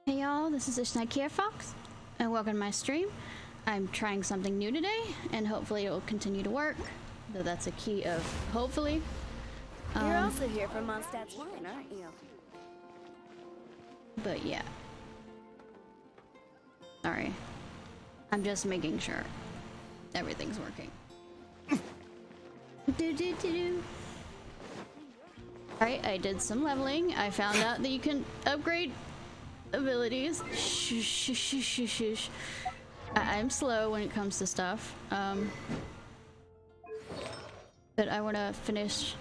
Hey y'all, this is Ishnai Ciarfox, and welcome to my stream. I'm trying something new today, and hopefully it will continue to work. Though that's a key of hopefully. You're also here for Mondstadt's wine, aren't you? But yeah. Sorry. I'm just making sure everything's working. Alright, I did some leveling. I found out that you can upgrade abilities. Shh. I'm slow when it comes to stuff. But I want to finish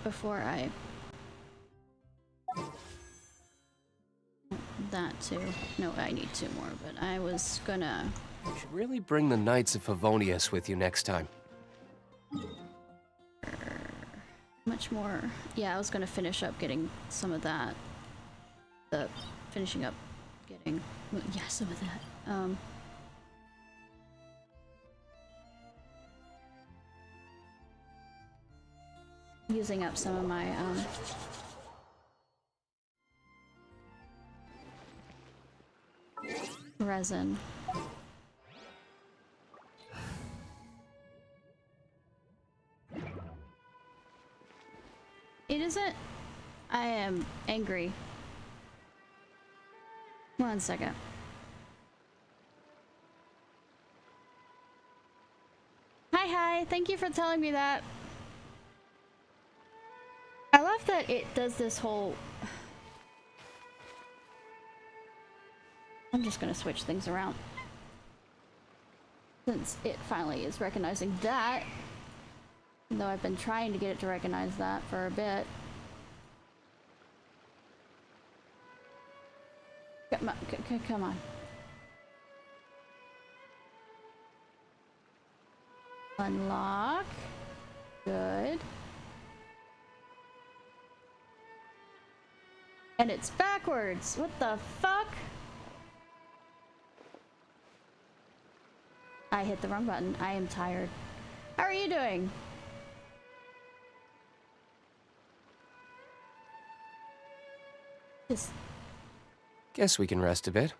before I... That too. No, I need two more, but I was gonna... You should really bring the Knights of Favonius with you next time. Much more. Yeah, I was gonna finish up getting some of that. Finishing up getting, yeah, some of that. Using up some of my resin. It isn't. I am angry. 1 second. Hi, thank you for telling me that. I love that it does this whole... I'm just gonna switch things around. Since it finally is recognizing that. Though I've been trying to get it to recognize that for a bit. Come on. Unlock. Good. And it's backwards. What the fuck? I hit the wrong button. I am tired. How are you doing? Just... Guess we can rest a bit.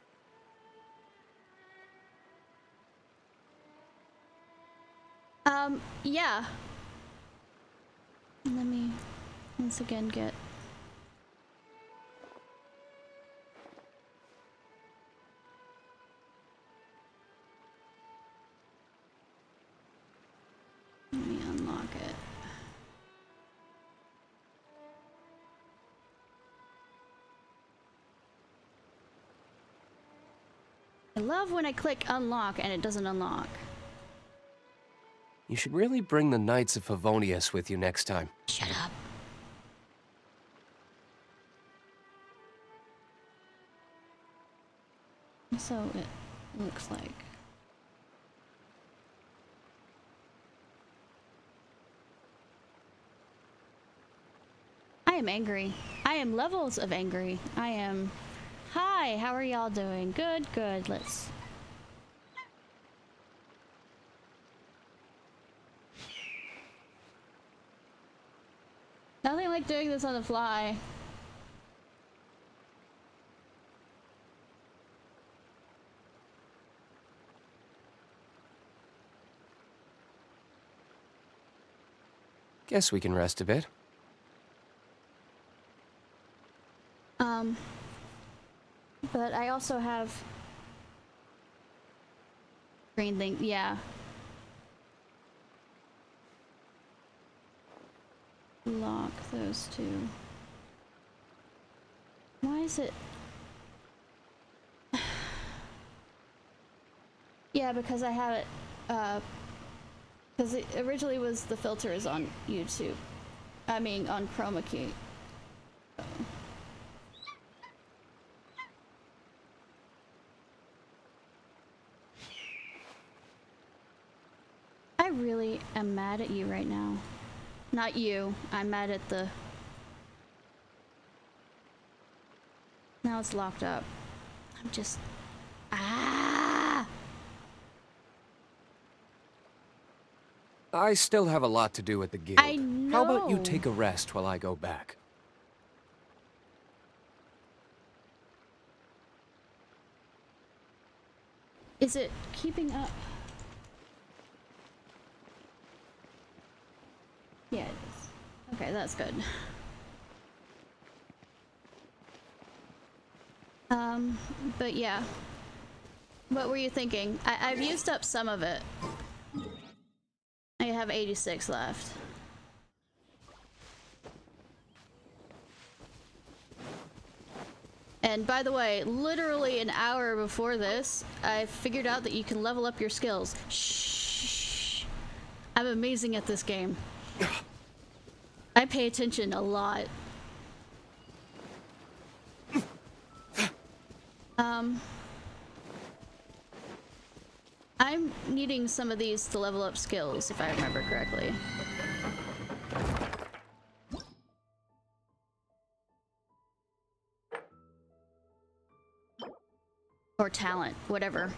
Yeah. Let me once again get... Let me unlock it. I love when I click unlock and it doesn't unlock. You should really bring the Knights of Favonius with you next time. Shut up. So it looks like. I am angry. I am levels of angry. I am... Hi, how are y'all doing? Good, good. Let's... Nothing like doing this on the fly. Guess we can rest a bit. But I also have green thing, yeah. Lock those two. Why is it? Yeah, because I have it, because it originally was the filters on YouTube. I mean, on chroma key. So. I really am mad at you right now. Not you. I'm mad at the... Now it's locked up. I'm just... Ah! I still have a lot to do at the guild. I know. How about you take a rest while I go back? Is it keeping up? Yeah, it is. Okay, that's good. But yeah. What were you thinking? I've used up some of it. I have 86 left. And by the way, literally an hour before this, I figured out that you can level up your skills. Shh. I'm amazing at this game. I pay attention a lot. I'm needing some of these to level up skills, if I remember correctly. Or talent, whatever.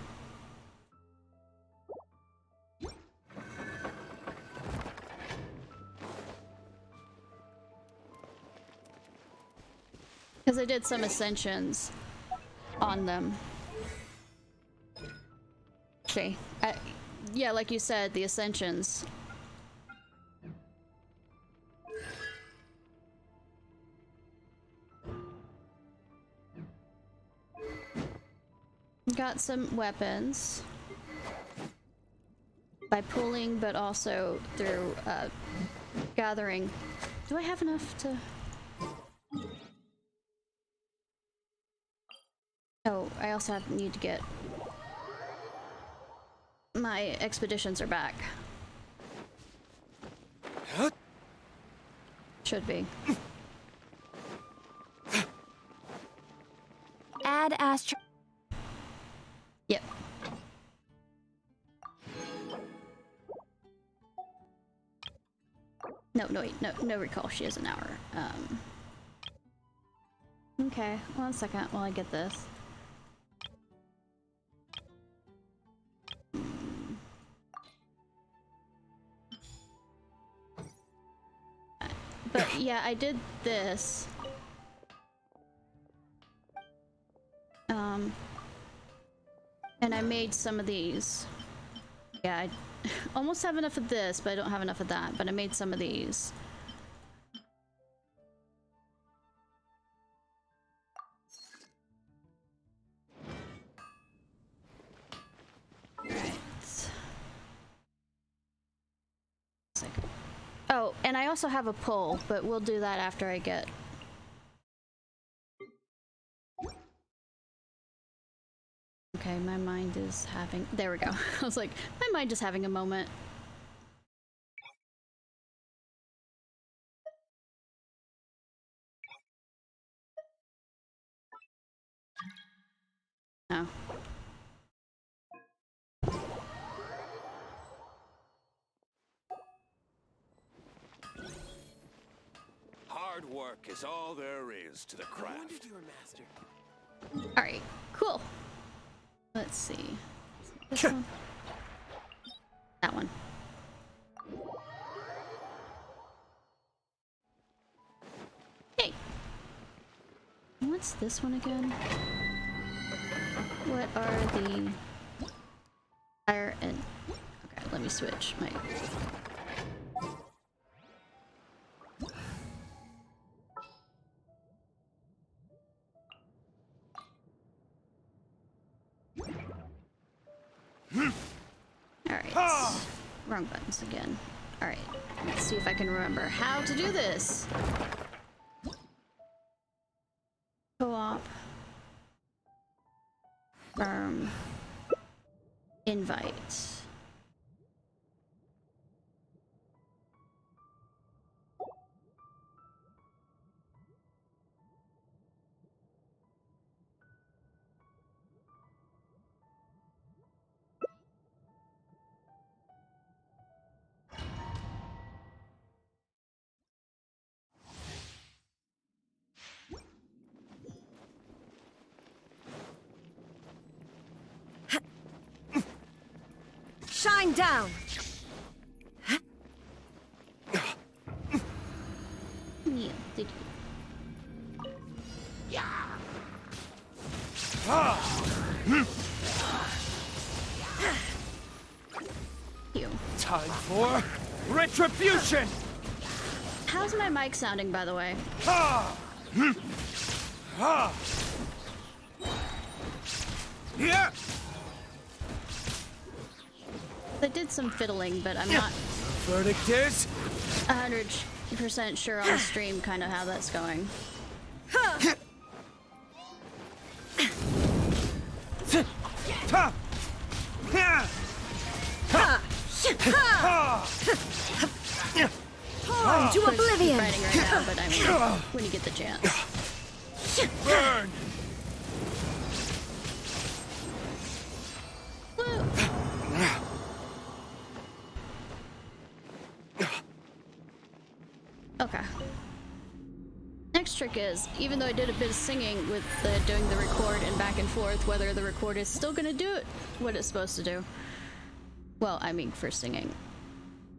Because I did some ascensions on them. Okay. Yeah, like you said, the ascensions. Got some weapons by pulling, but also through gathering. Do I have enough to... Oh, I also need to get... My expeditions are back. Should be. Add Astro. Yep. No, wait, no recall. She has an hour. Okay, 1 second while I get this. But yeah, I did this. And I made some of these. Yeah, I almost have enough of this, but I don't have enough of that. But I made some of these. Right. Oh, and I also have a pull, but we'll do that after I get... Okay, my mind is having... There we go. I was like, my mind is having a moment. Oh. Hard work is all there is to the craft. Alright, cool. Let's see. This one? That one. Hey! What's this one again? What are the... Fire and... Okay, let me switch my... Alright. Wrong buttons again. Alright. Let's see if I can remember how to do this. Co-op. Invite. Shine down. Yeah, did you? Time for retribution! How's my mic sounding, by the way? Ha! Ha! Yeah! I did some fiddling, but I'm not Verdict is 100% sure on stream kind of how that's going. Torn to oblivion! Writing right now, but I mean, when you get the chance. burn! Woo! Okay. Next trick is, even though I did a bit of singing with doing the record and back and forth, whether the record is still gonna do it what it's supposed to do. Well, I mean, for singing.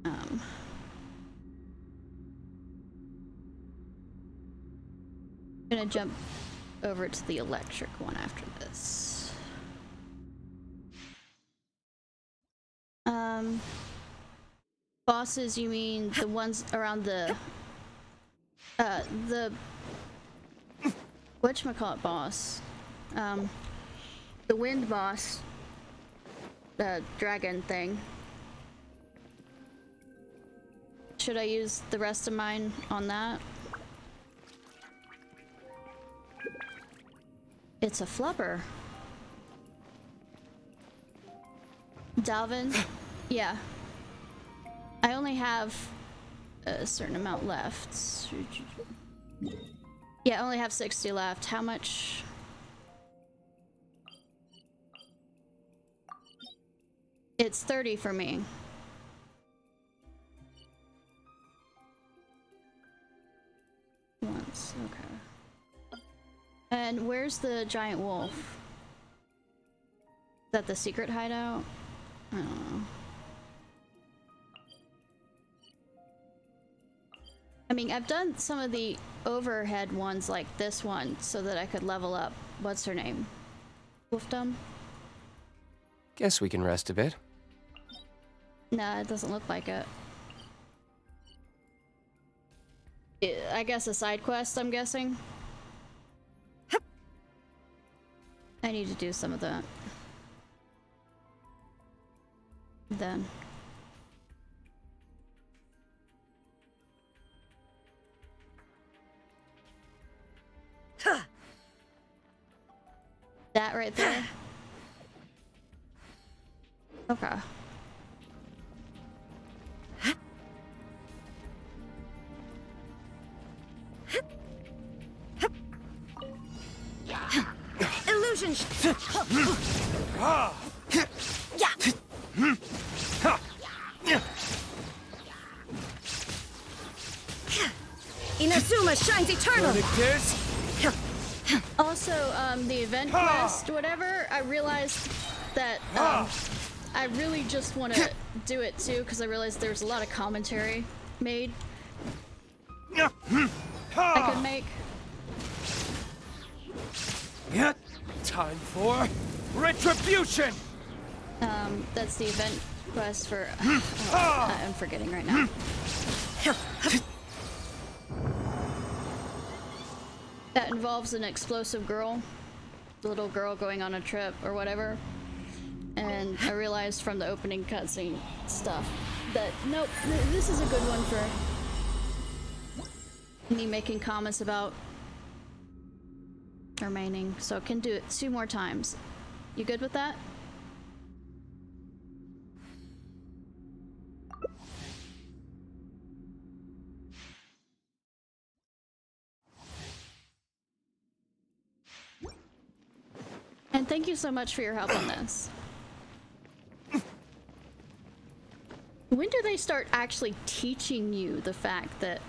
I'm gonna jump over to the electric one after this. Bosses, you mean the ones around the whatchamacallit boss? The wind boss, the dragon thing. Should I use the rest of mine on that? It's a flubber. Dalvin? Yeah. I only have a certain amount left. Yeah, I only have 60 left. How much? It's 30 for me. Once, okay. And where's the giant wolf? Is that the secret hideout? I don't know. I mean, I've done some of the overhead ones like this one so that I could level up. What's her name? Wolfdom? Guess we can rest a bit. Nah, it doesn't look like it. I guess a side quest, I'm guessing. I need to do some of that. Then. That right there? Okay. Illusion! Inazuma shines eternal! Verdict is Also, the event quest, whatever, I realized that I really just want to do it too, because I realized there's a lot of commentary made I could make. yeah. Time for retribution! That's the event quest for... I'm forgetting right now. That involves an explosive girl. The little girl going on a trip or whatever. And I realized from the opening cutscene stuff that, nope, this is a good one for me making comments about remaining. So I can do it 2 more times. You good with that? And thank you so much for your help on this. When do they start actually teaching you the fact that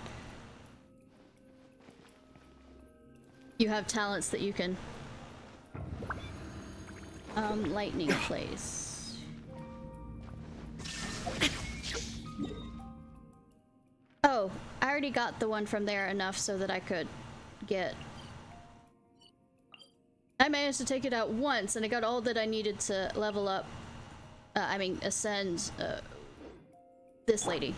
you have talents that you can lightning place? Oh, I already got the one from there enough so that I could get... I managed to take it out once, and I got all that I needed to level up, ascend this lady.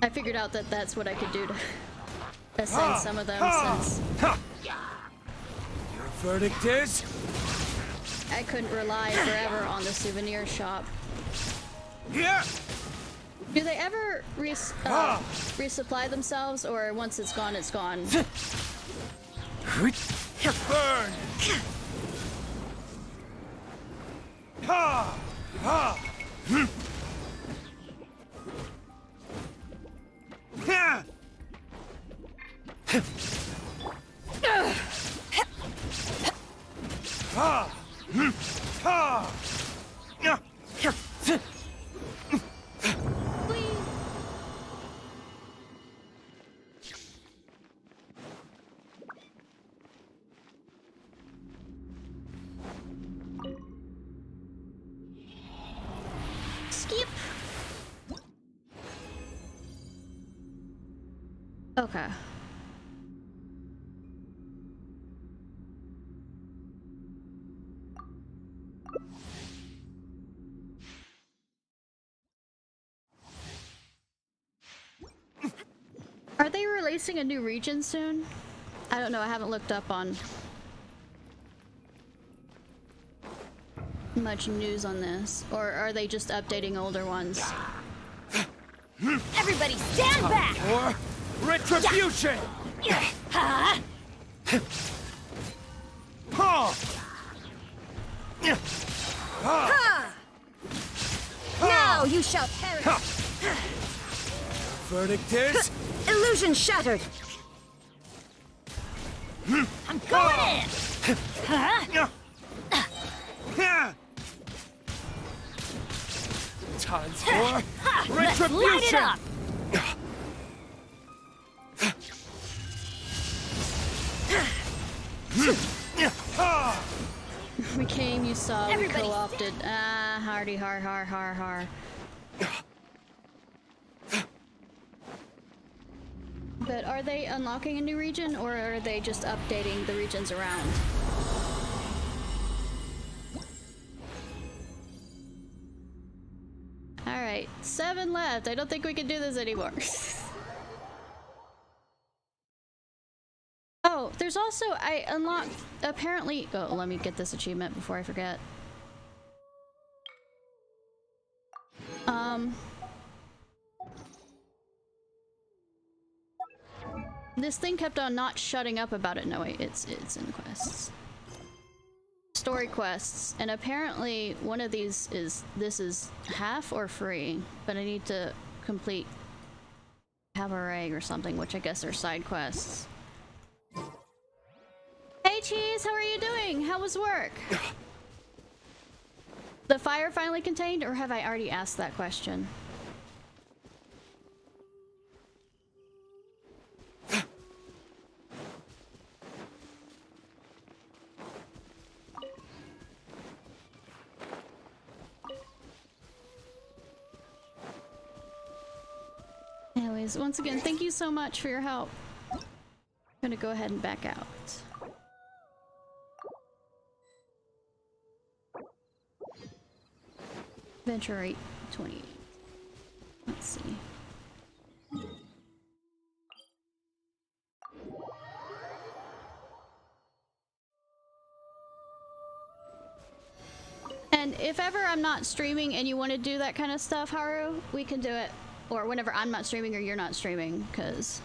I figured out that that's what I could do to ascend some of them since Your verdict is? I couldn't rely forever on the souvenir shop. Yeah. Do they ever resupply themselves, or once it's gone, it's gone? Burn. Ha! Ha! Yeah. Ha! Ha! Skip. Okay. Are they releasing a new region soon? I don't know, I haven't looked up on much news on this. Or are they just updating older ones? Everybody stand back! Or retribution! Ha! Ha! Ha! Now you shall perish! Verdict is? Illusion shattered! I'm going in! Huh? Time for Let's light it retribution! up! We came, you saw, we Everybody co-opted. Ah, hardy har har har har. But are they unlocking a new region, or are they just updating the regions around? Alright, 7 left. I don't think we can do this anymore. Oh, there's also, I unlocked, apparently, oh, let me get this achievement before I forget. This thing kept on not shutting up about it. No, wait, it's in quests. Story quests, and apparently one of these is, this is half or free, but I need to complete Cabaret or something, which I guess are side quests. Hey Cheese, how are you doing? How was work? The fire finally contained, or have I already asked that question? Anyways, once again, thank you so much for your help. I'm gonna go ahead and back out. Venture rate 28. Let's see. And if ever I'm not streaming and you want to do that kind of stuff, Haru, we can do it. Or whenever I'm not streaming or you're not streaming, because...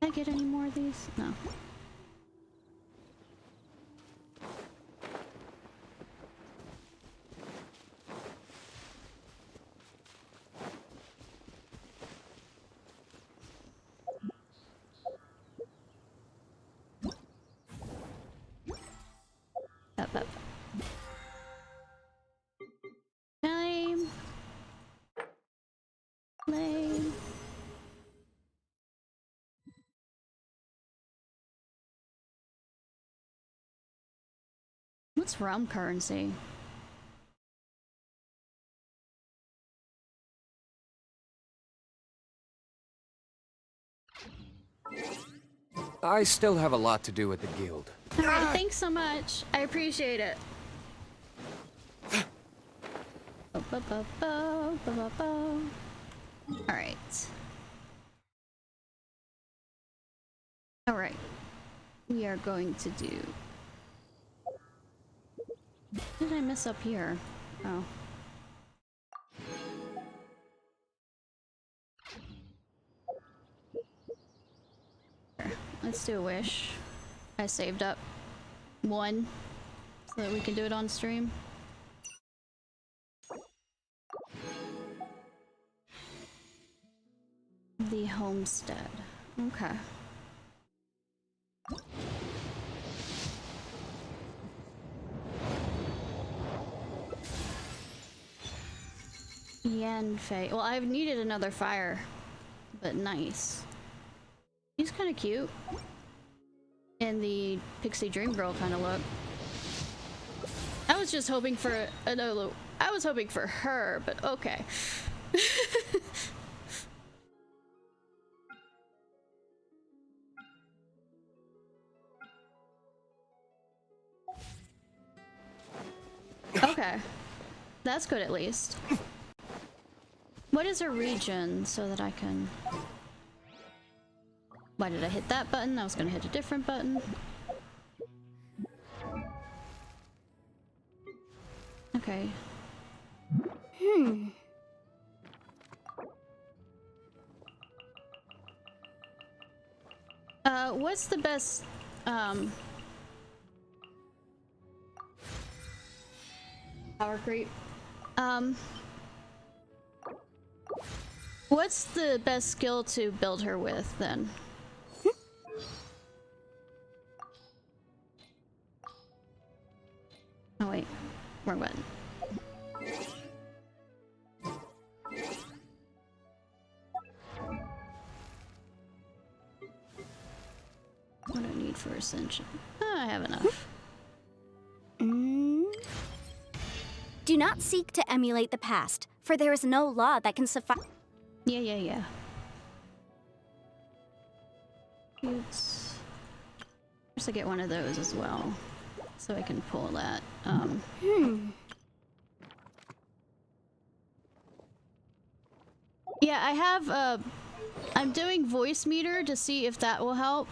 Can I get any more of these? No. Up. Time. Play. What's realm currency? I still have a lot to do at the guild. Alright, thanks so much. I appreciate it. Alright. Alright. We are going to do... What did I miss up here? Oh. Let's do a wish. I saved up one so that we can do it on stream. The homestead. Okay. Yanfei. Well, I've needed another fire, but nice. He's kind of cute. In the Pixie Dream Girl kind of look. I was just hoping for I was hoping for her, but okay. Okay. That's good at least. What is a region so that I can... Why did I hit that button? I was gonna hit a different button. Okay. What's the best, power creep? What's the best skill to build her with, then? Oh wait, wrong button. What do I need for ascension? Oh, I have enough. Do not seek to emulate the past, for there is no law that can suffice. Yeah. First I get one of those as well, so I can pull that. Yeah, I have I'm doing voice meter to see if that will help,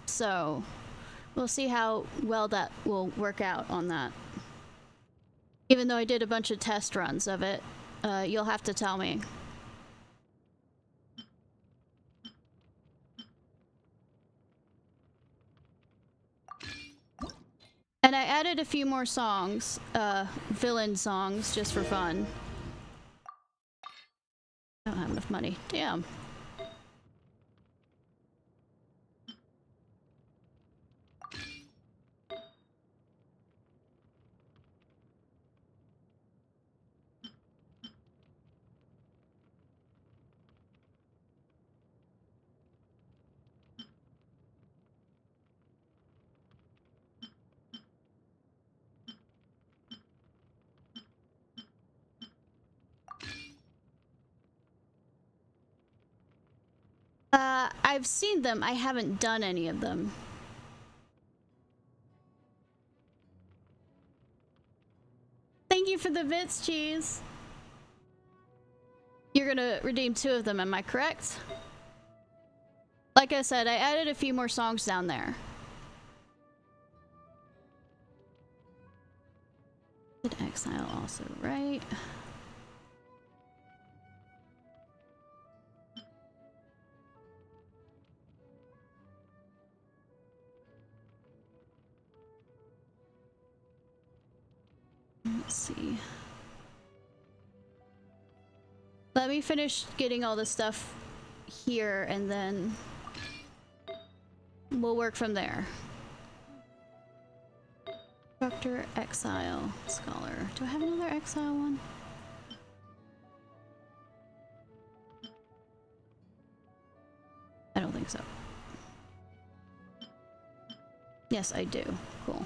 so we'll see how well that will work out on that. Even though I did a bunch of test runs of it, you'll have to tell me. And I added a few more songs, villain songs, just for fun. I don't have enough money. Damn. I've seen them. I haven't done any of them. Thank you for the bits, cheese. You're gonna redeem 2 of them, am I correct? Like I said, I added a few more songs down there. Did Exile also, right? Let's see. Let me finish getting all the stuff here and then we'll work from there. Doctor, Exile, Scholar. Do I have another Exile one? I don't think so. Yes, I do. Cool.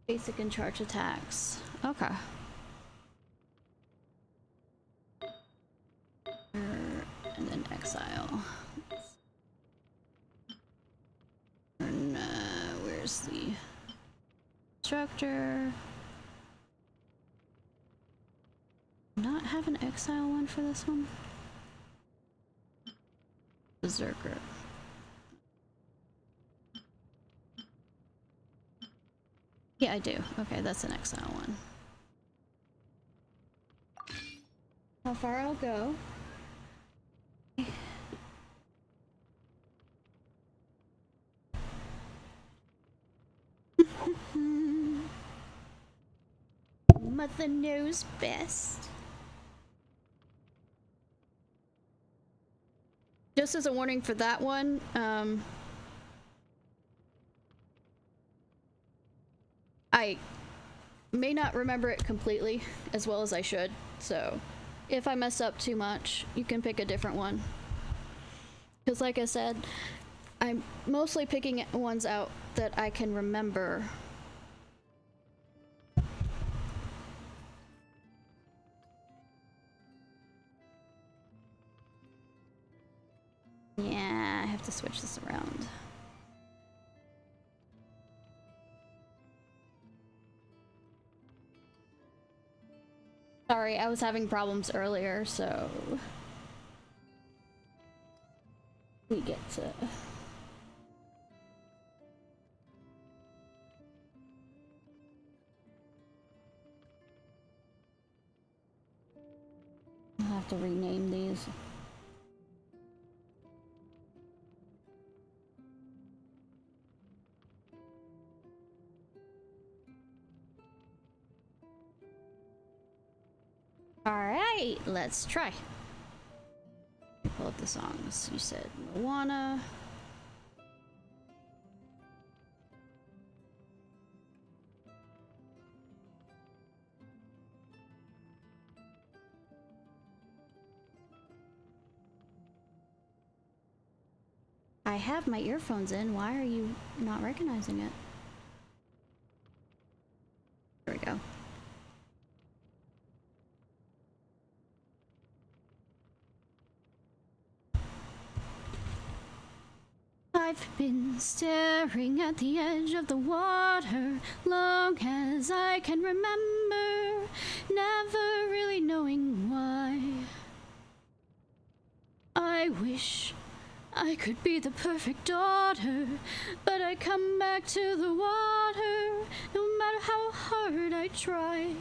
Basic and charge attacks. Okay. And then exile. And where's the instructor? Not have an exile one for this one. Berserker. Yeah, I do. Okay, that's an exile one. How far I'll go. Mother knows best. Just as a warning for that one, I may not remember it completely as well as I should, so if I mess up too much, you can pick a different one. Because like I said, I'm mostly picking ones out that I can remember. Yeah, I have to switch this around. Sorry, I was having problems earlier, so we get to... I'll have to rename these. Alright, let's try. Pull up the songs. You said Moana. I have my earphones in. Why are you not recognizing it? There we go. I've been staring at the edge of the water long as I can remember, never really knowing why. I wish I could be the perfect daughter, but I come back to the water no matter how hard I try.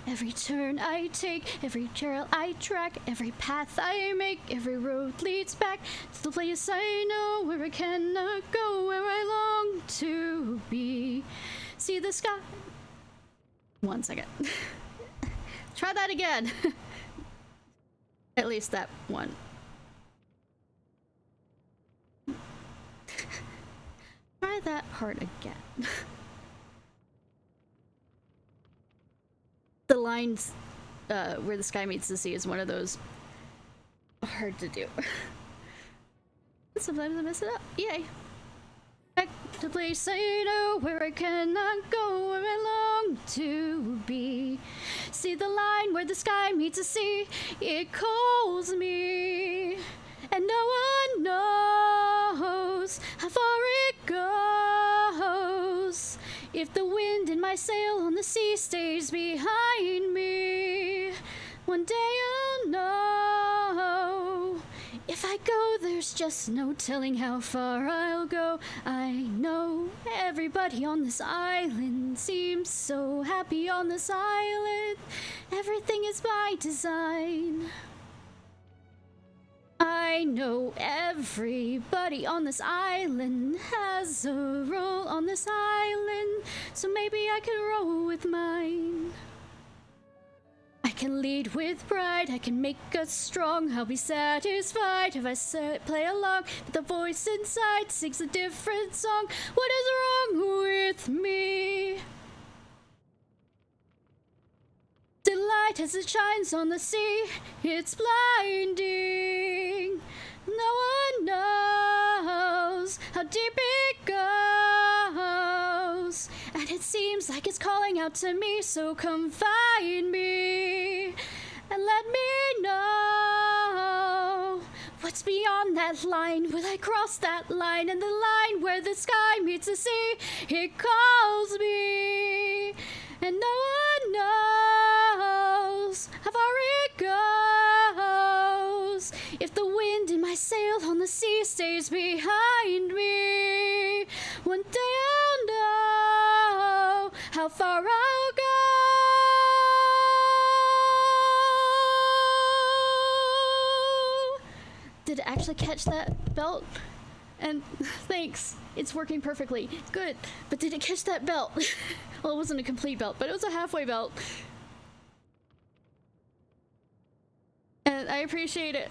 Every turn I take, every trail I track, every path I make, every road leads back to the place I know where I cannot go, where I long to be. See the sky. 1 second. Try that again. At least that one. Try that part again. The lines where the sky meets the sea is one of those hard to do. Sometimes I mess it up. Yay. Back to place I know where I cannot go, where I long to be. See the line where the sky meets the sea, it calls me. And no one knows how far it goes. If the wind in my sail on the sea stays behind me, one day I'll know. If I go, there's just no telling how far I'll go. I know everybody on this island seems so happy on this island. Everything is by design. I know everybody on this island has a role on this island, so maybe I can roll with mine. I can lead with pride, I can make us strong, I'll be satisfied if I play along, but the voice inside sings a different song. What is wrong with me? The light as it shines on the sea, it's blinding. No one knows how deep it goes. like it's calling out to me, so come find me and let me know what's beyond that line. Will I cross that line, and the line where the sky meets the sea? It calls me, and no one knows how far it goes. If the wind in my sail on the sea stays behind me, one day I'll know how far I'll go. Did it actually catch that belt? And thanks, it's working perfectly. Good, but did it catch that belt? Well, it wasn't a complete belt, but it was a halfway belt. And I appreciate it.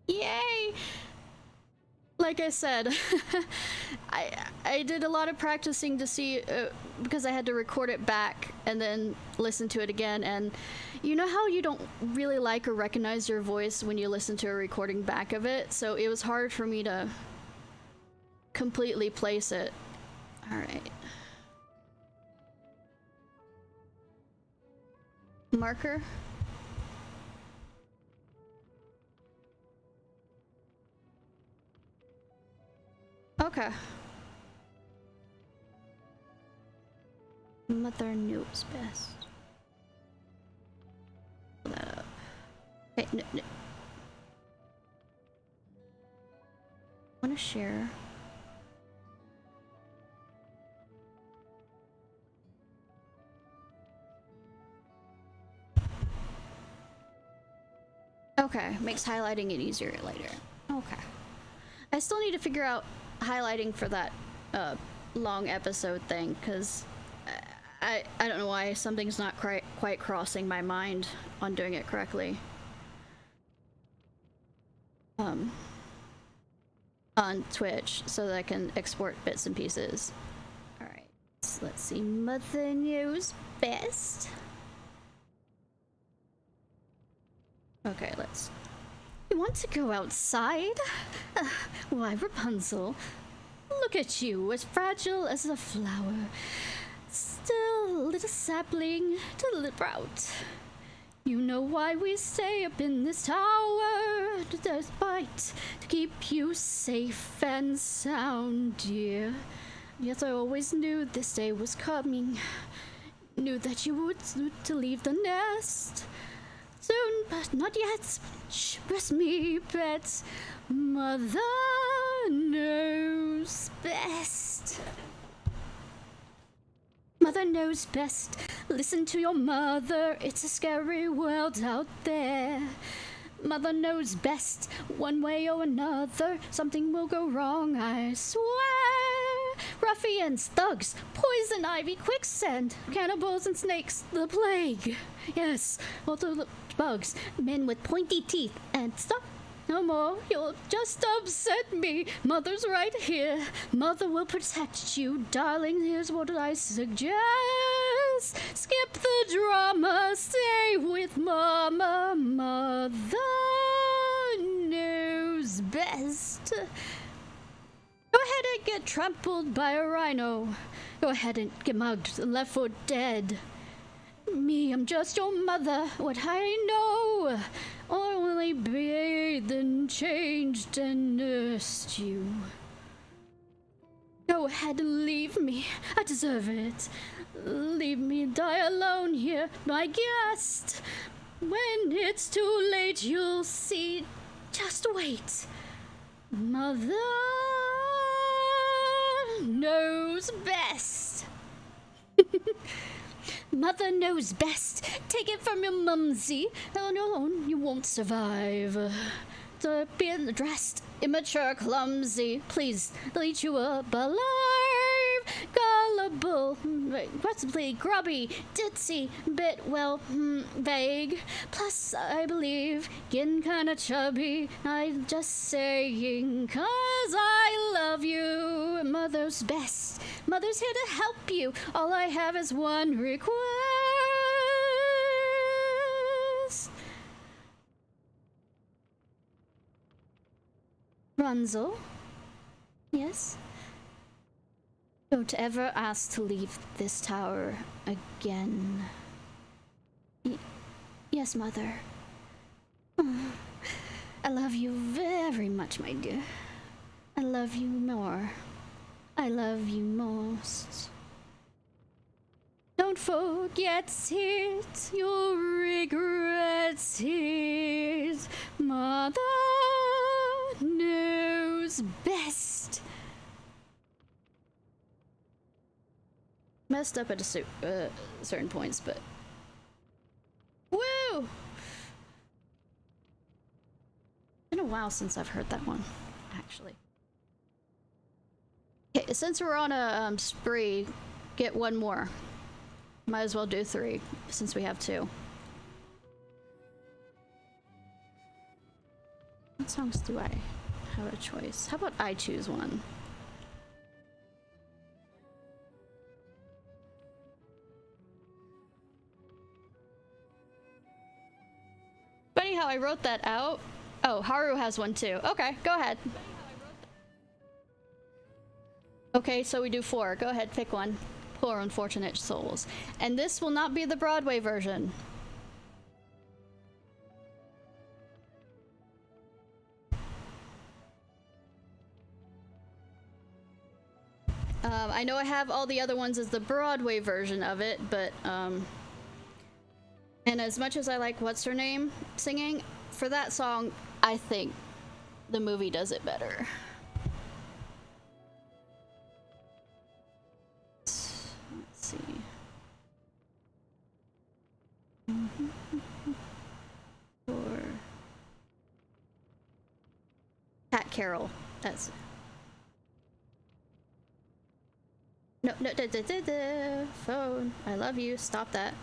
Yay! Like I said, I did a lot of practicing to see, because I had to record it back and then listen to it again, and you know how you don't really like or recognize your voice when you listen to a recording back of it, so it was hard for me to completely place it. Alright. Marker? Okay. Mother knows best. Pull that up. Hey, no. I want to share. Okay, makes highlighting it easier later. Okay. I still need to figure out highlighting for that long episode thing, because I don't know why something's not quite crossing my mind on doing it correctly. On Twitch, so that I can export bits and pieces. Alright, so let's see. Mother knows best. Okay, let's... You want to go outside? Why, Rapunzel, look at you, as fragile as a flower. Still a little sapling to the sprout. You know why we stay up in this tower, despite to keep you safe and sound, dear. Yes, I always knew this day was coming. Knew that you would to leave the nest. Soon, but not yet. Shh, rest me, pet. Mother knows best. Mother knows best. Listen to your mother. It's a scary world out there. Mother knows best. One way or another, something will go wrong, I swear. Ruffians, thugs, poison ivy, quicksand, cannibals and snakes, the plague. Yes, also the bugs, men with pointy teeth, and stop. No more, you'll just upset me. Mother's right here. Mother will protect you, darling. Here's what I suggest. Skip the drama, stay with Mama. Mother knows best. Go ahead and get trampled by a rhino. Go ahead and get mugged and left for dead. Me, I'm just your mother. What I know, only bathed and changed and nursed you. Go ahead and leave me. I deserve it. Leave me die alone here, my guest. When it's too late, you'll see. Just wait. Mother knows best. Mother knows best. Take it from your mumsy. On your own, you won't survive. To be dressed, immature, clumsy. Please, they'll eat you up alive. Gullible, possibly grubby, ditzy, bit, well, vague. Plus, I believe, getting kinda chubby. I'm just saying, 'cause I love you. Mother's best. Mother's here to help you. All I have is one request. Rapunzel, Yes? Don't ever ask to leave this tower again. Yes, Mother. Oh, I love you very much, my dear. I love you more. I love you most. Don't forget it, you'll regret it. Mother knows best. Messed up at a certain points, but woo! Been a while since I've heard that one, actually. Okay, since we're on a spree, get one more. Might as well do 3 since we have 2. What songs do I have a choice? How about I choose one? Funny how I wrote that out. Oh, Haru has one too. Okay, go ahead. Okay, so we do 4. Go ahead, pick one. Poor unfortunate souls. And this will not be the Broadway version. I know I have all the other ones as the Broadway version of it, but and as much as I like what's her name singing, for that song, I think the movie does it better. Let's see. Or Cat Carol. That's no, phone. I love you. Stop that.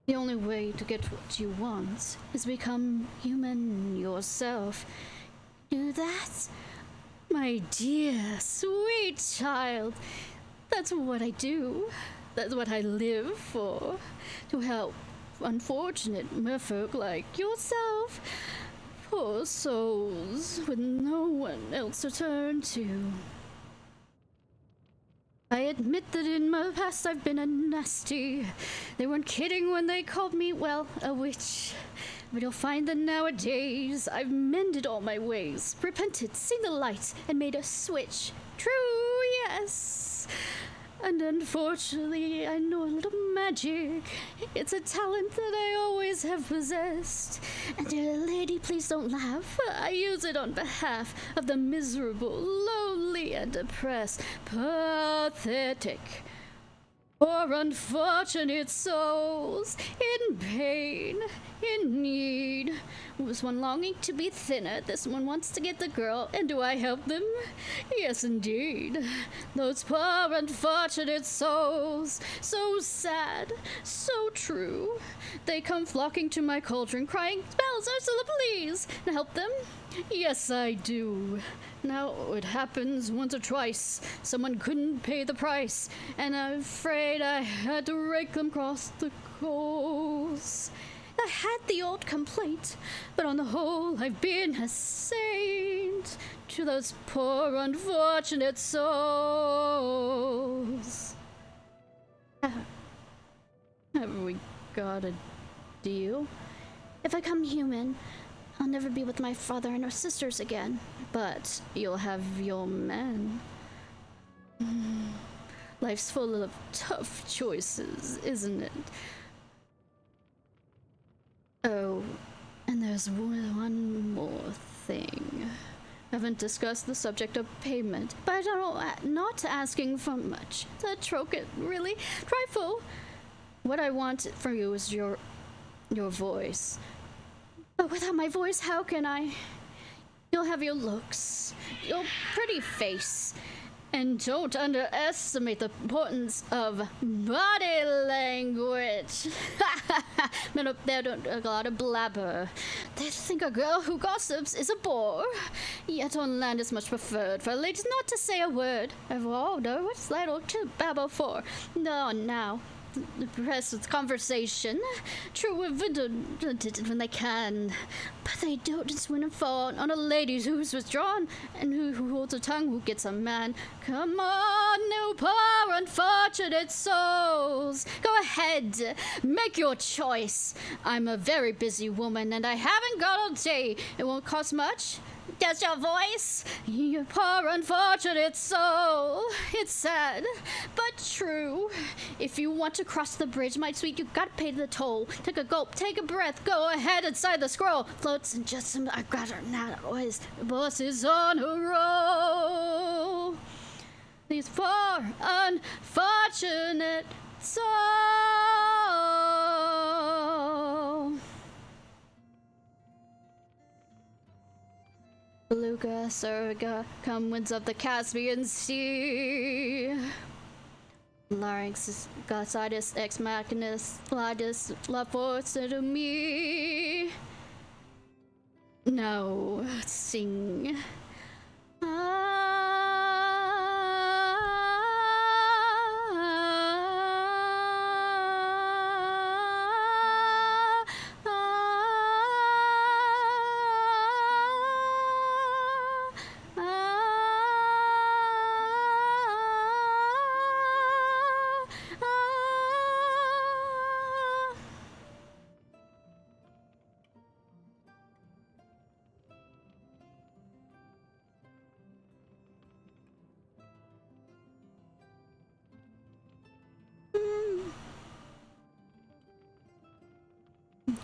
The only way to get what you want is become human yourself. Do that? My dear, sweet child. That's what I do. That's what I live for. To help unfortunate merfolk like yourself. Poor souls with no one else to turn to. I admit that in my past I've been a nasty. They weren't kidding when they called me, well, a witch. But you'll find that nowadays I've mended all my ways, repented, seen the light, and made a switch. True, yes. And unfortunately, I know a little magic. It's a talent that I always have possessed. And dear lady, please don't laugh. I use it on behalf of the miserable, lonely, and depressed, pathetic, poor unfortunate souls in pain, in need. Was one longing to be thinner? This one wants to get the girl, and do I help them? Yes, indeed. Those poor unfortunate souls, so sad, so true. They come flocking to my cauldron, crying, "Spells, Ursula, please!" And help them? Yes, I do. Now, it happens once or twice. Someone couldn't pay the price, and I'm afraid I had to rake them across the coals. I had the old complaint, but on the whole, I've been a saint to those poor unfortunate souls. Have we got a deal? If I come human, I'll never be with my father and our sisters again, but you'll have your men. Life's full of tough choices, isn't it? Oh, and there's one more thing. Haven't discussed the subject of payment, but not asking for much. It's a troket, really. Trifle. What I want from you is your voice. But without my voice, how can I? You'll have your looks, your pretty face, and don't underestimate the importance of body language. Men up there don't a lot of blabber. They think a girl who gossips is a bore. Yet on land it's much preferred for ladies not to say a word. Oh no, what's that all to babble for? No, now. The rest with conversation. True, when they can. But they don't just win and fall on a lady who's withdrawn and who holds a tongue who gets a man. Come on, you poor unfortunate souls. Go ahead, make your choice. I'm a very busy woman and I haven't got all day. It won't cost much. Just your voice, you poor unfortunate soul. It's sad, but true. If you want to cross the bridge, my sweet, you gotta pay the toll. Take a gulp, take a breath, go ahead inside the scroll. Floats in just some, I got her now, always. The boss is on a roll. These poor unfortunate souls. Beluga, Surga, come winds of the Caspian Sea. Larynx, Gaucidus, Ex Machinus, Glidus, La Forza to me. No, sing.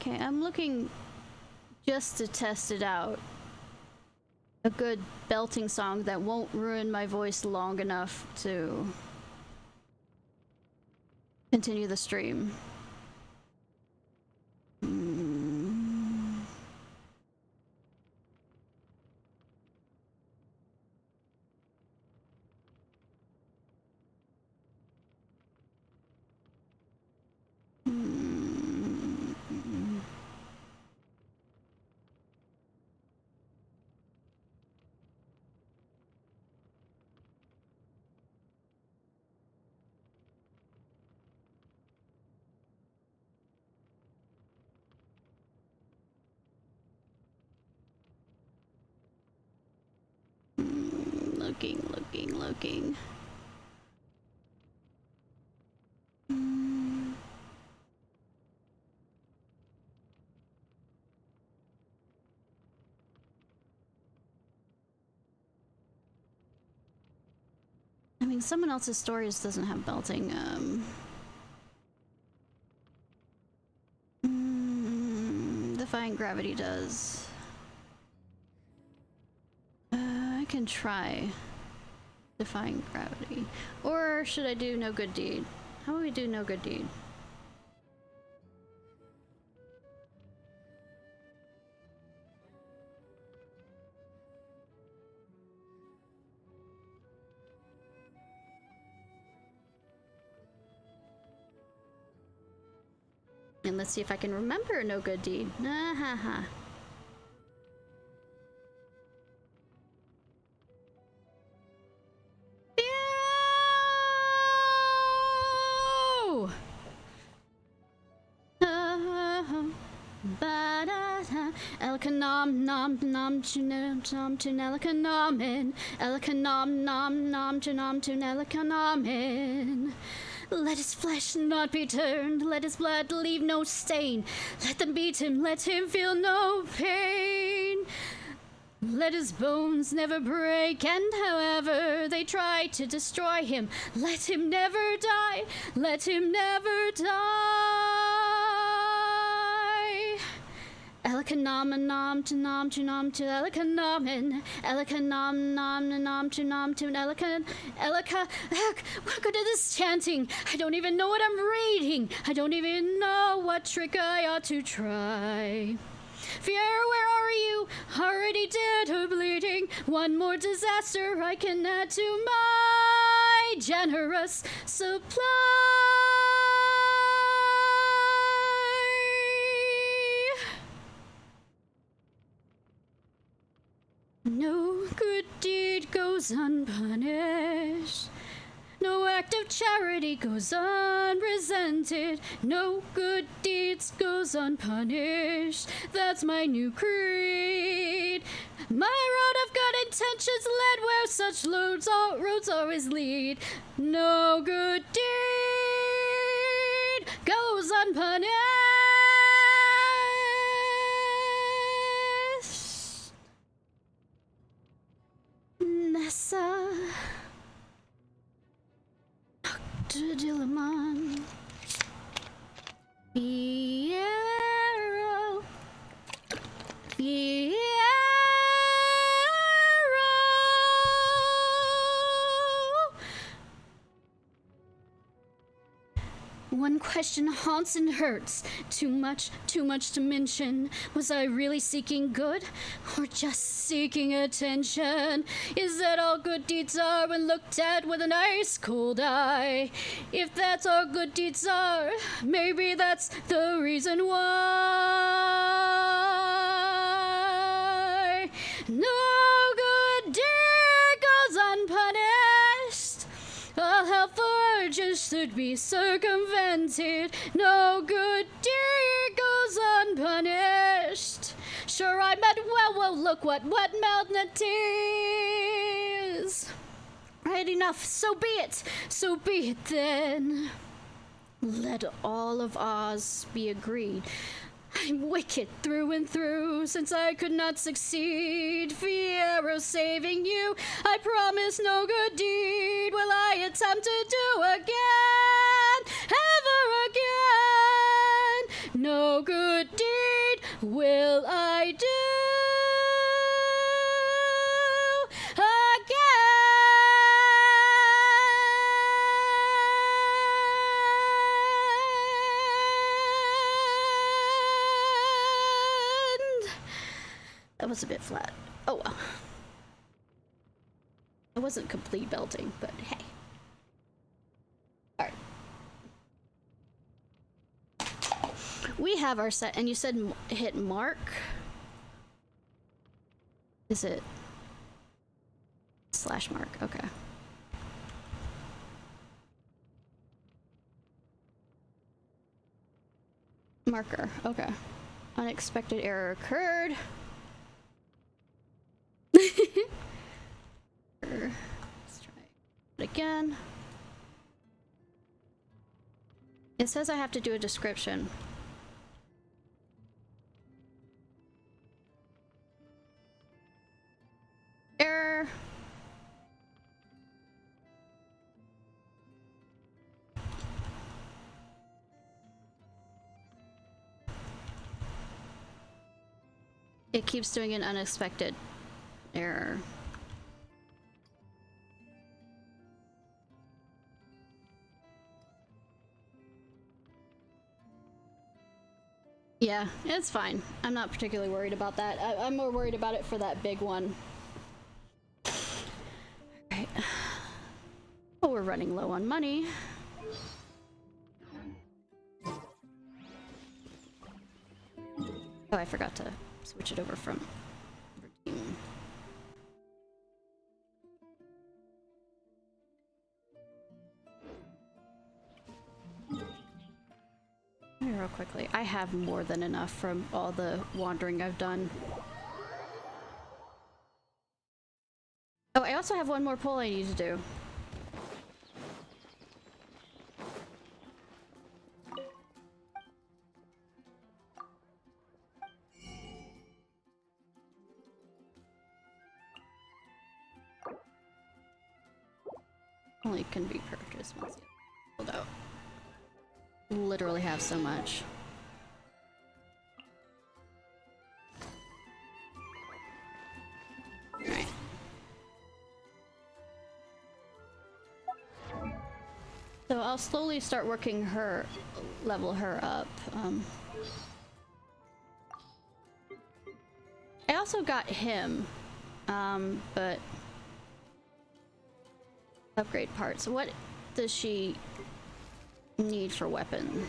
Okay, I'm looking just to test it out. A good belting song that won't ruin my voice long enough to continue the stream. Looking. I mean, someone else's stories doesn't have belting. Defying Gravity does. I can try Defying Gravity. Or should I do No Good Deed? How would we do No Good Deed? And let's see if I can remember a No Good Deed. Ah ha ha. Elkanom nom nom tunam tunelakanomen. Elkanom nom nom tunam tunelakanomen. Let his flesh not be turned, let his blood leave no stain. Let them beat him, let him feel no pain. Let his bones never break, and however they try to destroy him, let him never die, let him never die. Elakanom to nom to nom to elakanomen. Elakanom nom nom to nom to elaka. What good is this chanting? I don't even know what I'm reading. I don't even know what trick I ought to try. Fear, where are you? Already dead or bleeding. One more disaster I can add to my generous supply. No good deed goes unpunished. No act of charity goes unresented. No good deeds goes unpunished. That's my new creed. My road of good intentions led where such roads always lead. No good deed goes unpunished. Nessa Dillaman Fiero Fiero. One question haunts and hurts. Too much to mention. Was I really seeking good or just seeking attention? Is that all good deeds are when looked at with an ice cold eye? If that's all good deeds are, maybe that's the reason why. No good deed goes unpunished. All helpful urges should be circumvented. No good deed goes unpunished. Sure, I meant well, look what madness is. Right, enough, so be it then. Let all of Oz be agreed. I'm wicked through and through, since I could not succeed. Fiero saving you, I promise no good deed will I attempt to do again, ever again. No good deed will I do again. That was a bit flat. Oh well. It wasn't complete belting, but hey. Alright. We have our set, and you said hit mark? Is it slash mark? Okay. Marker, okay. Unexpected error occurred. Let's try it again. It says I have to do a description. Error. It keeps doing an unexpected error. Yeah, it's fine. I'm not particularly worried about that. I'm more worried about it for that big one. Alright. Oh, we're running low on money. Oh, I forgot to switch it over from redeem. Real quickly, I have more than enough from all the wandering I've done. Oh, I also have one more pull I need to do. Only can be purchased once you pulled out. Literally have so much. Alright. So I'll slowly start working her, level her up. I also got him, but upgrade parts. What does she need for weapon?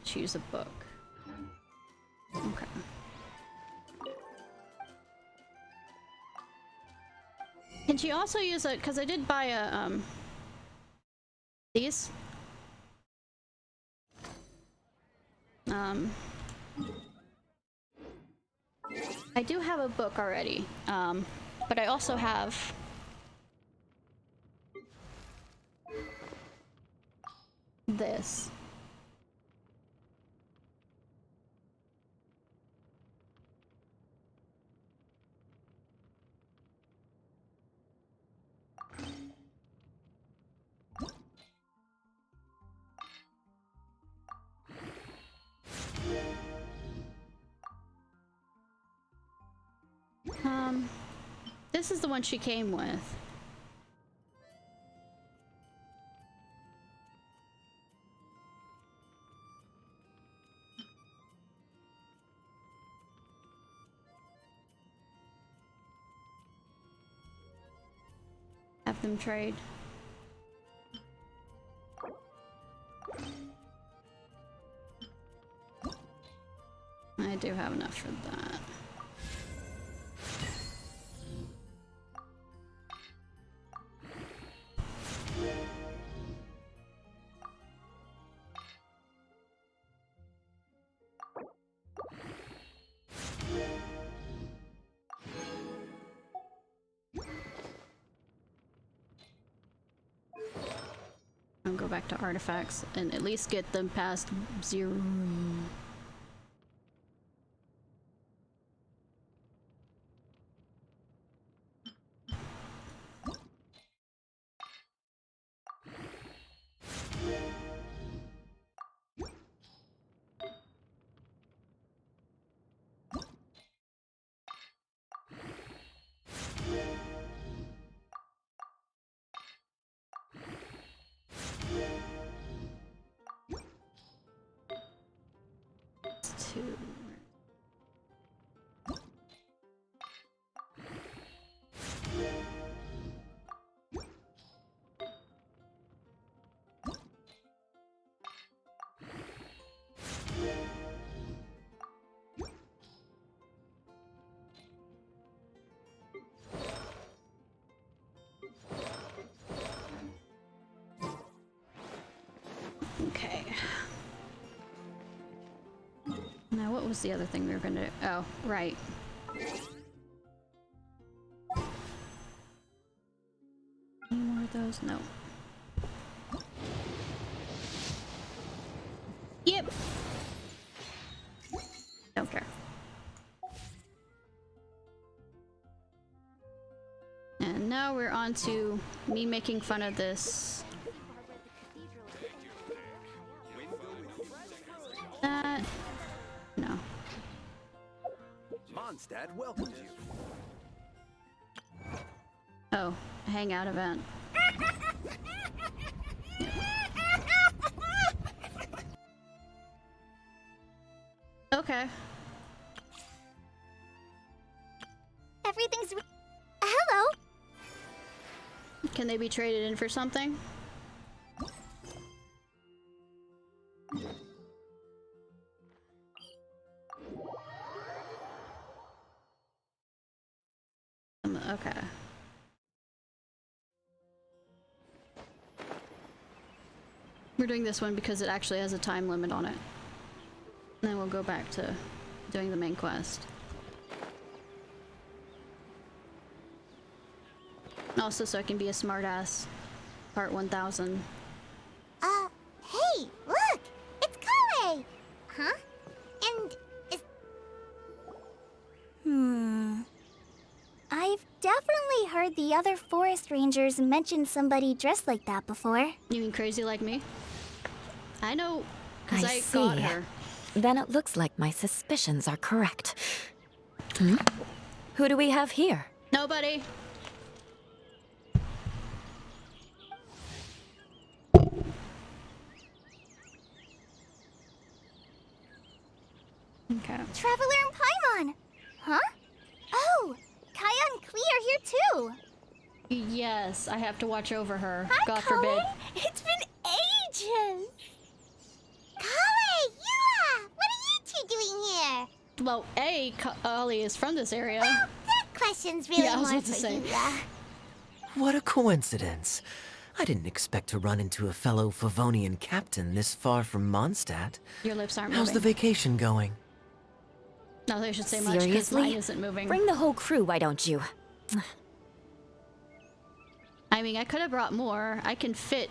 Choose a book. Okay. Can she also use a, because I did buy a These? I do have a book already, but I also have this. This is the one she came with. Have them trade. I do have enough for that. I'll go back to artifacts and at least get them past 0. Okay. Now, what was the other thing we were gonna do? Oh, right. Any more of those? No. Yep. Don't care. And now we're on to me making fun of this. No. Mondstadt welcomes you. Oh, hangout event. Okay. Everything's hello. Can they be traded in for something? Okay. We're doing this one because it actually has a time limit on it. And then we'll go back to doing the main quest. Also, so I can be a smartass. Part 1000. Hey, look! It's Kawe! Huh? And is... I've definitely heard the other forest rangers mention somebody dressed like that before. You mean crazy like me? I know, because I see. got her. Then it looks like my suspicions are correct. Who do we have here? Nobody. Okay. Traveler and Paimon! Huh? Oh! Kaya and Klee are here too! Yes, I have to watch over her. Hi, God Kawe. forbid. It's been ages! Kawe! Yua! What are you two doing here? Well, Ollie is from this area. Well, that question's really Yeah, I was more about to for say. Yua. What a coincidence. I didn't expect to run into a fellow Favonian captain this far from Mondstadt. Your lips aren't How's the moving. vacation going? Not that I should say much because mine Seriously? isn't moving. Bring the whole crew, why don't you? I mean, I could have brought more. I can fit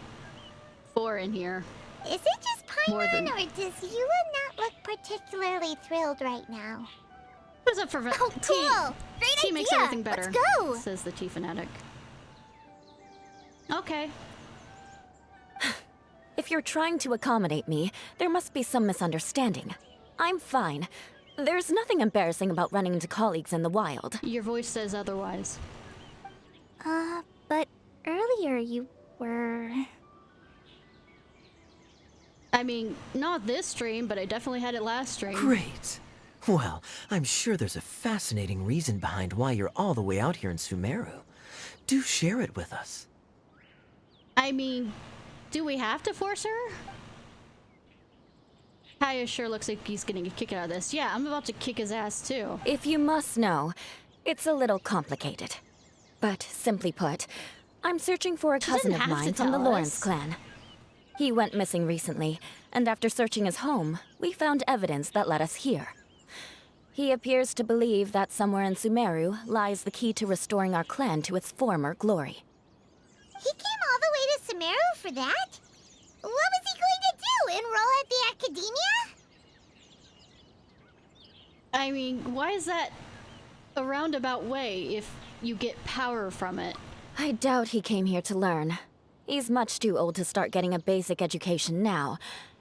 4 in here. Is it just More than- Paimon, or does Yua not look particularly thrilled right now? Who's up for Oh, cool! Great Tea idea! makes everything better. Let's go! Says the tea fanatic. Okay. If you're trying to accommodate me, there must be some misunderstanding. I'm fine. There's nothing embarrassing about running into colleagues in the wild. Your voice says otherwise. But earlier you were... I mean, not this stream, but I definitely had it last stream. Great. Well, I'm sure there's a fascinating reason behind why you're all the way out here in Sumeru. Do share it with us. I mean, do we have to force her? Kaya sure looks like he's getting a kick out of this. Yeah, I'm about to kick his ass too. If you must know, it's a little complicated. But simply put, I'm searching for a She cousin doesn't of have to mine from the tell Lawrence us. clan. He went missing recently, and after searching his home, we found evidence that led us here. He appears to believe that somewhere in Sumeru lies the key to restoring our clan to its former glory. He came all the way to Sumeru for that? What was he going to do? Enroll at the academia? I mean, why is that a roundabout way if you get power from it? I doubt he came here to learn. He's much too old to start getting a basic education now.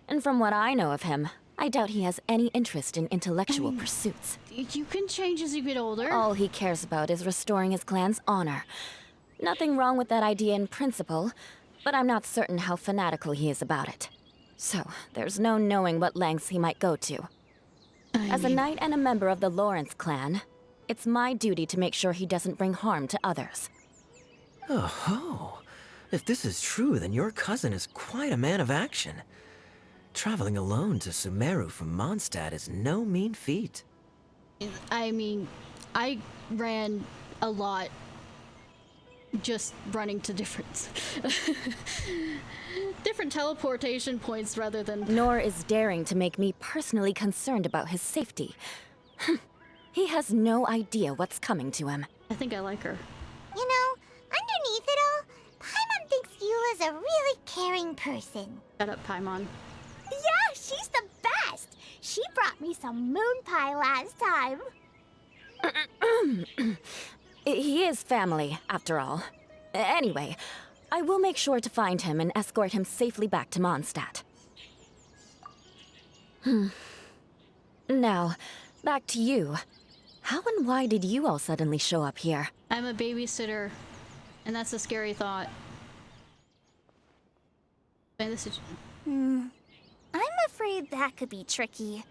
And from what I know of him, I doubt he has any interest in intellectual pursuits. You can change as you get older. All he cares about is restoring his clan's honor. Nothing wrong with that idea in principle, but I'm not certain how fanatical he is about it. So, there's no knowing what lengths he might go to. As a knight and a member of the Lawrence clan, it's my duty to make sure he doesn't bring harm to others. Oh, if this is true, then your cousin is quite a man of action. Traveling alone to Sumeru from Mondstadt is no mean feat. I mean, I ran a lot just running to different different teleportation points rather than Nor is daring to make me personally concerned about his safety. He has no idea what's coming to him. I think I like her. You know, underneath it all, Paimon thinks Yua's a really caring person. Shut up, Paimon. Yeah, she's the best! She brought me some moon pie last time. He is family, after all. Anyway, I will make sure to find him and escort him safely back to Mondstadt. Now, back to you. How and why did you all suddenly show up here? I'm a babysitter, and that's a scary thought. Man, this is... I'm afraid that could be tricky.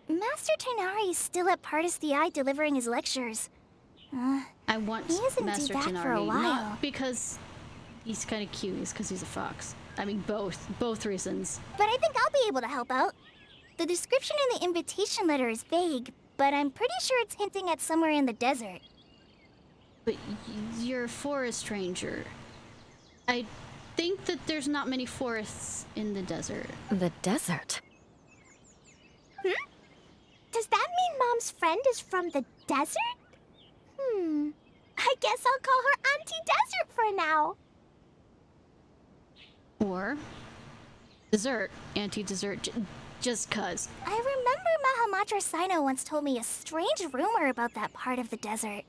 Master Tighnari's still at Partis the Eye delivering his lectures. I want He isn't due Master back for a Tighnari, while. not because he's kind of cute, it's because he's a fox. I mean, both reasons. But I think I'll be able to help out. The description in the invitation letter is vague, but I'm pretty sure it's hinting at somewhere in the desert. But you're a forest ranger. I think that there's not many forests in the desert. The desert? Does that mean Mom's friend is from the desert? I guess I'll call her Auntie Desert for now. Or dessert, anti-dessert, just cuz. I remember Mahamatra Sino once told me a strange rumor about that part of the desert.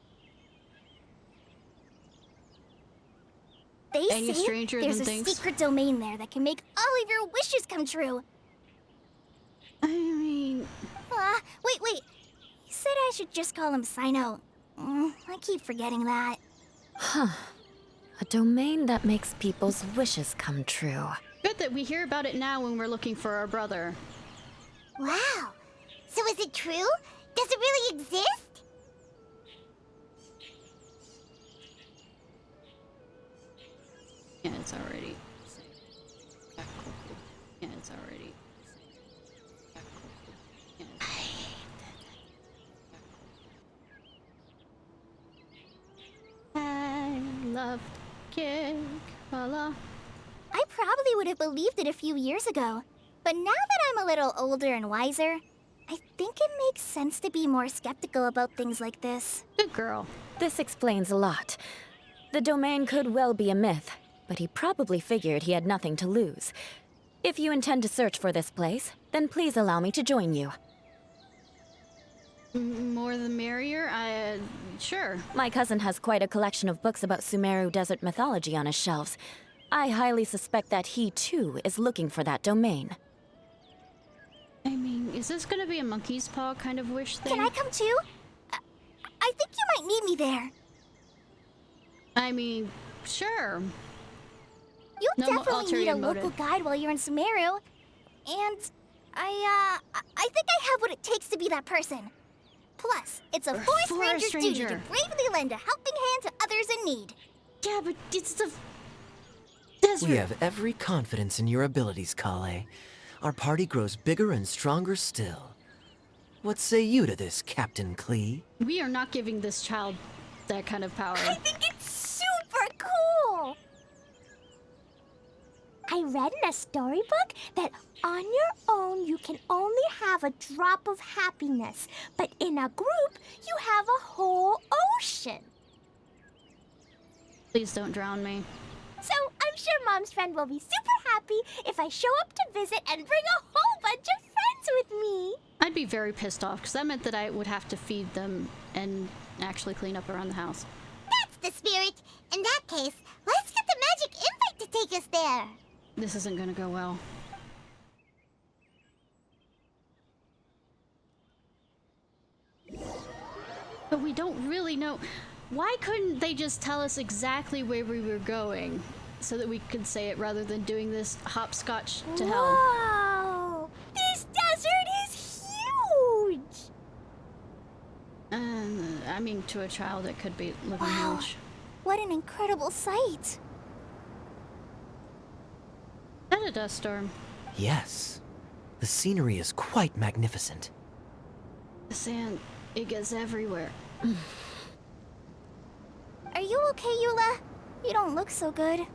They Any say stranger there's than a thinks. secret domain there that can make all of your wishes come true. I mean, Wait. He said I should just call him Sino. I keep forgetting that. A domain that makes people's wishes come true. good that we hear about it now when we're looking for our brother. Wow. So is it true? Does it really exist? Yeah, it's already. Yeah, it's already. I love cake. Voila. I probably would have believed it a few years ago. But now that I'm a little older and wiser, I think it makes sense to be more skeptical about things like this. Good girl. This explains a lot. The domain could well be a myth, but he probably figured he had nothing to lose. If you intend to search for this place, then please allow me to join you. More the merrier. Sure. My cousin has quite a collection of books about Sumeru desert mythology on his shelves. I highly suspect that he, too, is looking for that domain. I mean, is this gonna be a monkey's paw kind of wish thing? Can I come too? I think you might need me there. I mean, sure. You'll No definitely need a ulterior local motive. guide while you're in Sumeru. And I think I have what it takes to be that person. Plus, it's a forest ranger's duty to ranger. bravely lend a helping hand to others in need. Yeah, but it's the desert. We have every confidence in your abilities, Kale. Our party grows bigger and stronger still. What say you to this, Captain Klee? We are not giving this child that kind of power. I think it's super cool! I read in a storybook that on your own you can only have a drop of happiness, but in a group you have a whole ocean. Please don't drown me. So I'm sure Mom's friend will be super happy if I show up to visit and bring a whole bunch of friends with me. I'd be very pissed off because that meant that I would have to feed them and actually clean up around the house. That's the spirit. In that case, let's get the magic invite to take us there. This isn't gonna go well. But we don't really know. Why couldn't they just tell us exactly where we were going so that we could say it rather than doing this hopscotch to hell? Whoa! This desert is huge! I mean, to a child, it could be looking Wow. huge. What an incredible sight. Is that a dust storm? Yes. The scenery is quite magnificent. The sand, it gets everywhere. Are you okay, Eula? You don't look so good.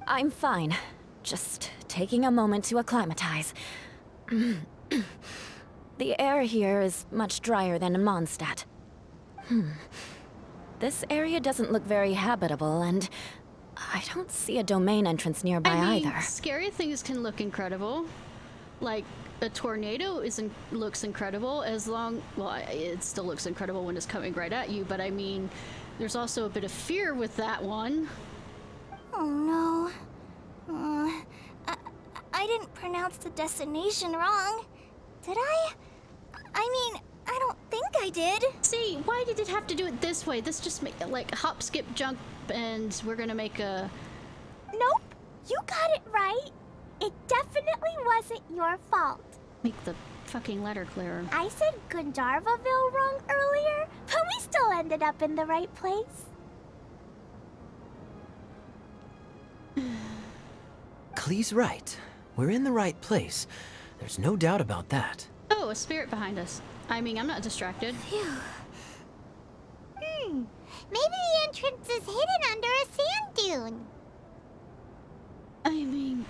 I'm fine. Just taking a moment to acclimatize. The air here is much drier than in Mondstadt. This area doesn't look very habitable, and I don't see a domain entrance nearby I mean, either. scary things can look incredible. Like, a tornado looks incredible as long... Well, it still looks incredible when it's coming right at you, but I mean, there's also a bit of fear with that one. Oh no. I didn't pronounce the destination wrong. Did I? I mean, I don't think I did. See, why did it have to do it this way? This just like hop, skip, jump, and we're gonna make a... Nope, you got it right. It definitely wasn't your fault. Make the fucking letter clearer. I said Gandharvaville wrong earlier, but we still ended up in the right place. Klee's right. We're in the right place. There's no doubt about that. Oh, a spirit behind us. I mean, I'm not distracted. Maybe the entrance is hidden under a sand dune. I mean...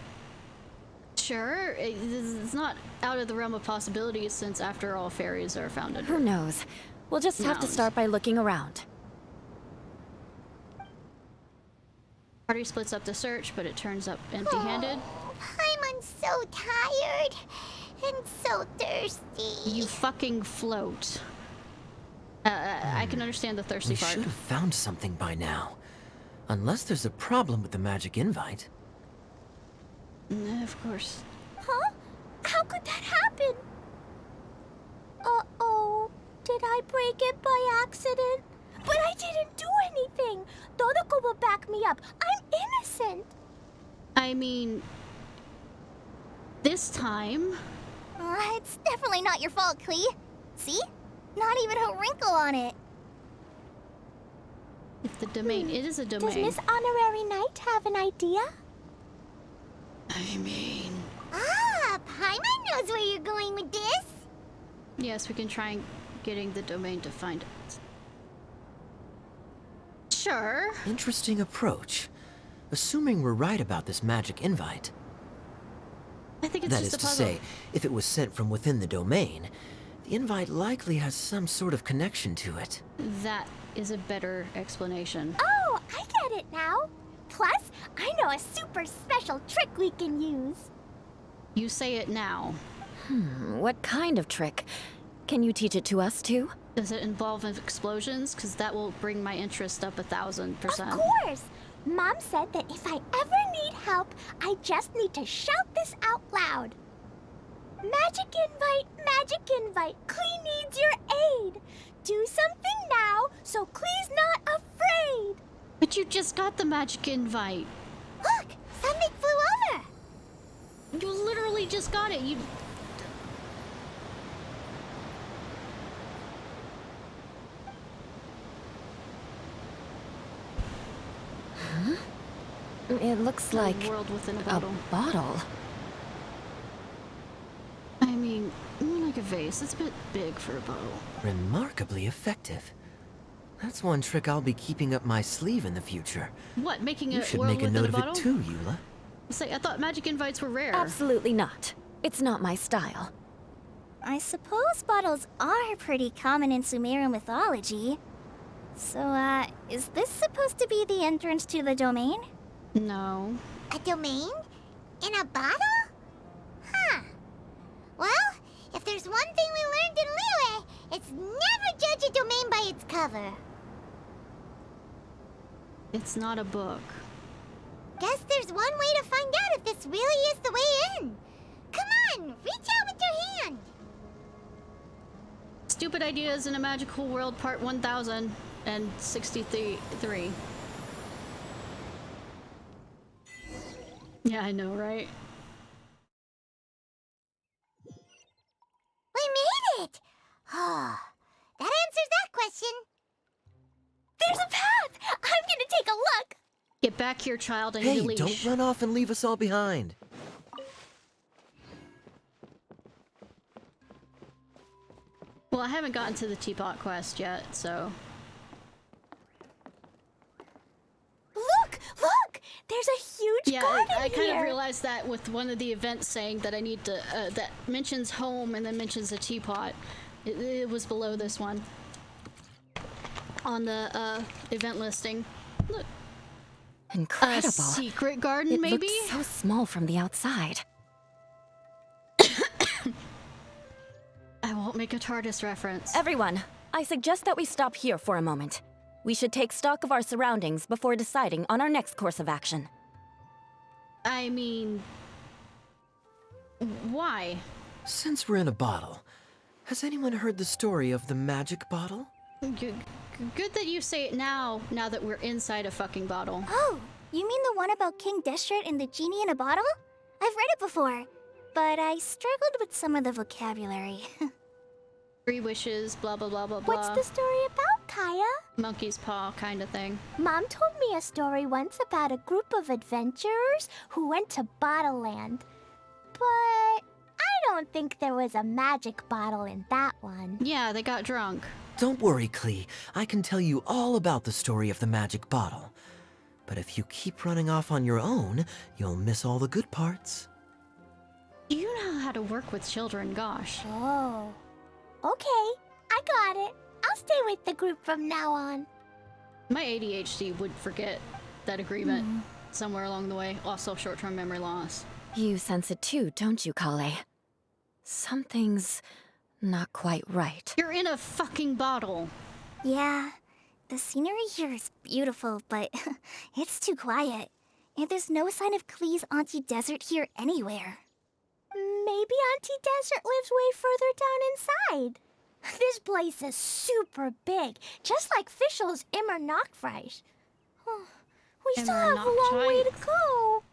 Sure, it's not out of the realm of possibilities since, after all, fairies are found under... Who knows? We'll just have to Mounds. start by looking around. Party splits up the search, but it turns up empty-handed. Oh, I'm so tired and so thirsty. You fucking float. I can understand the thirsty We part. should have found something by now. Unless there's a problem with the magic invite. Of course. Huh? How could that happen? Uh-oh. Did I break it by accident? But I didn't do anything. Dodoko will back me up. I'm innocent. I mean... This time... It's definitely not your fault, Klee. See? Not even a wrinkle on it. If the domain... It is a Does domain. Miss Honorary Knight have an idea? I mean... Ah, Paimon knows where you're going with this. Yes, we can try and getting the domain to find it. Sure. Interesting approach. Assuming we're right about this magic invite. I think it's That just is a to puzzle. say, if it was sent from within the domain, the invite likely has some sort of connection to it. That is a better explanation. Oh, I get it now. Plus, I know a super special trick we can use. You say it now. What kind of trick? Can you teach it to us too? Does it involve explosions? Because that will bring my interest up 1,000%. Of course! Mom said that if I ever need help, I just need to shout this out loud. Magic invite, Klee needs your aid. Do something now, so Klee's not afraid. But you just got the magic invite. Look, something flew over. You literally just got it. You. It looks like A world within a a bottle. bottle. I mean, more like a vase. It's a bit big for a bottle. Remarkably effective. That's one trick I'll be keeping up my sleeve in the future. What? Making a You should world make a within note a of bottle? it too, Eula. Say, I thought magic invites were rare. Absolutely not. It's not my style. I suppose bottles are pretty common in Sumeru mythology. So, is this supposed to be the entrance to the domain? No. A domain? In a bottle? Huh. Well, if there's one thing we learned in Liyue, it's never judge a domain by its cover. It's not a book. Guess there's one way to find out if this really is the way in. Come on, reach out with your hand. Stupid Ideas in a Magical World Part 1063. Yeah, I know, right? We made it! Oh, that answers that question. There's a path! I'm gonna take a look! Get back here, child. I need Hey, a leash. don't run off and leave us all behind. Well, I haven't gotten to the teapot quest yet, so... Look! Look! There's a huge Yeah, garden I kind here! of realized that with one of the events saying that I need to, that mentions home and then mentions a teapot. It was below this one. On the, event listing. Look, a Incredible. secret garden, It maybe? looks so small from the outside. I won't make a TARDIS reference. Everyone, I suggest that we stop here for a moment. We should take stock of our surroundings before deciding on our next course of action. I mean... Why? Since we're in a bottle, has anyone heard the story of the magic bottle? Good that you say it now that we're inside a fucking bottle. Oh, you mean the one about King Destret and the genie in a bottle? I've read it before, but I struggled with some of the vocabulary. 3 wishes, blah blah blah blah blah. What's the story about, Kaya? Monkey's paw kind of thing. Mom told me a story once about a group of adventurers who went to Bottle Land. But I don't think there was a magic bottle in that one. Yeah, they got drunk. Don't worry, Klee. I can tell you all about the story of the magic bottle. But if you keep running off on your own, you'll miss all the good parts. You know how to work with children, gosh. Oh. Okay, I got it. I'll stay with the group from now on. My ADHD would forget that agreement somewhere along the way. Also, short-term memory loss. You sense it too, don't you, Kale? Something's not quite right. You're in a fucking bottle. Yeah, the scenery here is beautiful, but it's too quiet. And there's no sign of Klee's Auntie Desert here anywhere. Maybe Auntie Desert lives way further down inside. This place is super big, just like Fischl's Immer Nachtreich. We still have a long way to go.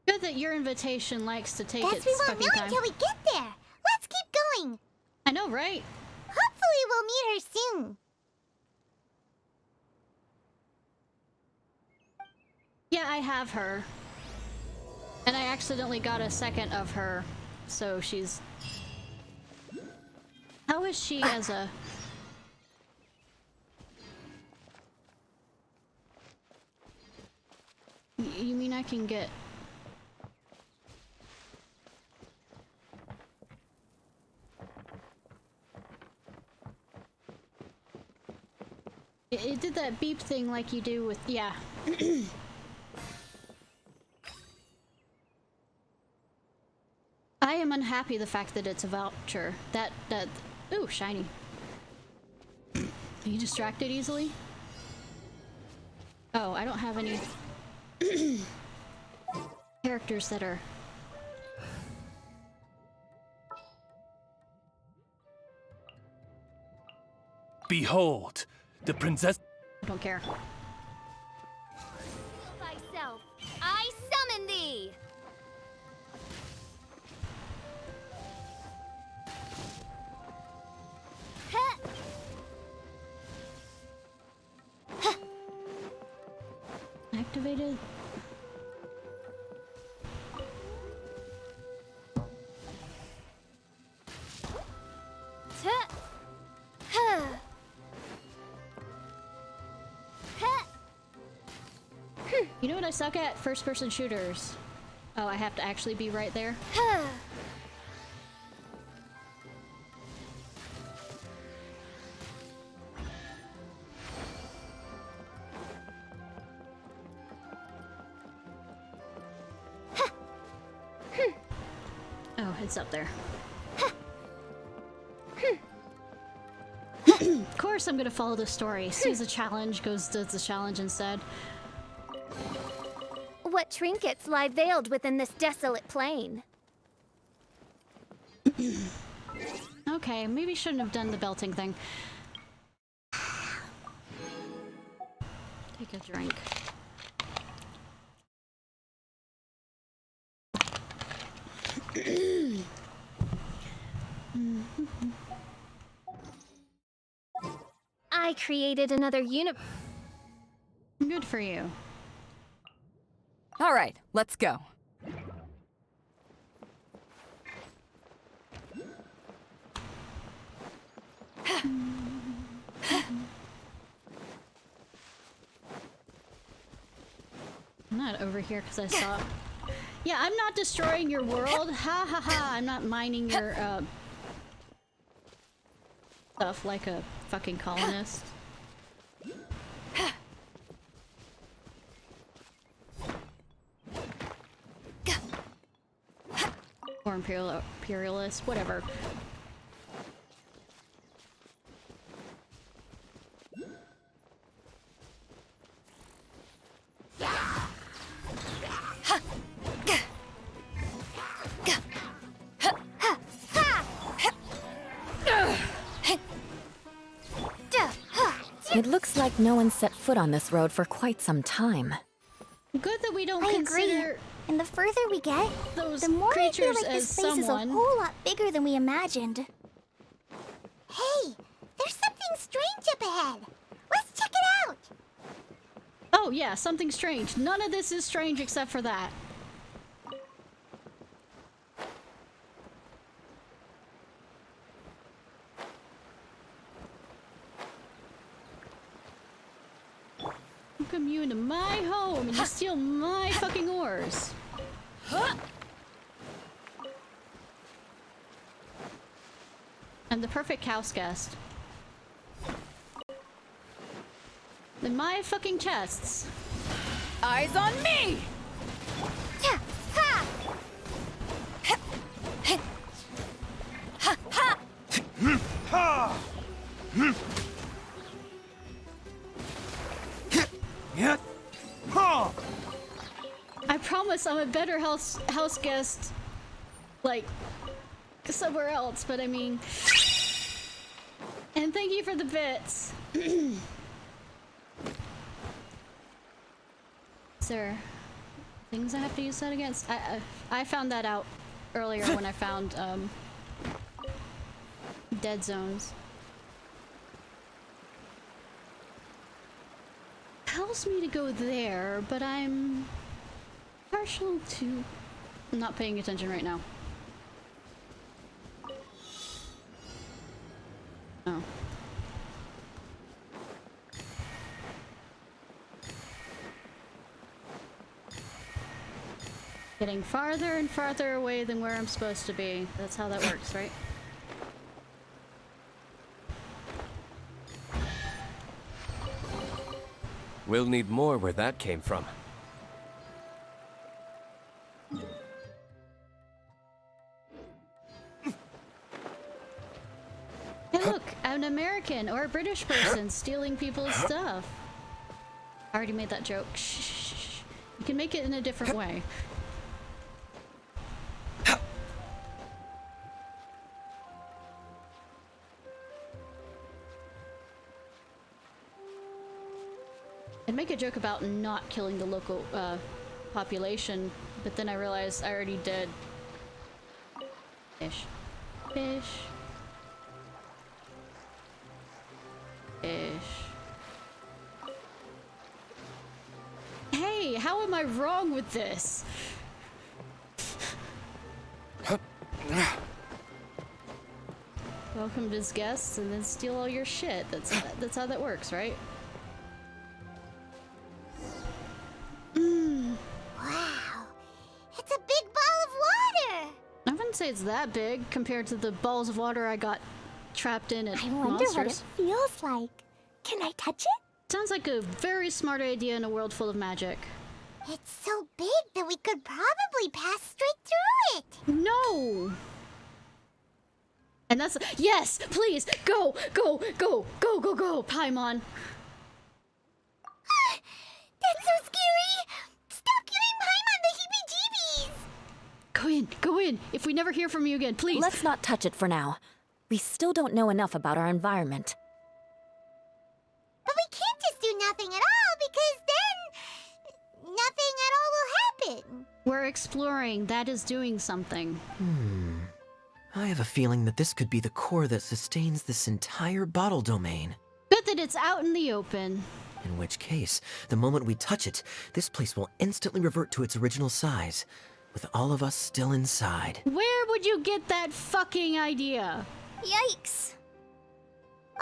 Good that your invitation likes to take Guess its we won't fucking know time. until we get there. Let's keep going. I know, right? Hopefully we'll meet her soon. Yeah, I have her. And I accidentally got a second of her, so she's... How is she as a... You mean I can get... It did that beep thing like you do with... Yeah. I am unhappy the fact that it's a voucher. That... Ooh, shiny. Are you distracted easily? Oh, I don't have any... characters that are... Behold, the princess. I don't care. Thyself, I summon thee! Activated? You know what I suck at? First-person shooters. Oh, I have to actually be right there? Oh, it's up there. Of course I'm gonna follow the story. Sees a challenge, does the challenge instead. What trinkets lie veiled within this desolate plain? Okay, maybe shouldn't have done the belting thing. Take a drink. I created another Good for you. All right, let's go. I'm not over here because I saw... Yeah, I'm not destroying your world. Ha ha ha. I'm not mining your stuff like a fucking colonist. Or imperialist, whatever. It looks like no one set foot on this road for quite some time. Good that we don't I consider agree. And the further we get, those the more I feel creatures like as this place is a someone. whole lot bigger than we imagined. Hey, there's something strange up ahead. Let's check it out. Oh yeah, something strange. None of this is strange except for that. You come you into my home and you steal my fucking ores. I'm the perfect house guest. In my fucking chests. Eyes on me! Yeah, ha! Yeah. Ha! I promise I'm a better house guest, like, somewhere else, but I mean... And thank you for the bits. Is there things I have to use that against? I found that out earlier when I found, dead zones. Tells me to go there, but I'm partial to... I'm not paying attention right now. Oh. Getting farther and farther away than where I'm supposed to be. That's how that works, right? We'll need more where that came from. Hey look, an American or a British person stealing people's stuff. I already made that joke. Shh. You can make it in a different way. I'd make a joke about not killing the local population, but then I realized I already did. Fish. Fish. Fish. Hey, how am I wrong with this? Welcome as guests and then steal all your shit. That's how that works, right? Wow, it's a big ball of water. I wouldn't say it's that big compared to the balls of water I got trapped in at I wonder what it Monsters. feels like. Can I touch it? Sounds like a very smart idea in a world full of magic. It's so big that we could probably pass straight through it. No! And that's— yes! Please! Go! Go! Go! Go! Go! Go! Paimon! That's so scary. Stop giving Paimon the heebie-jeebies. Go in! Go in! If we never hear from you again, please! Let's not touch it for now. We still don't know enough about our environment. But we can't just do nothing at all because then nothing at all will happen. We're exploring. That is doing something. I have a feeling that this could be the core that sustains this entire bottle domain. Good that it's out in the open. In which case, the moment we touch it, this place will instantly revert to its original size, with all of us still inside. Where would you get that fucking idea? Yikes.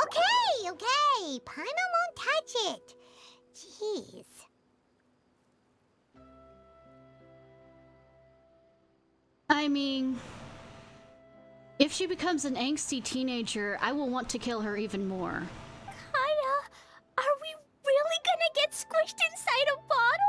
Okay. Paimon won't touch it. Jeez. I mean, if she becomes an angsty teenager, I will want to kill her even more. Kaya, are we really gonna get squished inside a bottle?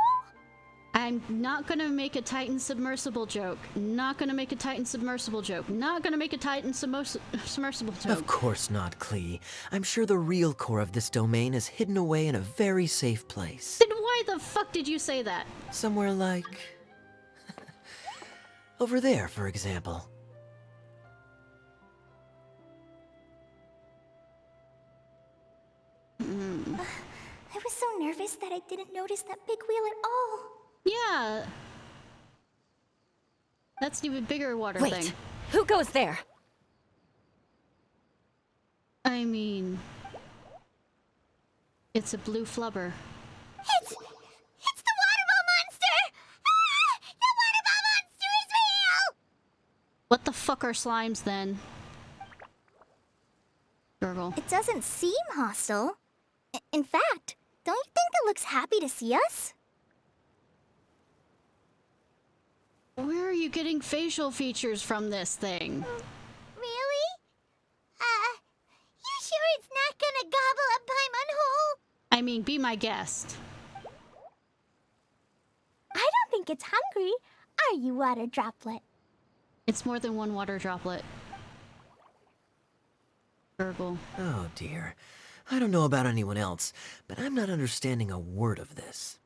I'm not gonna make a Titan submersible joke. Not gonna make a Titan submersible joke. Not gonna make a Titan submersible joke. Of course not, Klee. I'm sure the real core of this domain is hidden away in a very safe place. Then why the fuck did you say that? Somewhere like... over there, for example. I was so nervous that I didn't notice that big wheel at all. Yeah. That's an even bigger water Wait, thing. who goes there? I mean, it's a blue flubber. It's the water ball monster! Ah! The water ball monster is real! What the fuck are slimes then? Gurgle. It doesn't seem hostile. In fact, don't you think it looks happy to see us? Where are you getting facial features from this thing? Really? You sure it's not gonna gobble up Paimon whole? I mean, be my guest. I don't think it's hungry. Are you, water droplet? It's more than one water droplet. Gurgle. Oh dear. I don't know about anyone else, but I'm not understanding a word of this.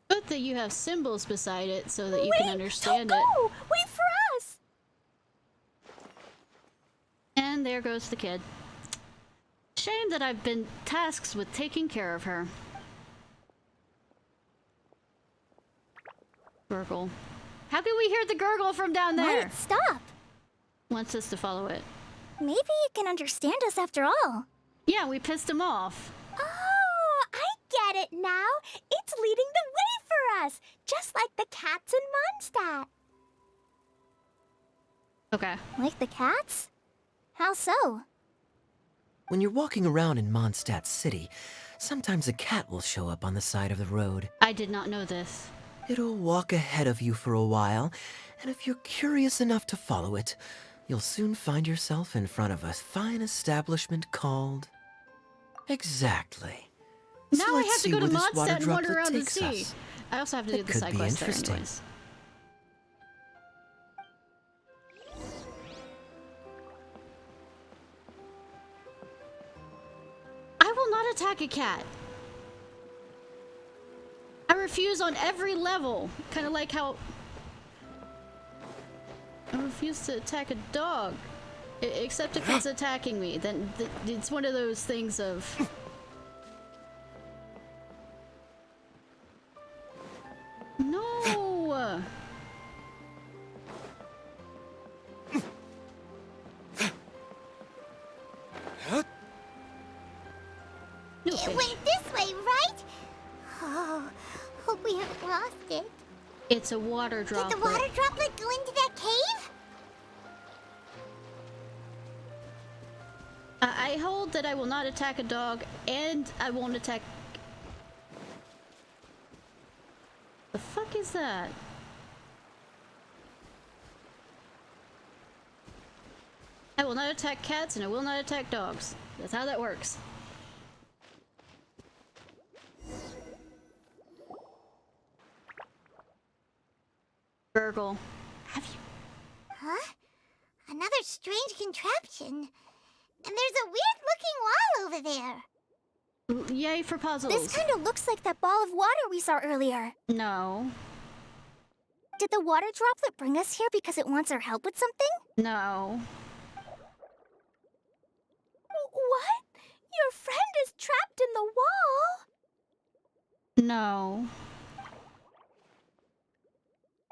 Good that you have symbols beside it so that you can understand it. Go! Wait for us! And there goes the kid. Shame that I've been tasked with taking care of her. Gurgle. How can we hear the gurgle from down Why there? did it stop? Wants us to follow it. Maybe it can understand us after all. Yeah, we pissed him off. Oh, I get it now. It's leading the way for us, just like the cats in Mondstadt. Okay. Like the cats? How so? When you're walking around in Mondstadt City, sometimes a cat will show up on the side of the road. I did not know this. It'll walk ahead of you for a while, and if you're curious enough to follow it, you'll soon find yourself in front of a fine establishment called... Exactly. Now So I let's have to see go to where this water Mondstadt and wander droplet around the takes sea. us. I also have to do That the could side be quest there interesting. anyways. I will not attack a cat. I refuse on every level. Kind of like how I refuse to attack a dog. Except if it's attacking me. Then it's one of those things of... No! No It fish. went this way, right? Oh, hope we haven't lost it. It's a water Did droplet. the water droplet go into that cave? I hold that I will not attack a dog, and I won't attack... The fuck is that? I will not attack cats, and I will not attack dogs. That's how that works. Gurgle. Have you... Huh? Another strange contraption. And there's a weird-looking wall over there. Yay for puzzles. This kind of looks like that ball of water we saw earlier. No. Did the water droplet bring us here because it wants our help with something? No. What? Your friend is trapped in the wall? No.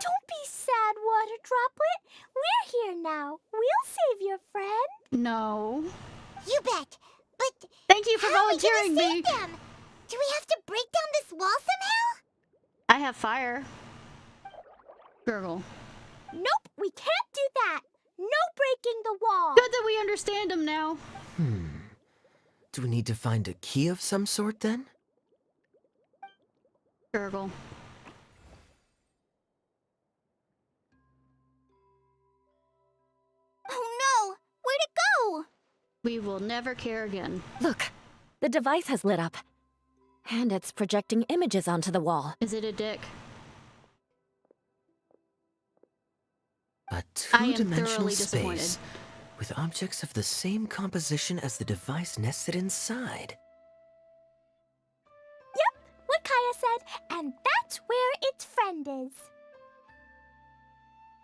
Don't be sad, water droplet. We're here now. We'll save your friend. No. You bet. But Thank you for how are we gonna volunteering me. save them? Do we have to break down this wall somehow? I have fire. Gurgle. Nope, we can't do that. No breaking the wall. Good that we understand him now. Do we need to find a key of some sort then? Gurgle. Oh no! Where'd it go? We will never care again. Look, the device has lit up. And it's projecting images onto the wall. Is it a dick? A I am two-dimensional thoroughly disappointed. space with objects of the same composition as the device nested inside. Yep, what Kaya said, and that's where its friend is.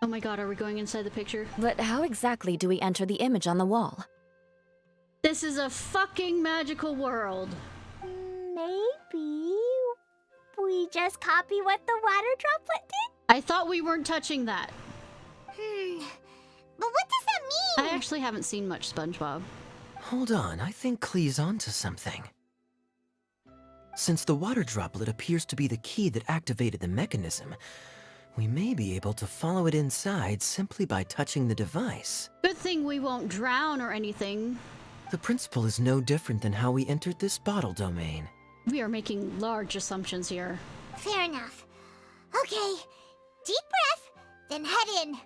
Oh my god, are we going inside the picture? But how exactly do we enter the image on the wall? This is a fucking magical world. Maybe we just copy what the water droplet did? I thought we weren't touching that. But what does that mean? I actually haven't seen much SpongeBob. Hold on, I think Klee's onto something. Since the water droplet appears to be the key that activated the mechanism, we may be able to follow it inside simply by touching the device. Good thing we won't drown or anything. The principle is no different than how we entered this bottle domain. We are making large assumptions here. Fair enough. Okay, deep breath, then head in.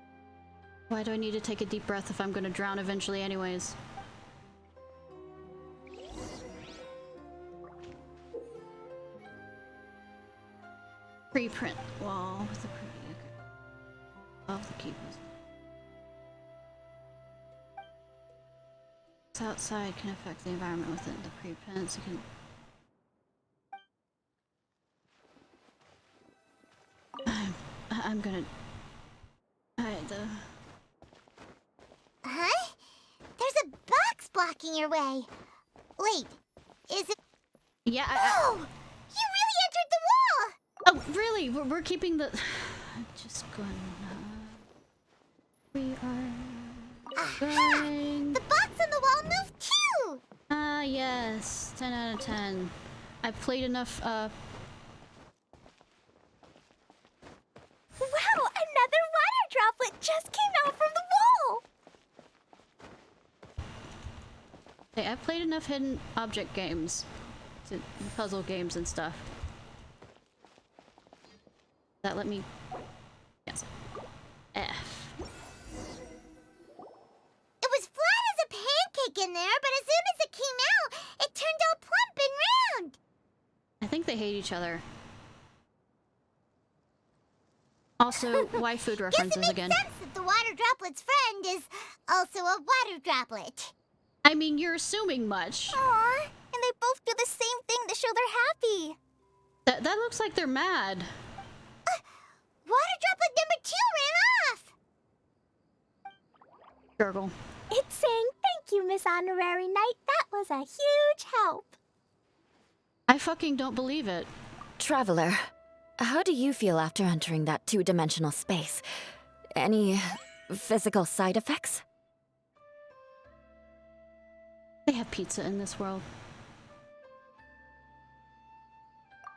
Why do I need to take a deep breath if I'm gonna drown eventually anyways? Preprint wall with the of the keepers. What's outside can affect the environment within the preprints. You can. I'm gonna. Huh? There's a box blocking your way. Wait, is it? Yeah. Oh! You really entered the wall! Oh, really? We're keeping the. Just gonna. We are. Aha! Going. The box on the wall moved too! Ah, yes. 10 out of 10. I've played enough. Wow! Another water droplet just came out from the wall! Hey, I've played enough hidden object games puzzle games and stuff. That let me... Yes. F. It was flat as a pancake in there, but as soon as it came out, it turned all plump and round. I think they hate each other. Also, why food references Guess it again? makes sense that the water droplet's friend is also a water droplet. I mean, you're assuming much. Aww, and they both do the same thing to show they're happy. That looks like they're mad. Water droplet number 2 ran off. Gurgle. It's saying thank you, Miss Honorary Knight. That was a huge help. I fucking don't believe it. Traveler, how do you feel after entering that two-dimensional space? Any physical side effects? They have pizza in this world.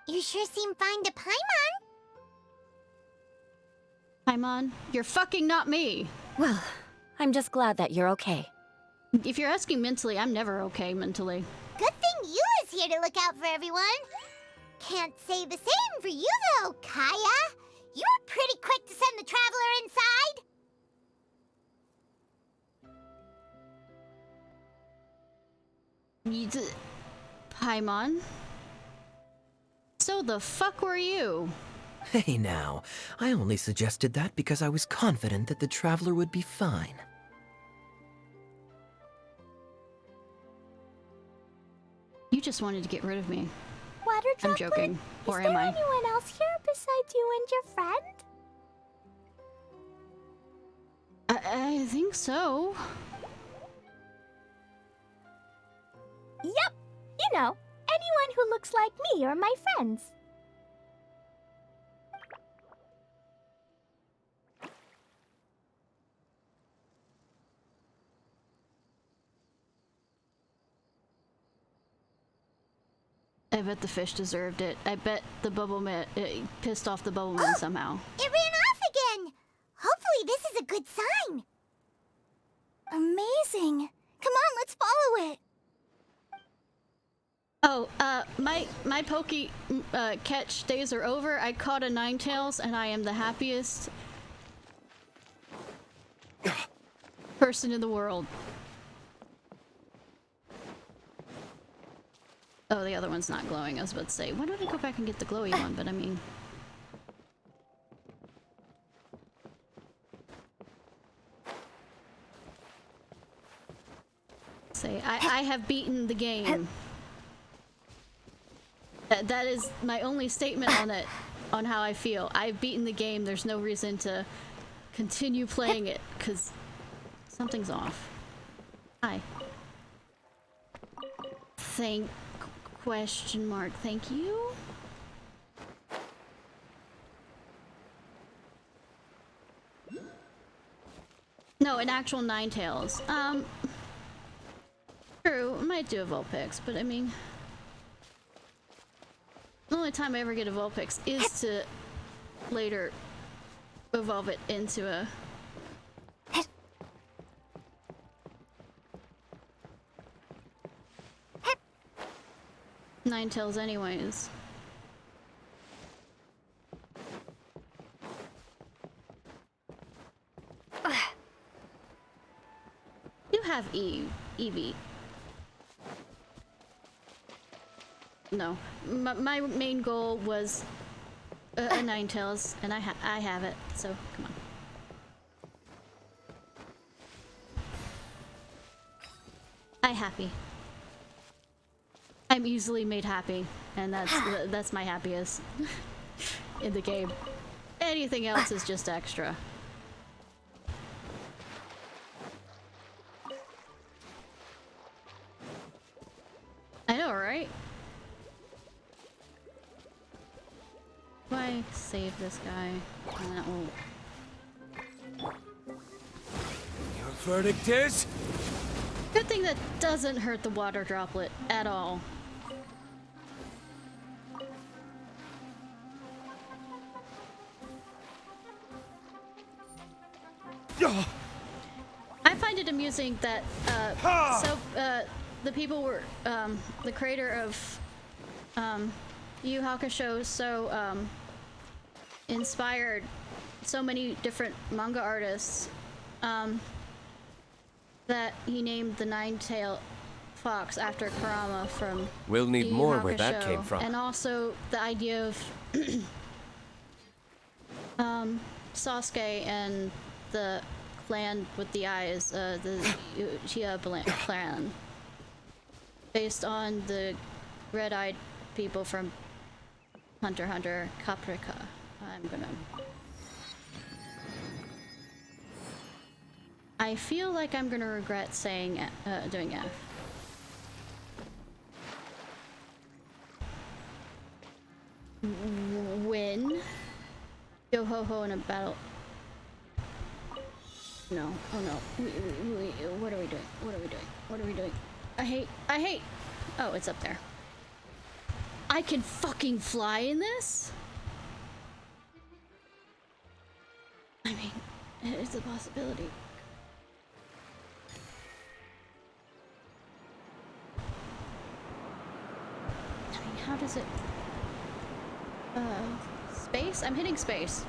You sure seem fine to Paimon. Paimon, you're fucking not me. Well, I'm just glad that you're okay. If you're asking mentally, I'm never okay mentally. Good thing you is here to look out for everyone. Can't say the same for you though, Kaya. You were pretty quick to send the traveler inside. Paimon? So the fuck were you? Hey now, I only suggested that because I was confident that the traveler would be fine. You just wanted to get rid of me. Water I'm droplet, joking. Or is am there I? anyone else here besides you and your friend? I think so. Yep. You know, anyone who looks like me or my friends. I bet the fish deserved it. I bet the bubbleman pissed off the bubbleman somehow. It ran off again. Hopefully this is a good sign. Amazing. Come on, let's follow it. Oh, my pokey catch days are over. I caught a ninetails, and I am the happiest person in the world. Oh, the other one's not glowing. I was about to say, why don't I go back and get the glowy one? But I mean... Say, I have beaten the game. That is my only statement on it, on how I feel. I've beaten the game. There's no reason to continue playing it, because something's off. Hi. Question mark. Thank you. No, an actual ninetails. True, I might do a Vulpix, but I mean, the only time I ever get a Vulpix is to later evolve it into a ninetails anyways. You have Eevee. No, my main goal was a ninetails, and I have it. So come on. I'm happy. I'm easily made happy, and that's my happiest in the game. Anything else is just extra. I know, right? Why save this guy? And that will... Your verdict is? Good thing that doesn't hurt the water droplet at all. I find it amusing that the people were the creator of Yu Yu Hakusho so inspired so many different manga artists that he named the nine-tailed fox after Kurama from We'll need Yu Yu more where that Hakusho. came from. And also the idea of Sasuke and the clan with the eyes, the Uchiha clan, based on the red-eyed people from Hunter x Hunter, Caprica. I feel like I'm gonna regret saying doing F. Win. Yo ho ho in a battle. No. Oh no. What are we doing? What are we doing? What are we doing? I hate. Oh, it's up there. I can fucking fly in this? I mean, it's a possibility. I mean, how does it... space? I'm hitting space.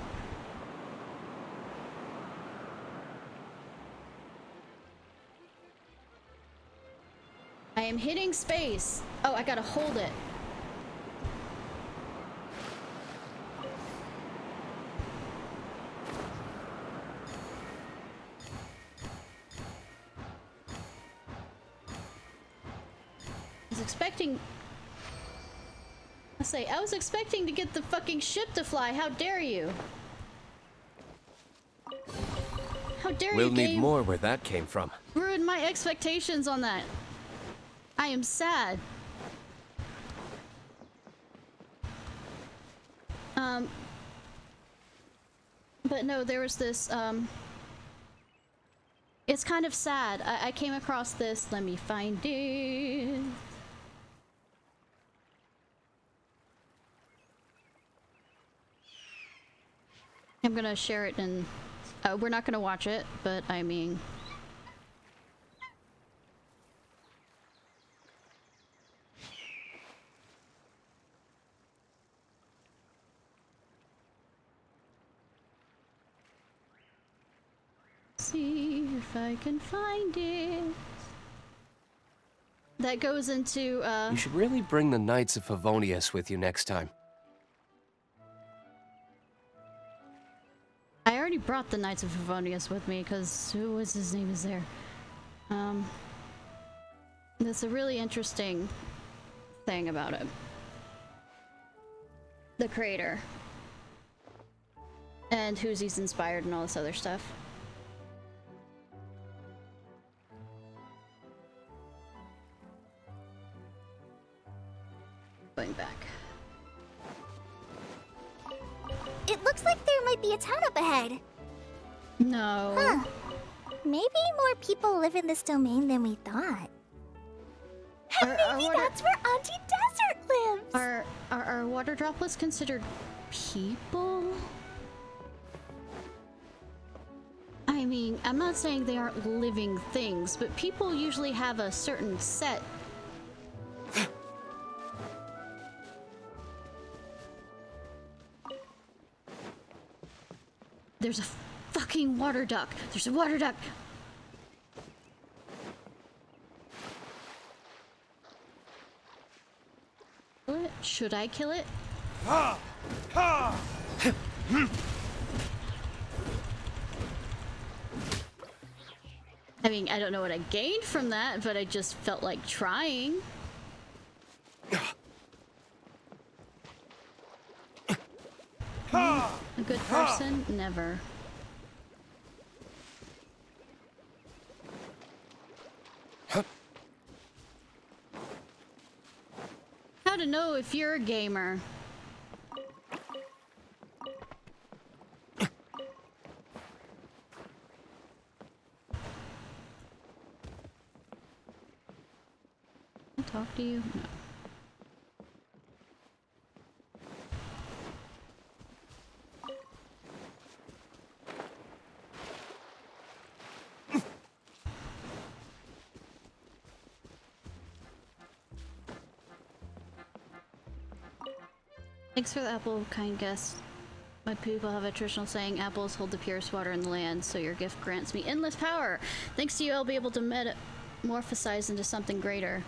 I am hitting space. Oh, I gotta hold it. I was expecting to get the fucking ship to fly. How dare you? How dare you, We'll need game? more where that came from. Ruined my expectations on that. I am sad. But no, there was this, it's kind of sad. I came across this. Let me find it. I'm gonna share it and we're not gonna watch it, but I mean... See if I can find it. That goes into, You should really bring the Knights of Favonius with you next time. I already brought the Knights of Favonius with me because who was his name is there. That's a really interesting thing about it. The creator. And who's he's inspired and all this other stuff. Going back. It looks like there might be a town up ahead. No. Huh. Maybe more people live in this domain than we thought. And maybe that's where Auntie Desert lives! Are water droplets considered people? I mean, I'm not saying they aren't living things, but people usually have a certain set. There's a fucking water duck. There's a water duck. Kill it? Should I kill it? Ha! Ha! I mean, I don't know what I gained from that, but I just felt like trying. A good person? Never. How to know if you're a gamer? Can I talk to you? No. Thanks for the apple, kind guest. My people have a traditional saying, apples hold the purest water in the land, so your gift grants me endless power. Thanks to you, I'll be able to metamorphosize into something greater.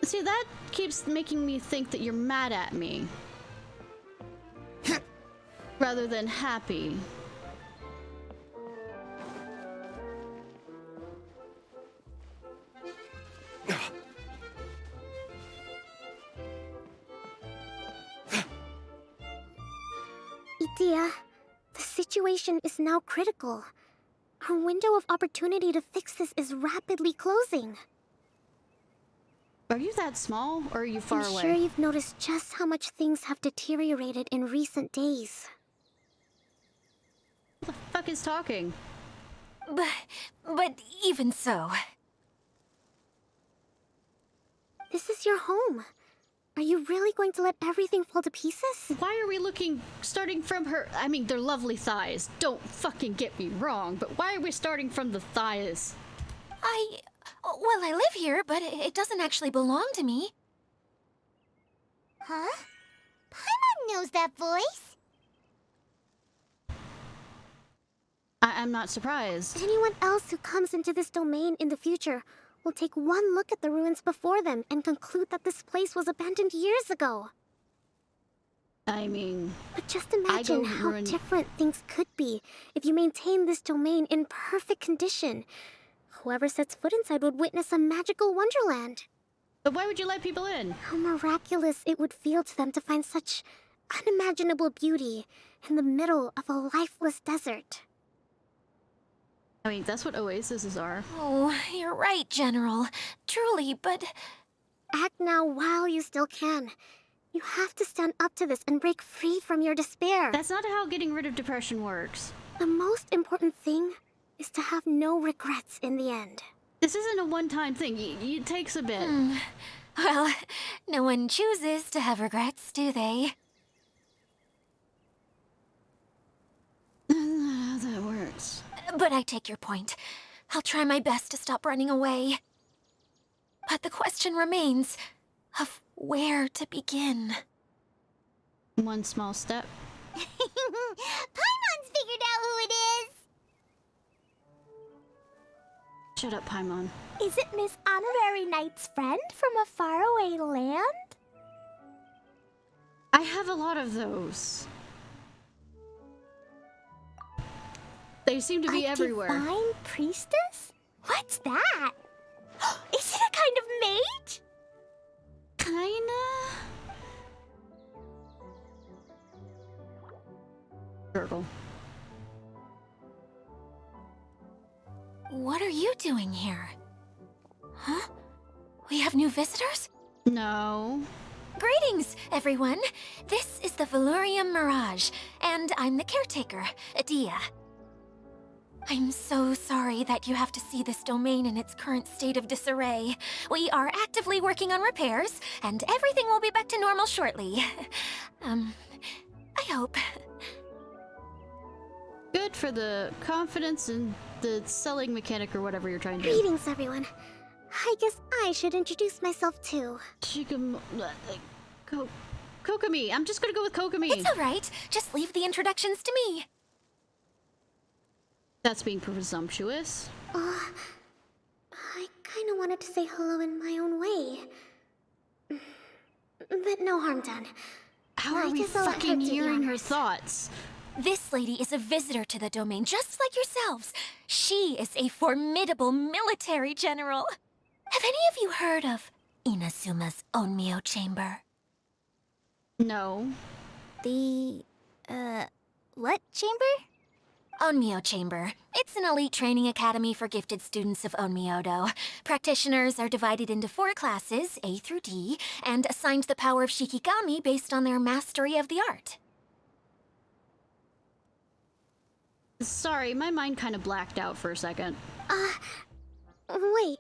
See, that keeps making me think that you're mad at me. Rather than happy. Idia, the situation is now critical. Our window of opportunity to fix this is rapidly closing. Are you that small, or are you far away? I'm sure you've noticed just how much things have deteriorated in recent days. Who the fuck is talking? But even so... This is your home. Are you really going to let everything fall to pieces? Why are we looking, starting from her? I mean, they're lovely thighs. Don't fucking get me wrong, but why are we starting from the thighs? Well, I live here, but it doesn't actually belong to me. Huh? Paimon knows that voice. I'm not surprised. Anyone else who comes into this domain in the future will take one look at the ruins before them and conclude that this place was abandoned years ago. I mean... But just imagine how different things could be if you maintain this domain in perfect condition. Whoever sets foot inside would witness a magical wonderland. But why would you let people in? How miraculous it would feel to them to find such unimaginable beauty in the middle of a lifeless desert. I mean, that's what oases are. Oh, you're right, General. Truly, but... Act now while you still can. You have to stand up to this and break free from your despair. That's not how getting rid of depression works. The most important thing is to have no regrets in the end. This isn't a one-time thing. It takes a bit. Well, no one chooses to have regrets, do they? That's not how that works. But I take your point. I'll try my best to stop running away. But the question remains of where to begin. One small step. Paimon's figured out who it is! Shut up, Paimon. Is it Miss Honorary Knight's friend from a faraway land? I have a lot of those. They seem to be everywhere. Divine priestess? What's that? Is it a kind of mage? Kinda? Gurgle. What are you doing here? Huh? We have new visitors? No. Greetings, everyone. This is the Valurium Mirage, and I'm the caretaker, Adia. I'm so sorry that you have to see this domain in its current state of disarray. We are actively working on repairs, and everything will be back to normal shortly. I hope. Good for the confidence and the selling mechanic or whatever you're trying to do. Greetings, everyone. I guess I should introduce myself too. Kokomi. I'm just gonna go with Kokomi. It's all right. Just leave the introductions to me. That's being presumptuous. I kinda wanted to say hello in my own way. But no harm done. How are we fucking hearing her thoughts? This lady is a visitor to the domain, just like yourselves. She is a formidable military general. Have any of you heard of Inazuma's Onmyo Chamber? No. The, what chamber? Onmyo Chamber. It's an elite training academy for gifted students of Onmyodo. Practitioners are divided into 4 classes, A through D, and assigned the power of Shikigami based on their mastery of the art. Sorry, my mind kind of blacked out for a second. Wait.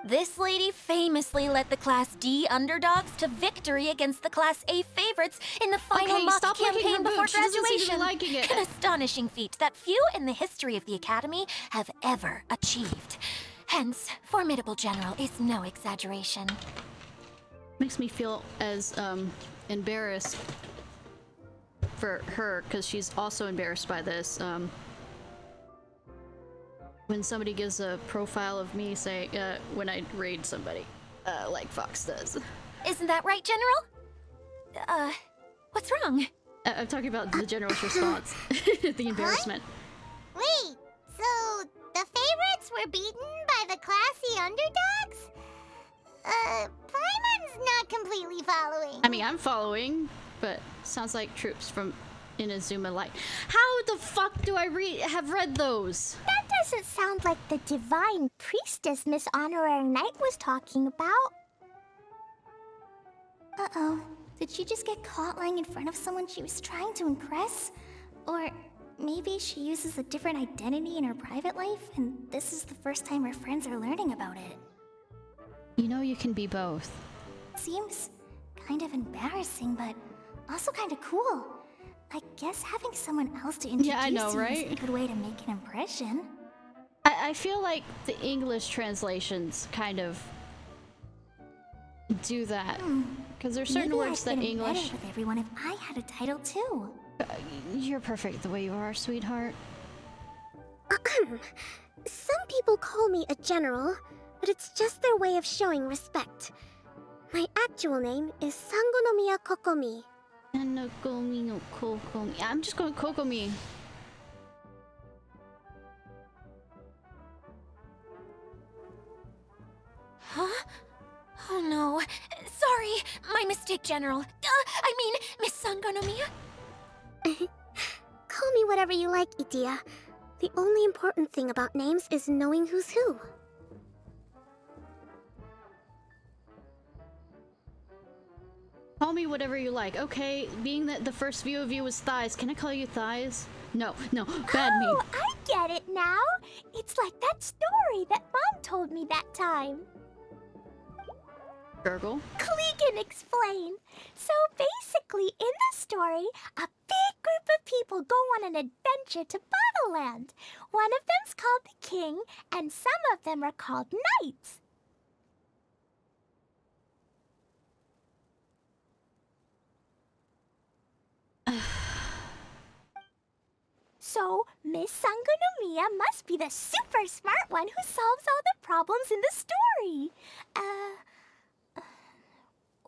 This lady famously led the Class D underdogs to victory against the Class A favorites in the final Okay, mock stop licking her campaign before boot. She doesn't seem to be graduation. liking it. An astonishing feat that few in the history of the Academy have ever achieved. Hence, formidable general is no exaggeration. Makes me feel as embarrassed for her because she's also embarrassed by this. When somebody gives a profile of me, say when I raid somebody, like Fox does. Isn't that right, General? What's wrong? I'm talking about the general's response, the embarrassment. Wait, so the favorites were beaten by the classy underdogs? Paimon's not completely following. I mean, I'm following, but sounds like troops from Inazuma Light. How the fuck do I have read those? That doesn't sound like the divine priestess Miss Honorary Knight was talking about. Uh-oh. Did she just get caught lying in front of someone she was trying to impress? Or maybe she uses a different identity in her private life, and this is the first time her friends are learning about it. You know you can be both. Seems kind of embarrassing, but also kind of cool. I guess having someone else to introduce Yeah, I know, you right? is a good way to make an impression. I feel like the English translations kind of do that. Because there's certain Maybe words I'd that fit in better English... with everyone if I had a title too. You're perfect the way you are, sweetheart. Some people call me a general, but it's just their way of showing respect. My actual name is Sangonomiya Kokomi. Nagomi no Kokomi. I'm just going Kokomi. Huh? Oh no. Sorry, my mistake, General. I mean, Miss Sangonomiya? Call me whatever you like, Idia. The only important thing about names is knowing who's who. Call me whatever you like. Okay, being that the first view of you was thighs, can I call you thighs? No, bad me. Oh, I get it now. It's like that story that Mom told me that time. Gurgle. Klee can explain. So basically, in the story, a big group of people go on an adventure to Bottleland. One of them's called the King, and some of them are called Knights. So, Miss Sangonomiya must be the super smart one who solves all the problems in the story.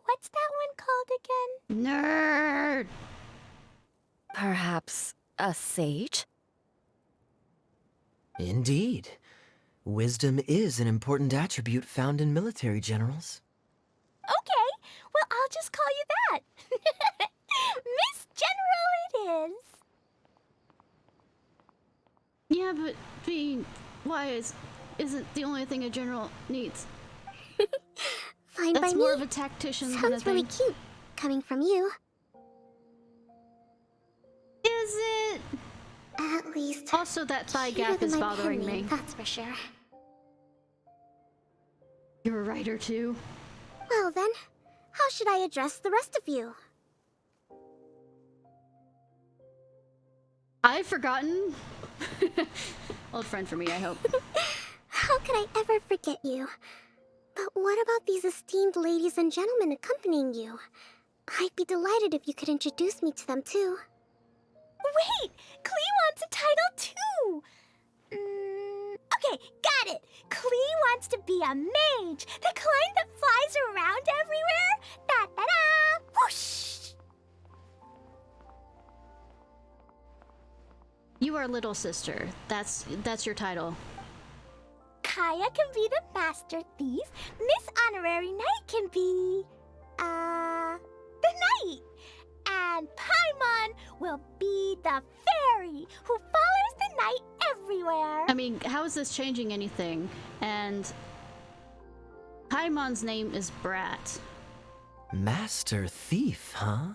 What's that one called again? Nerd! Perhaps a sage? Indeed. Wisdom is an important attribute found in military generals. Okay, well, I'll just call you that. Miss General it is. Yeah, but being wise isn't the only thing a general needs. Fine by That's me. more of a tactician kind of Sounds really thing. cute, coming from you. Is it? At least, Also, that thigh cuter gap than is my bothering pen name, me. that's for sure. You're a writer too. Well then, how should I address the rest of you? I've forgotten. Old friend for me, I hope. How could I ever forget you? But what about these esteemed ladies and gentlemen accompanying you? I'd be delighted if you could introduce me to them too. Wait, Klee wants a title too. Okay, got it. Klee wants to be a mage, the kind that flies around everywhere. Da da da! Whoosh! You are little sister. That's your title. Kaya can be the master thief. Miss Honorary Knight can be, the knight. And Paimon will be the fairy who follows the knight everywhere. I mean, how is this changing anything? And Paimon's name is Brat. Master thief, huh?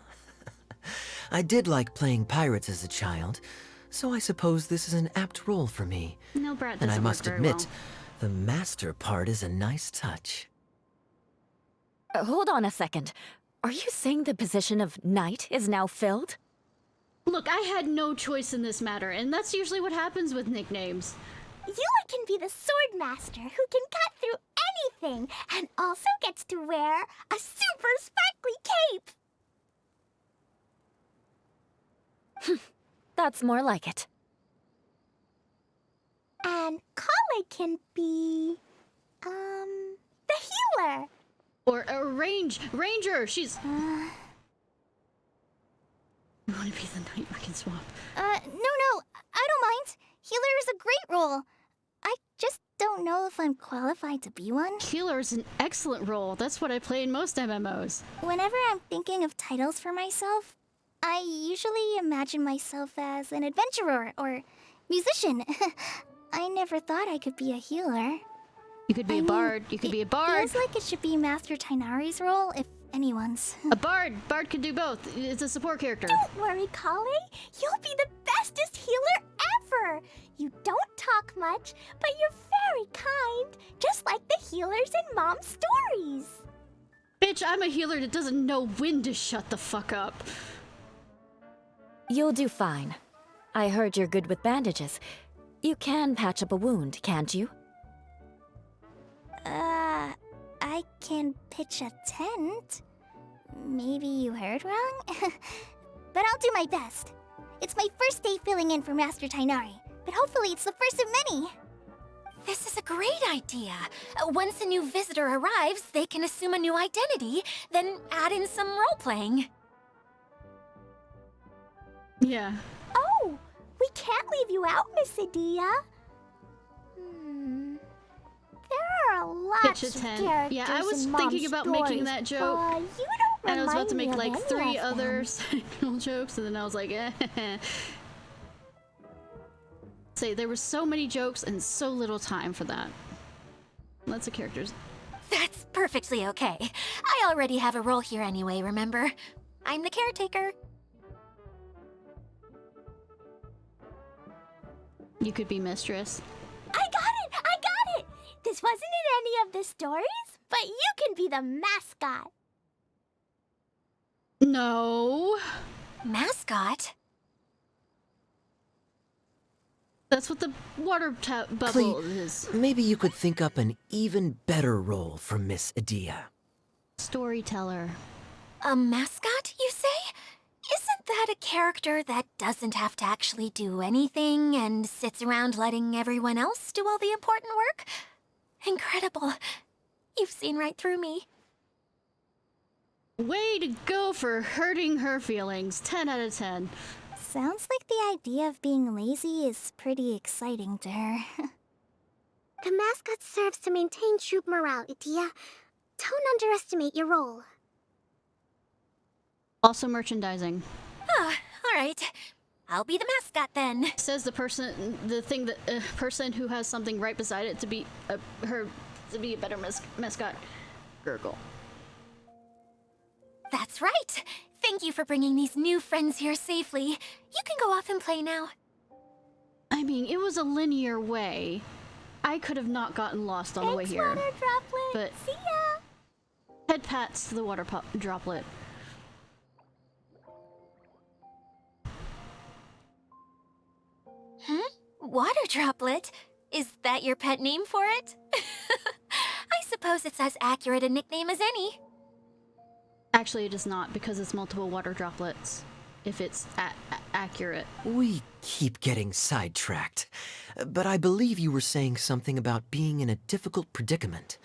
I did like playing pirates as a child, so I suppose this is an apt role for me. No, Brat And doesn't I must work very admit, well. The master part is a nice touch. Hold on a second. Are you saying the position of knight is now filled? Look, I had no choice in this matter, and that's usually what happens with nicknames. Yula can be the sword master who can cut through anything and also gets to wear a super sparkly cape. That's more like it. And Kale can be, the healer. Or a ranger. She's. I want to be the knight we can swap. No, I don't mind. Healer is a great role. I just don't know if I'm qualified to be one. Healer is an excellent role. That's what I play in most MMOs. Whenever I'm thinking of titles for myself, I usually imagine myself as an adventurer or musician. I never thought I could be a healer. You could be a bard. You could be a bard. Feels like it should be Master Tainari's role, if anyone's. A bard. Bard can do both. It's a support character. Don't worry, Kale. You'll be the bestest healer ever. You don't talk much, but you're very kind, just like the healers in Mom's stories. Bitch, I'm a healer that doesn't know when to shut the fuck up. You'll do fine. I heard you're good with bandages. You can patch up a wound, can't you? I can pitch a tent. Maybe you heard wrong? But I'll do my best. It's my first day filling in for Master Tainari, but hopefully it's the first of many. This is a great idea. Once a new visitor arrives, they can assume a new identity, then add in some role-playing. Yeah. Oh, we can't leave you out, Miss Adia. There are lots Pitch a of tent. characters Yeah, I was in thinking Mom's about making stories, that joke. but you don't And I was about to remind make me of like any 3 of other them. signal jokes, and then I was like, eh. Say, there were so many jokes and so little time for that. Lots of characters. That's perfectly okay. I already have a role here anyway, remember? I'm the caretaker. You could be mistress. I got it! This wasn't in any of the stories, but you can be the mascot. No. Mascot? That's what the water bubble is. Maybe you could think up an even better role for Miss Adia. Storyteller. A mascot, you say? Isn't that a character that doesn't have to actually do anything and sits around letting everyone else do all the important work? Incredible. You've seen right through me. Way to go for hurting her feelings. 10 out of 10. Sounds like the idea of being lazy is pretty exciting to her. The mascot serves to maintain troop morale, Adia. Don't underestimate your role. Also merchandising. Ah, all right. I'll be the mascot then. Says the person who has something right beside it to be a better mascot. Gurgle. That's right. Thank you for bringing these new friends here safely. You can go off and play now. I mean, it was a linear way. I could have not gotten lost on the way here. Water droplet. But See ya. head pats to the water droplet. Water droplet? Is that your pet name for it? I suppose it's as accurate a nickname as any. Actually, it is not, because it's multiple water droplets. If it's accurate. We keep getting sidetracked, but I believe you were saying something about being in a difficult predicament.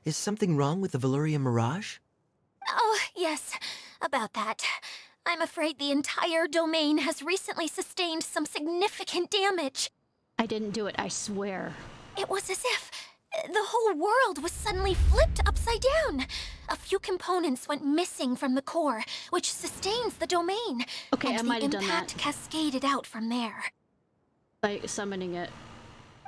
Is something wrong with the Valyria Mirage? Oh, yes, about that. I'm afraid the entire domain has recently sustained some significant damage. I didn't do it, I swear. It was as if the whole world was suddenly flipped upside down. A few components went missing from the core, which sustains the domain. Okay, and I might have the done impact that. cascaded out from there. By summoning it.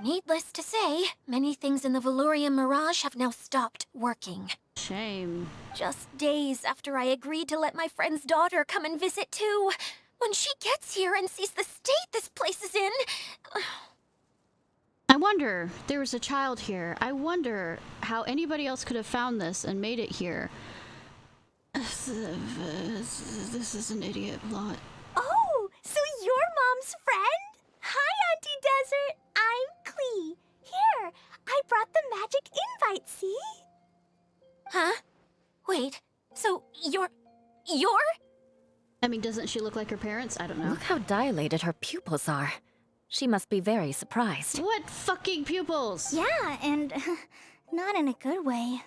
Needless to say, many things in the Valyria Mirage have now stopped working. Shame. Just days after I agreed to let my friend's daughter come and visit too. When she gets here and sees the state this place is in... I wonder, there was a child here. I wonder how anybody else could have found this and made it here. This is an idiot plot. Oh, so you're Mom's friend? Hi, Auntie Desert. I'm Klee. Here, I brought the magic invite, see? Huh? Wait, so you're... I mean, doesn't she look like her parents? I don't know. Look how dilated her pupils are. She must be very surprised. What fucking pupils? Yeah, and not in a good way.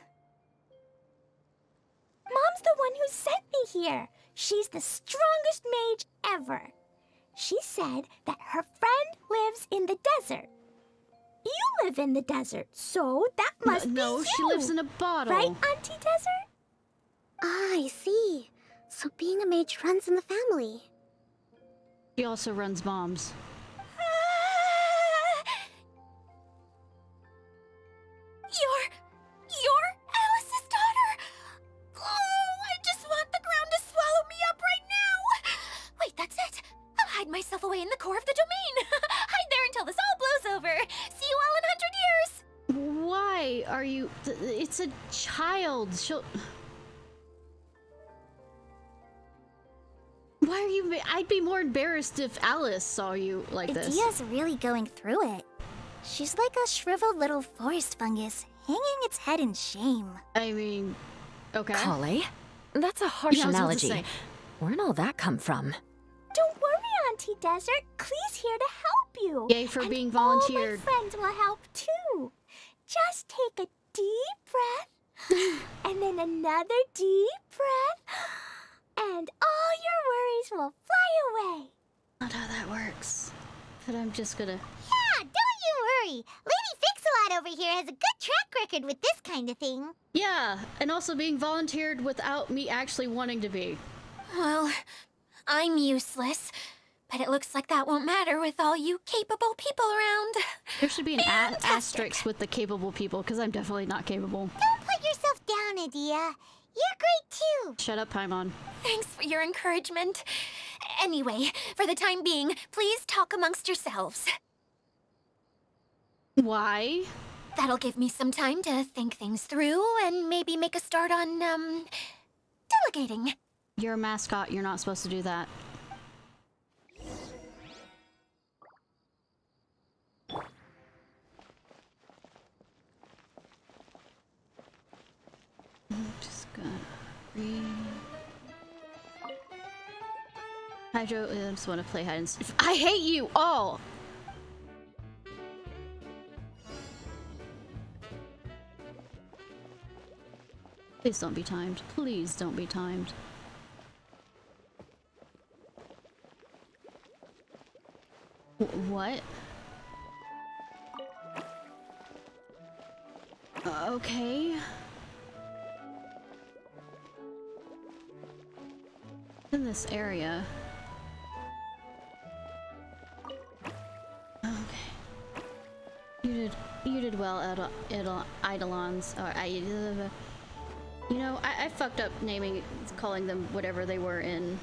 Mom's the one who sent me here. She's the strongest mage ever. She said that her friend lives in the desert. You live in the desert, so that must be No, you. she lives in a bottle. Right, Auntie Desert? Ah, I see. So being a mage runs in the family. She also runs bombs. You're Alice's daughter! Oh, I just want the ground to swallow me up right now! Wait, that's it! I'll hide myself away in the core of the domain! Hide there until this all blows over! See you all in 100 years! Why are you... It's a child. She'll... Why are you... I'd be more embarrassed if Alice saw you like this. Adia's really going through it. She's like a shriveled little forest fungus, hanging its head in shame. I mean... Okay. Kale? That's a harsh Yeah, I was about to analogy. say. Where'd all that come from? Don't worry, Auntie Desert. Klee's here to help you. Yay for And being volunteered. All my friends will help too. Just take a deep breath, and then another deep breath, and all your worries will fly away. Not how that works. But I'm just gonna... Yeah, don't you worry. Lady Fix-A-Lot over here has a good track record with this kind of thing. Yeah, and also being volunteered without me actually wanting to be. Well, I'm useless, but it looks like that won't matter with all you capable people around. There should be an Fantastic. asterisk with the capable people, because I'm definitely not capable. Don't put yourself down, Adia. You're great too. Shut up, Paimon. Thanks for your encouragement. Anyway, for the time being, please talk amongst yourselves. Why? That'll give me some time to think things through and maybe make a start on, delegating. You're a mascot, you're not supposed to do that. I'm just gonna read... Hydro, I just want to play hide and seek. I hate you all! Please don't be timed. Please don't be timed. What? Okay. In this area. Okay. You did well, Eidolons. You know, I fucked up calling them whatever they were in.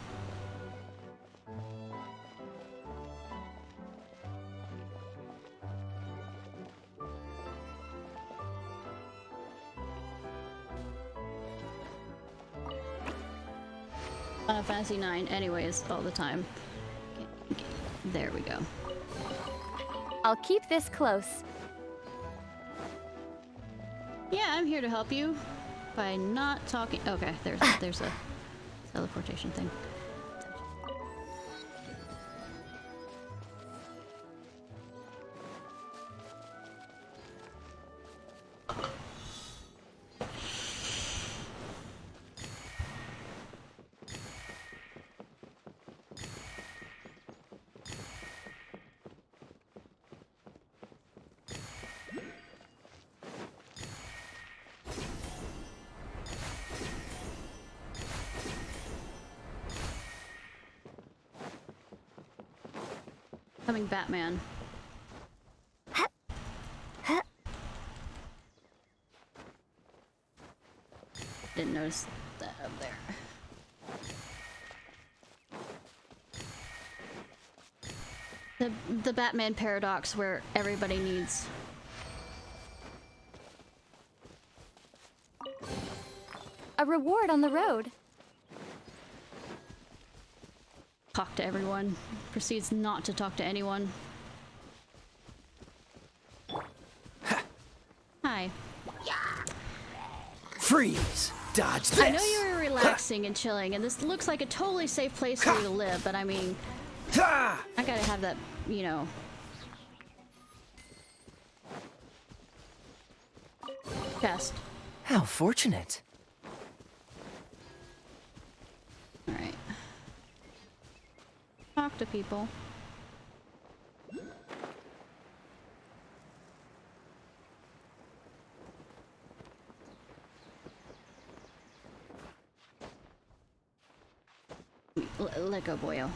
Final Fantasy 9, anyways, all the time. There we go. I'll keep this close. Yeah, I'm here to help you by not talking. Okay, there's a teleportation thing. Coming Batman. Didn't notice that up there. The Batman paradox where everybody needs. A reward on the road. Talk to everyone. Proceeds not to talk to anyone. Hi. Freeze! Dodge this! I know you were relaxing and chilling, and this looks like a totally safe place for you to live, but I mean, I gotta have that, you know. Chest. How fortunate. Alright. Talk to people. Let go, boyo.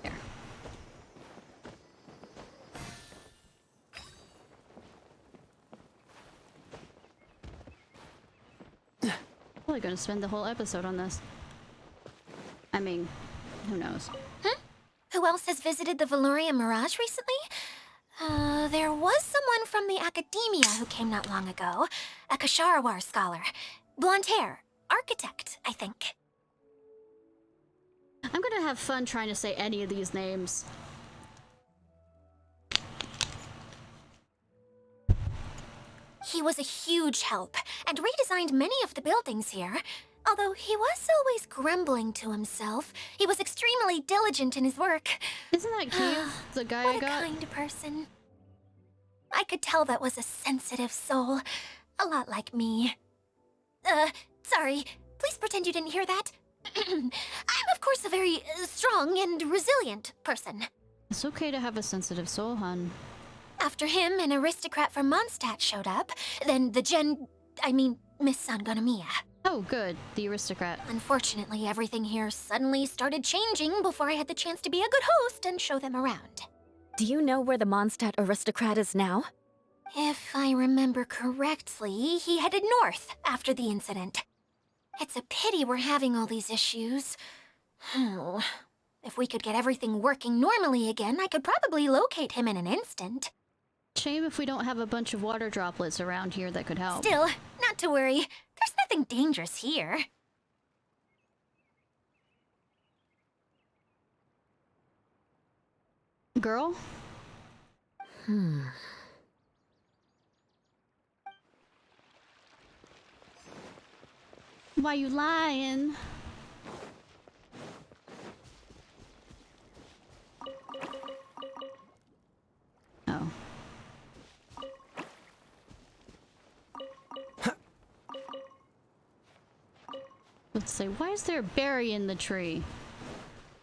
There. Probably gonna spend the whole episode on this. I mean, who knows? Who else has visited the Veloria Mirage recently? There was someone from the academia who came not long ago. A Kasharawar scholar. Blonde hair. Architect, I think. I'm gonna have fun trying to say any of these names. He was a huge help, and redesigned many of the buildings here. Although he was always grumbling to himself, he was extremely diligent in his work. Isn't that Kiev, the guy What I a got? kind person. I could tell that was a sensitive soul. A lot like me. Sorry. Please pretend you didn't hear that. I'm, of course, a very strong and resilient person. It's okay to have a sensitive soul, hun. After him, an aristocrat from Mondstadt showed up. Then the Miss Sangonomiya. Oh, good. The aristocrat. Unfortunately, everything here suddenly started changing before I had the chance to be a good host and show them around. Do you know where the Mondstadt aristocrat is now? If I remember correctly, he headed north after the incident. It's a pity we're having all these issues. If we could get everything working normally again, I could probably locate him in an instant. Shame if we don't have a bunch of water droplets around here that could help. Still, not to worry. There's nothing dangerous here. Girl? Why you lying? Oh. Let's see, why is there a berry in the tree?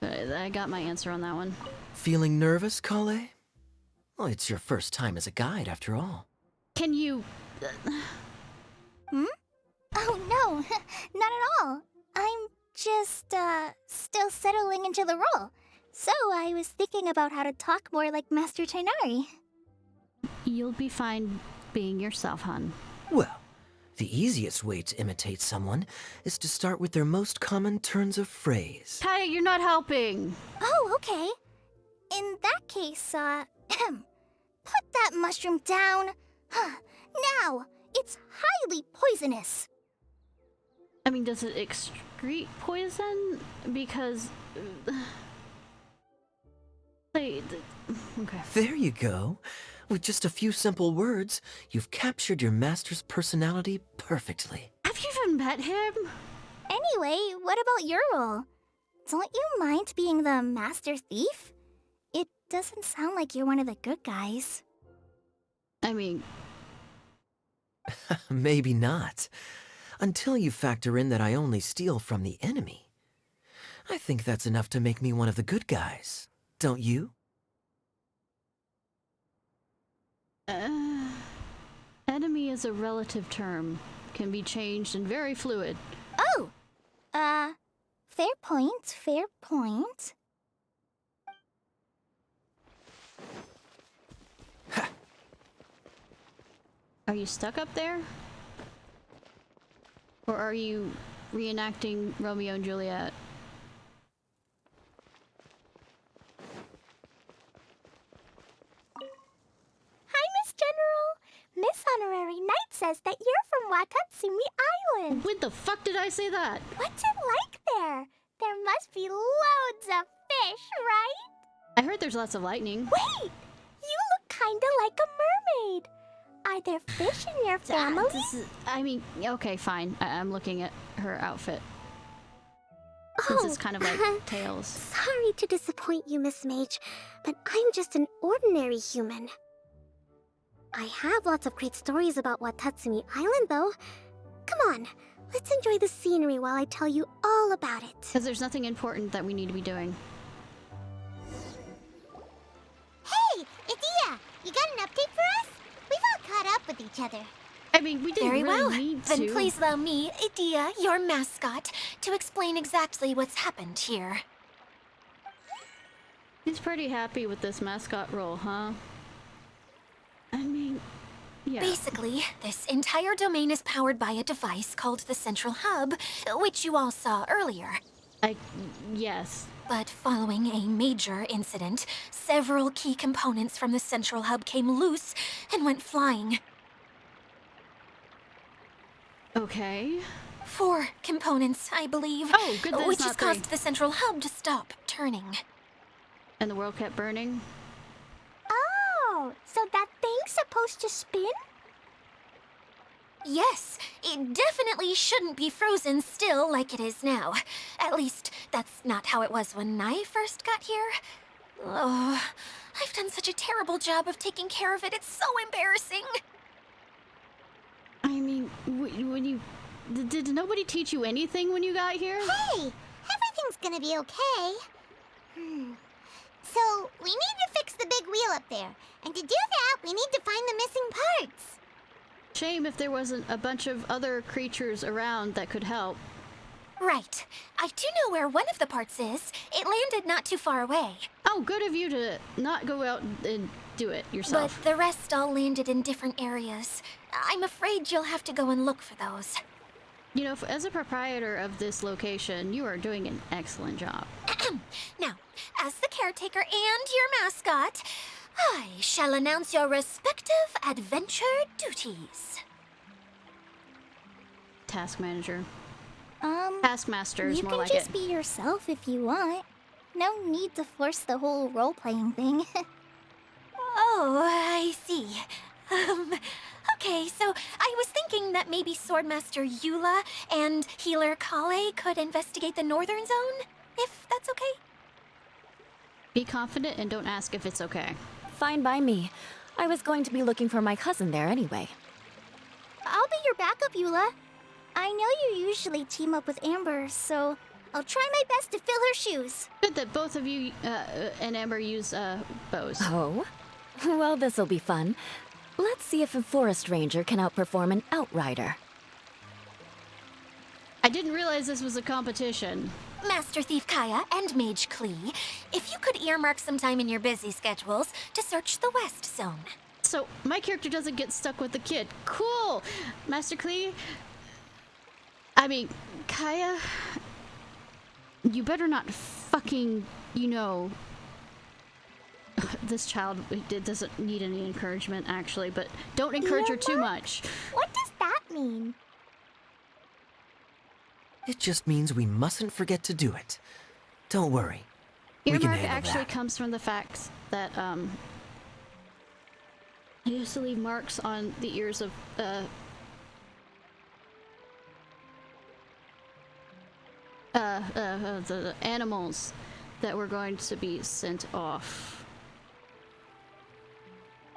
I got my answer on that one. Feeling nervous, Kale? Well, it's your first time as a guide, after all. Can you... Oh no, not at all. I'm just, still settling into the role. So I was thinking about how to talk more like Master Tainari. You'll be fine being yourself, hun. Well, the easiest way to imitate someone is to start with their most common turns of phrase. Kaya, you're not helping! Oh, okay. In that case, put that mushroom down. Now, it's highly poisonous. I mean, does it excrete poison? Because... Wait, okay. There you go. With just a few simple words, you've captured your master's personality perfectly. Have you even met him? Anyway, what about your role? Don't you mind being the master thief? It doesn't sound like you're one of the good guys. I mean... Maybe not. Until you factor in that I only steal from the enemy. I think that's enough to make me one of the good guys. Don't you? Enemy is a relative term. Can be changed and very fluid. Oh! Fair point, fair point. Are you stuck up there? Or are you reenacting Romeo and Juliet? Island. When the fuck did I say that? What's it like there? There must be loads of fish, right? I heard there's lots of lightning. Wait! You look kinda like a mermaid. Are there fish in your family? Okay, fine. I'm looking at her outfit. Since it's kind of like tails. Sorry to disappoint you, Miss Mage, but I'm just an ordinary human. I have lots of great stories about Watatsumi Island, though. Come on, let's enjoy the scenery while I tell you all about it. Because there's nothing important that we need to be doing. Hey, Idia, you got an update for us? We've all caught up with each other. I mean, we didn't Very really well. need to. Then please allow me, Idia, your mascot, to explain exactly what's happened here. He's pretty happy with this mascot role, huh? I mean, yeah. Basically, this entire domain is powered by a device called the Central Hub, which you all saw earlier. Yes. But following a major incident, several key components from the Central Hub came loose and went flying. Okay. 4 components, I believe. Oh, good that it's which not has caused the Central Hub to stop turning. And the world kept burning? Oh, so that thing's supposed to spin? Yes, it definitely shouldn't be frozen still like it is now. At least, that's not how it was when I first got here. Oh, I've done such a terrible job of taking care of it. It's so embarrassing. I mean, when you... Did nobody teach you anything when you got here? Hey, everything's gonna be okay. So, we need to fix the big wheel up there. And to do that, we need to find the missing parts. Shame if there wasn't a bunch of other creatures around that could help. Right. I do know where one of the parts is. It landed not too far away. Oh, good of you to not go out and do it yourself. But the rest all landed in different areas. I'm afraid you'll have to go and look for those. You know, as a proprietor of this location, you are doing an excellent job. Now, as the caretaker and your mascot, I shall announce your respective adventure duties. Task manager. Taskmaster is You more can like just it. be yourself if you want. No need to force the whole role-playing thing. Oh, I see. Okay, so I was thinking that maybe Swordmaster Eula and Healer Kale could investigate the Northern Zone, if that's okay? Be confident and don't ask if it's okay. Fine by me. I was going to be looking for my cousin there anyway. I'll be your backup, Eula. I know you usually team up with Amber, so I'll try my best to fill her shoes. Good that both of you and Amber use bows. Oh? Well, this'll be fun. Let's see if a forest ranger can outperform an outrider. I didn't realize this was a competition. Master Thief Kaya and Mage Klee, if you could earmark some time in your busy schedules to search the West Zone. So, my character doesn't get stuck with the kid. Cool! Master Klee... Kaya... You better not fucking, this child doesn't need any encouragement, actually, but don't encourage her too much. What does that mean? It just means we mustn't forget to do it. Don't worry. We can Earmark handle actually that. comes from the fact that, I used to leave marks on the ears of, the animals that were going to be sent off.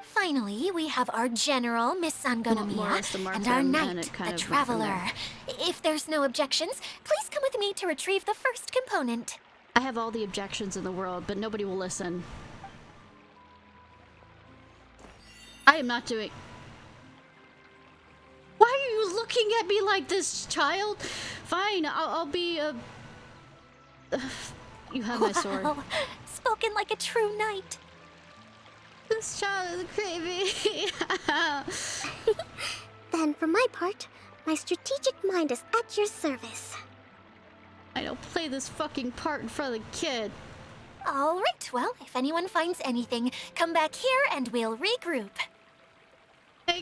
Finally, we have our general, Miss More or Sangonomiya, less the mark and our them, and knight, it kind the of went from traveler. there. If there's no objections, please come with me to retrieve the first component. I have all the objections in the world, but nobody will listen. I am not doing... Why are you looking at me like this, child? Fine, I'll be you have my sword. Wow, spoken like a true knight. This child is creepy. Then, for my part, my strategic mind is at your service. I don't play this fucking part in front of the kid. All right, well, if anyone finds anything, come back here and we'll regroup.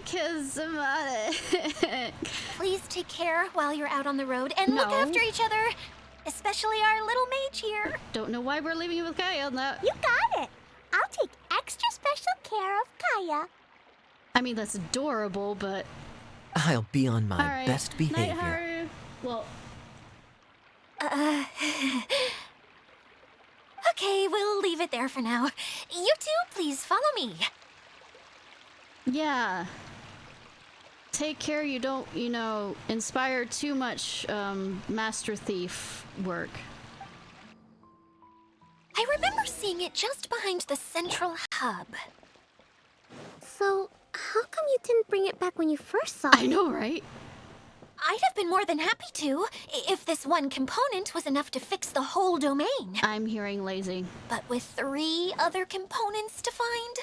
Charismatic. Please take care while you're out on the road and look after each other. Especially our little mage here. Don't know why we're leaving you with Kaya on that. You got it. I'll take extra special care of Kaya. I mean, that's adorable, but... I'll be on my Alright. best behavior. Night, Haru. Well... Okay, we'll leave it there for now. You two, please follow me. Yeah. Take care you don't, inspire too much Master Thief work. I remember seeing it just behind the central hub. So, how come you didn't bring it back when you first saw it? I know, right? I'd have been more than happy to, if this one component was enough to fix the whole domain. I'm hearing lazy. But with 3 other components to find,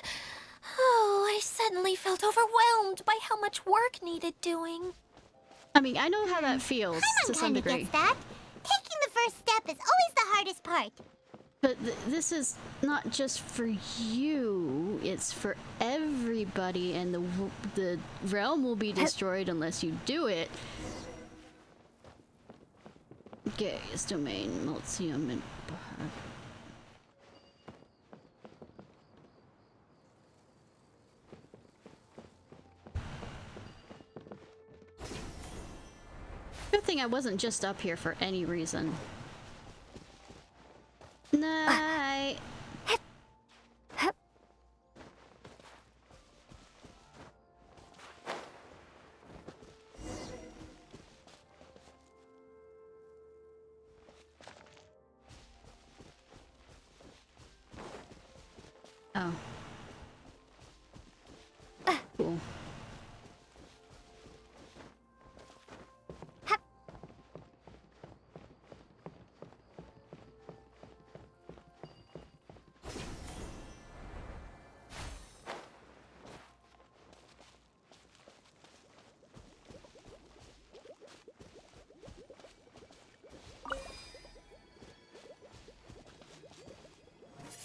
oh, I suddenly felt overwhelmed by how much work needed doing. I mean, I know how that feels to some Kinda degree. gets that. Taking the first step is always the hardest part. But this is not just for you, it's for everybody, and the realm will be destroyed unless you do it. Gaze domain, Multium, and... Good thing I wasn't just up here for any reason. Night. Oh. Cool.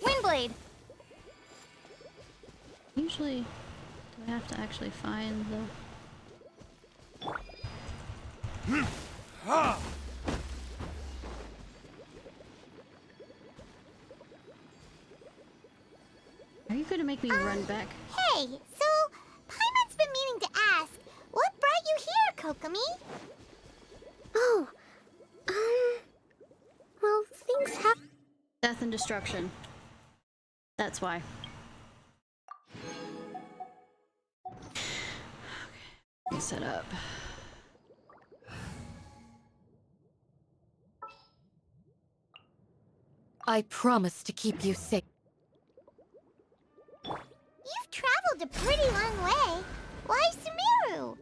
Windblade. Usually, do I have to actually find the... Are you gonna make me run back? Hey, so Paimon's been meaning to ask, what brought you here, Kokomi? Oh, well, things have... Death and destruction. That's why. Okay, let me set up. I promise to keep you safe. You've traveled a pretty long way. Why Sumeru?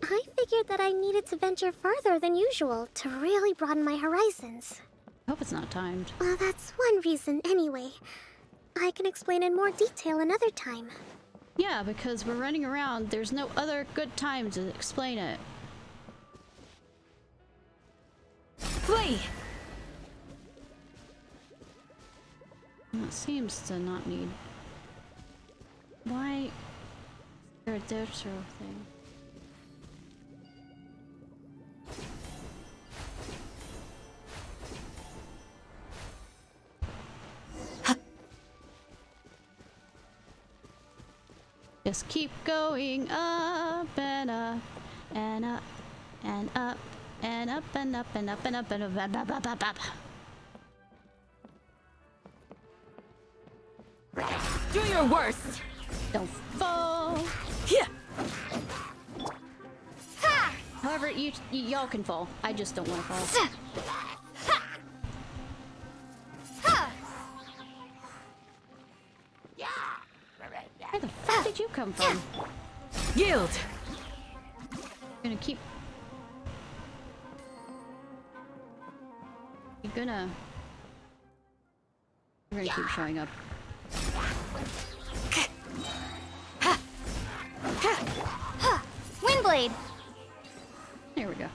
I figured that I needed to venture further than usual to really broaden my horizons. I hope it's not timed. Well, that's one reason anyway. I can explain in more detail another time. Yeah, because we're running around. There's no other good time to explain it. Flee! Well, it seems to not need... Why is there a Dotro thing? Just keep going up and up and up and up and up and up and up and up and up and up and up. Do your worst! Don't fall. Yeah. However, y'all can fall. I just don't want to fall. Where the fuck did you come from? Yield! You're gonna keep showing up. Windblade! There we go.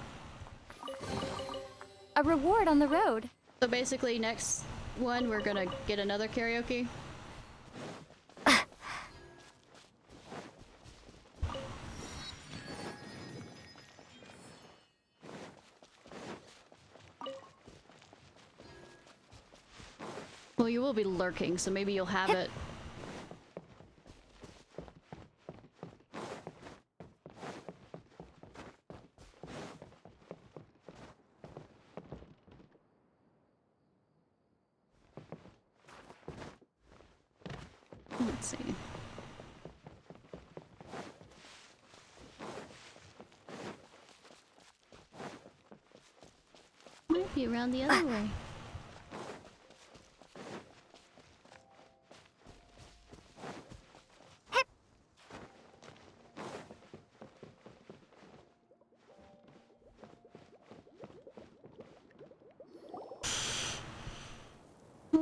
A reward on the road. So basically, next one, we're gonna get another karaoke. Well, you will be lurking, so maybe you'll have it. Let's see. Might be around the other way.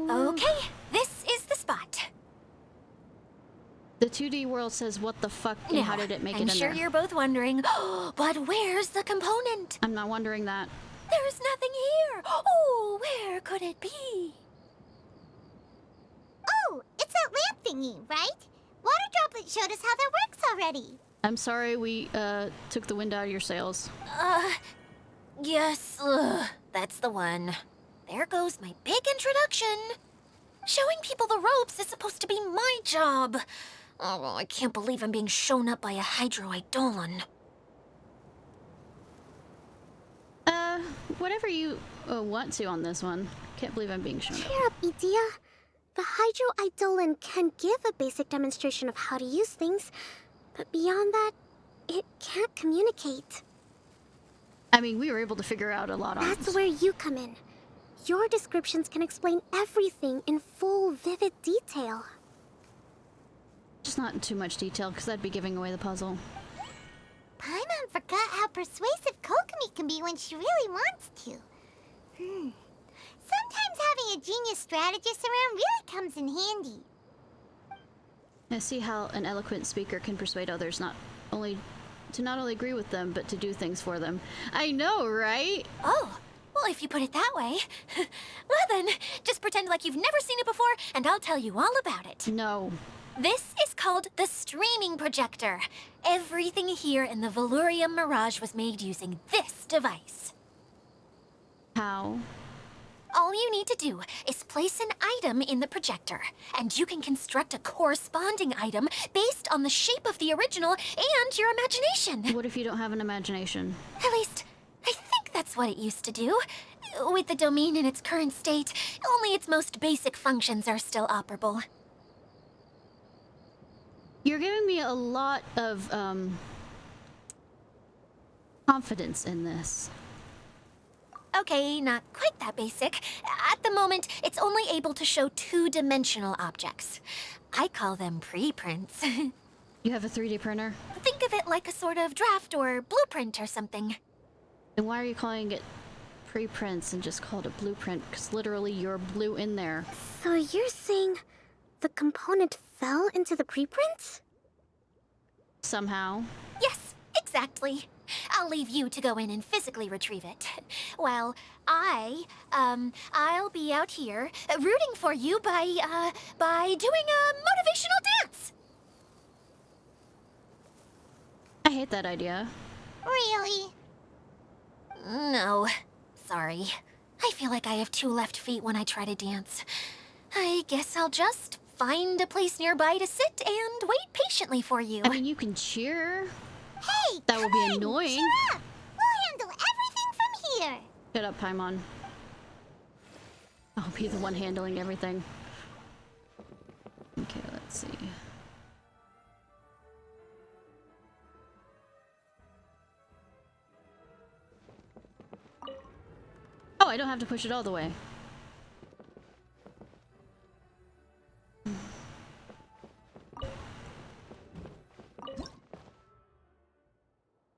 Okay, this is the spot. The 2D world says what the fuck and how did it make it in I'm sure there? you're both wondering, but where's the component? I'm not wondering that. There's nothing here. Oh, where could it be? Oh, it's that lamp thingy, right? Water Droplet showed us how that works already. I'm sorry we took the wind out of your sails. Yes, that's the one. There goes my big introduction. Showing people the ropes is supposed to be my job. Oh, I can't believe I'm being shown up by a Hydro-Eidolon. Whatever you want to on this one. Can't believe I'm being shown up. Cheer up, Edea. The Hydro-Eidolon can give a basic demonstration of how to use things, but beyond that, it can't communicate. I mean, we were able to figure out a lot on That's where you come in. Your descriptions can explain everything in full, vivid detail. Just not in too much detail, because that'd be giving away the puzzle. Paimon forgot how persuasive Kokomi can be when she really wants to. Sometimes having a genius strategist around really comes in handy. I see how an eloquent speaker can persuade others not only agree with them, but to do things for them. I know, right? Oh, well, if you put it that way. Well then, just pretend like you've never seen it before, and I'll tell you all about it. No. This is called the streaming projector. Everything here in the Velurium Mirage was made using this device. How? All you need to do is place an item in the projector, and you can construct a corresponding item based on the shape of the original and your imagination. What if you don't have an imagination? At least, I think that's what it used to do. With the domain in its current state, only its most basic functions are still operable. You're giving me a lot of, confidence in this. Okay, not quite that basic. At the moment, it's only able to show two-dimensional objects. I call them preprints. You have a 3D printer? Think of it like a sort of draft or blueprint or something. And why are you calling it preprints and just call it a blueprint? Because literally you're blue in there. So you're saying the component fell into the preprints? Somehow. Yes, exactly. I'll leave you to go in and physically retrieve it. Well, I'll be out here rooting for you by doing a motivational dance. I hate that idea. Really? No, sorry. I feel like I have two left feet when I try to dance. I guess I'll just find a place nearby to sit and wait patiently for you. I mean, you can cheer. Hey, that would be annoying. Cheer up! We'll handle everything from here. Shut up, Paimon. I'll be the one handling everything. Okay, let's see. Oh, I don't have to push it all the way.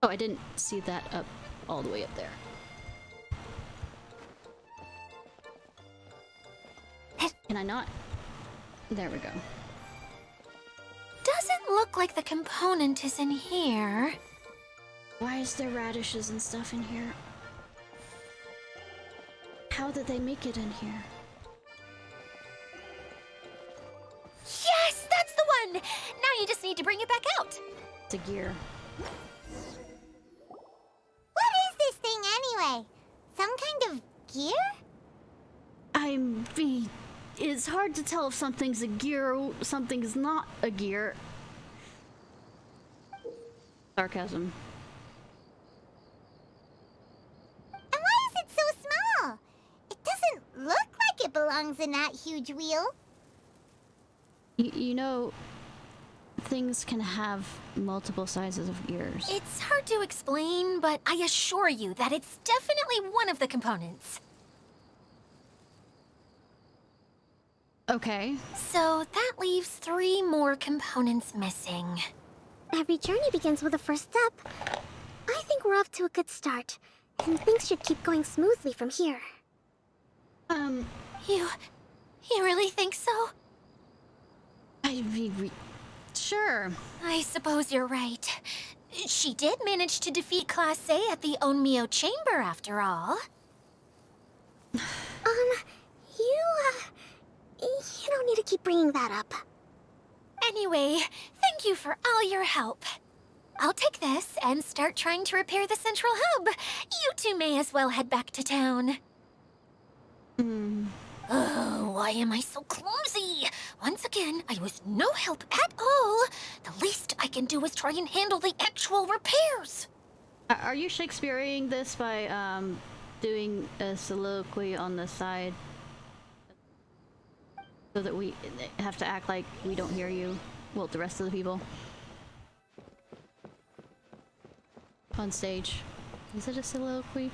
Oh, I didn't see that up all the way up there. Can I not? There we go. Doesn't look like the component is in here. Why is there radishes and stuff in here? How did they make it in here? Yes, that's the one! Now you just need to bring it back out. It's a gear. What is this thing anyway? Some kind of gear? I mean, it's hard to tell if something's a gear or something's not a gear. Sarcasm. And why is it so small? It doesn't look like it belongs in that huge wheel. You know, things can have multiple sizes of gears. It's hard to explain, but I assure you that it's definitely one of the components. Okay. So that leaves 3 more components missing. Every journey begins with a first step. I think we're off to a good start, and things should keep going smoothly from here. You really think so? Sure. I suppose you're right. She did manage to defeat Class A at the Onmyo Chamber, after all. You don't need to keep bringing that up. Anyway, thank you for all your help. I'll take this and start trying to repair the central hub. You two may as well head back to town. Oh, why am I so clumsy? Once again, I was no help at all. The least I can do is try and handle the actual repairs. Are you Shakespeareing this by doing a soliloquy on the side? So that we have to act like we don't hear you. Well, the rest of the people. On stage. Is it a soliloquy?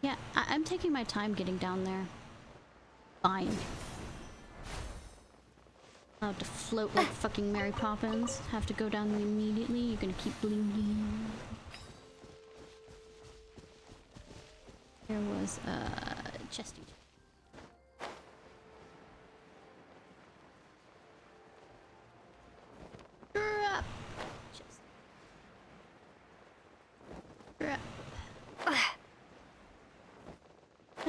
Yeah, I'm taking my time getting down there. Fine. Allowed to float like fucking Mary Poppins. Have to go down immediately. You're gonna keep blinking. There was chesty. Drop. Chest. Drop. I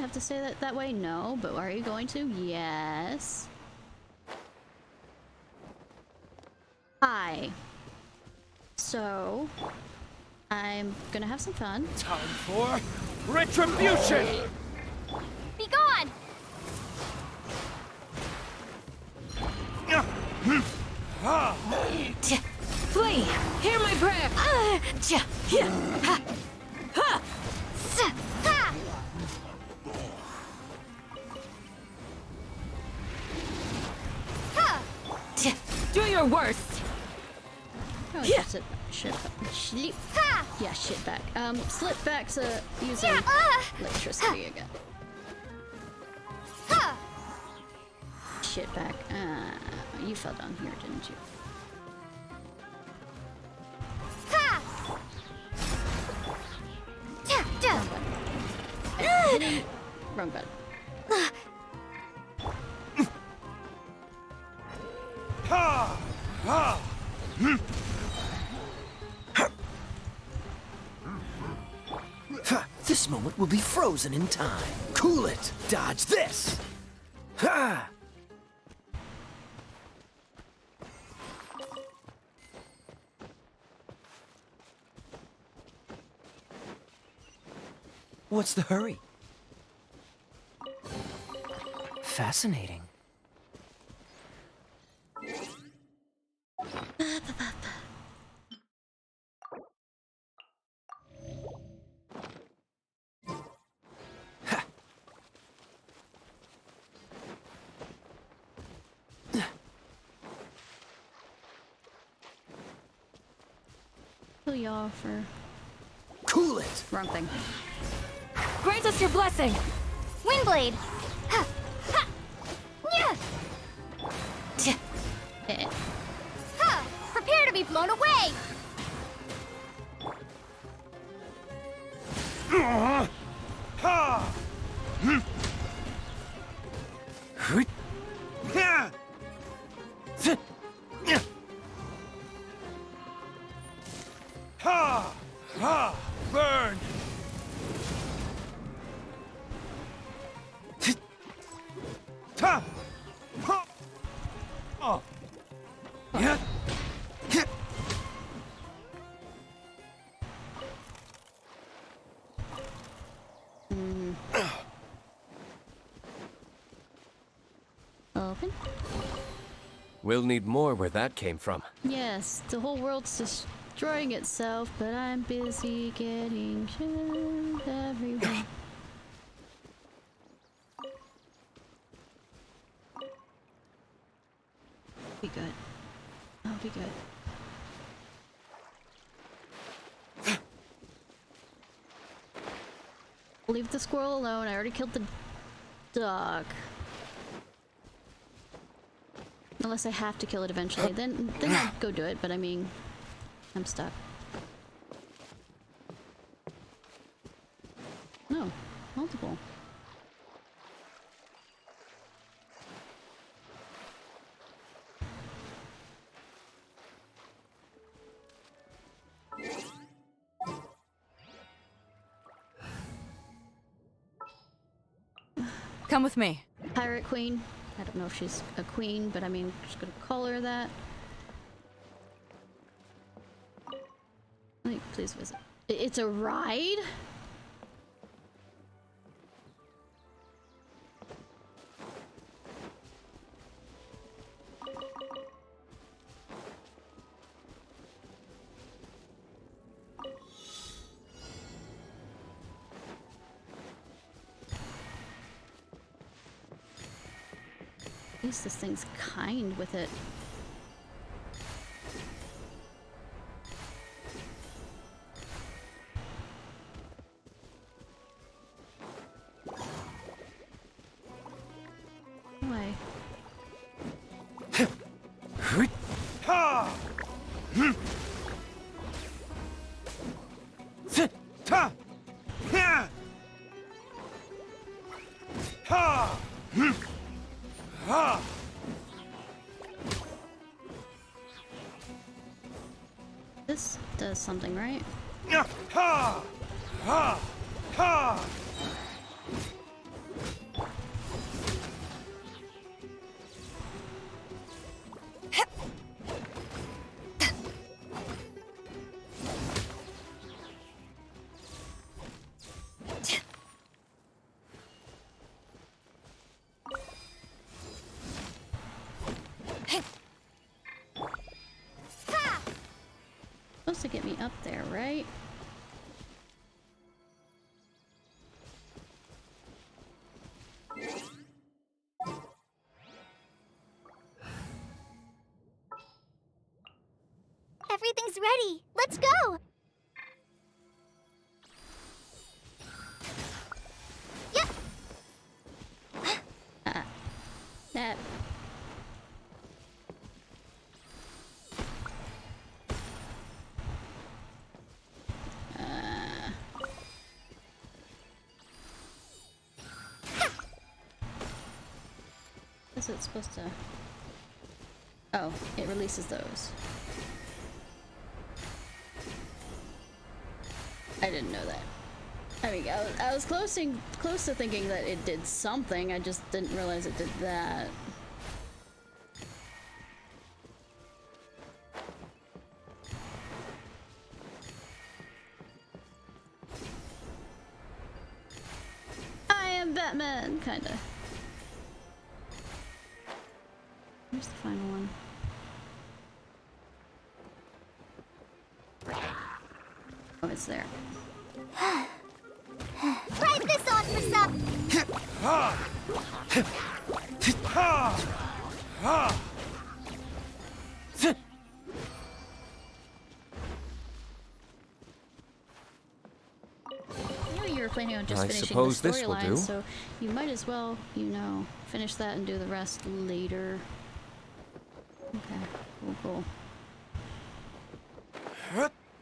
have to say that way? No, but are you going to? Yes. Hi. So, I'm gonna have some fun. Time for retribution! Be gone! Flee! Hear my prayer! Do your worst! Oh, yeah. Sleep. Yeah, shit back. Slip back to using electricity again. Shit back. You fell down here, didn't you? Wrong button. Ha! Ha! This moment will be frozen in time. Cool it! Dodge this! Ha! What's the hurry? Fascinating. Kill y'all for Cool it! wrong thing. Grant us your blessing! Windblade! Ha! Ha! Nya! Eh. Ha! Prepare to be blown away! Ha! Yeah! Ha! Ha! Burn! Ta! Ha! Oh! Yeah! happen? We'll need more where that came from. Yes, the whole world's destroying itself, but I'm busy getting shit everywhere. Be good. I'll be good. Leave the squirrel alone. I already killed the dog. Unless I have to kill it eventually. Then I'll go do it, but I mean, I'm stuck. No, multiple. Come with me. Pirate Queen. I don't know if she's a queen, but I mean, just gonna call her that. Like, please visit. It's a ride? At least this thing's kind with it. Why? Ha! Ta! Ha! Ha! Ha! This does something, right? Ha! Ha! Ha! Supposed to get me up there, right? Everything's ready. Let's go. Yep. That. Is it supposed to? Oh, it releases those. I didn't know that. I mean, I was close to thinking that it did something. I just didn't realize it did that. I am Batman, kinda. Where's the final one? Oh, it's there. Try this on for some. Ha! Ha! Ha! I knew you were planning on just I finishing the suppose this will do. storyline, so you might as well, you know, finish that and do the rest later. Okay, cool.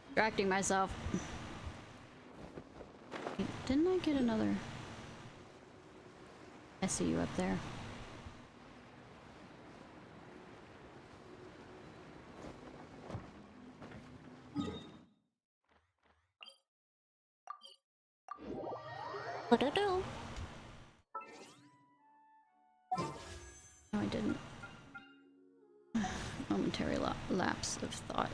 Distracting myself. Wait, didn't I get another? I see you up there. No, I didn't. Momentary lapse of thought.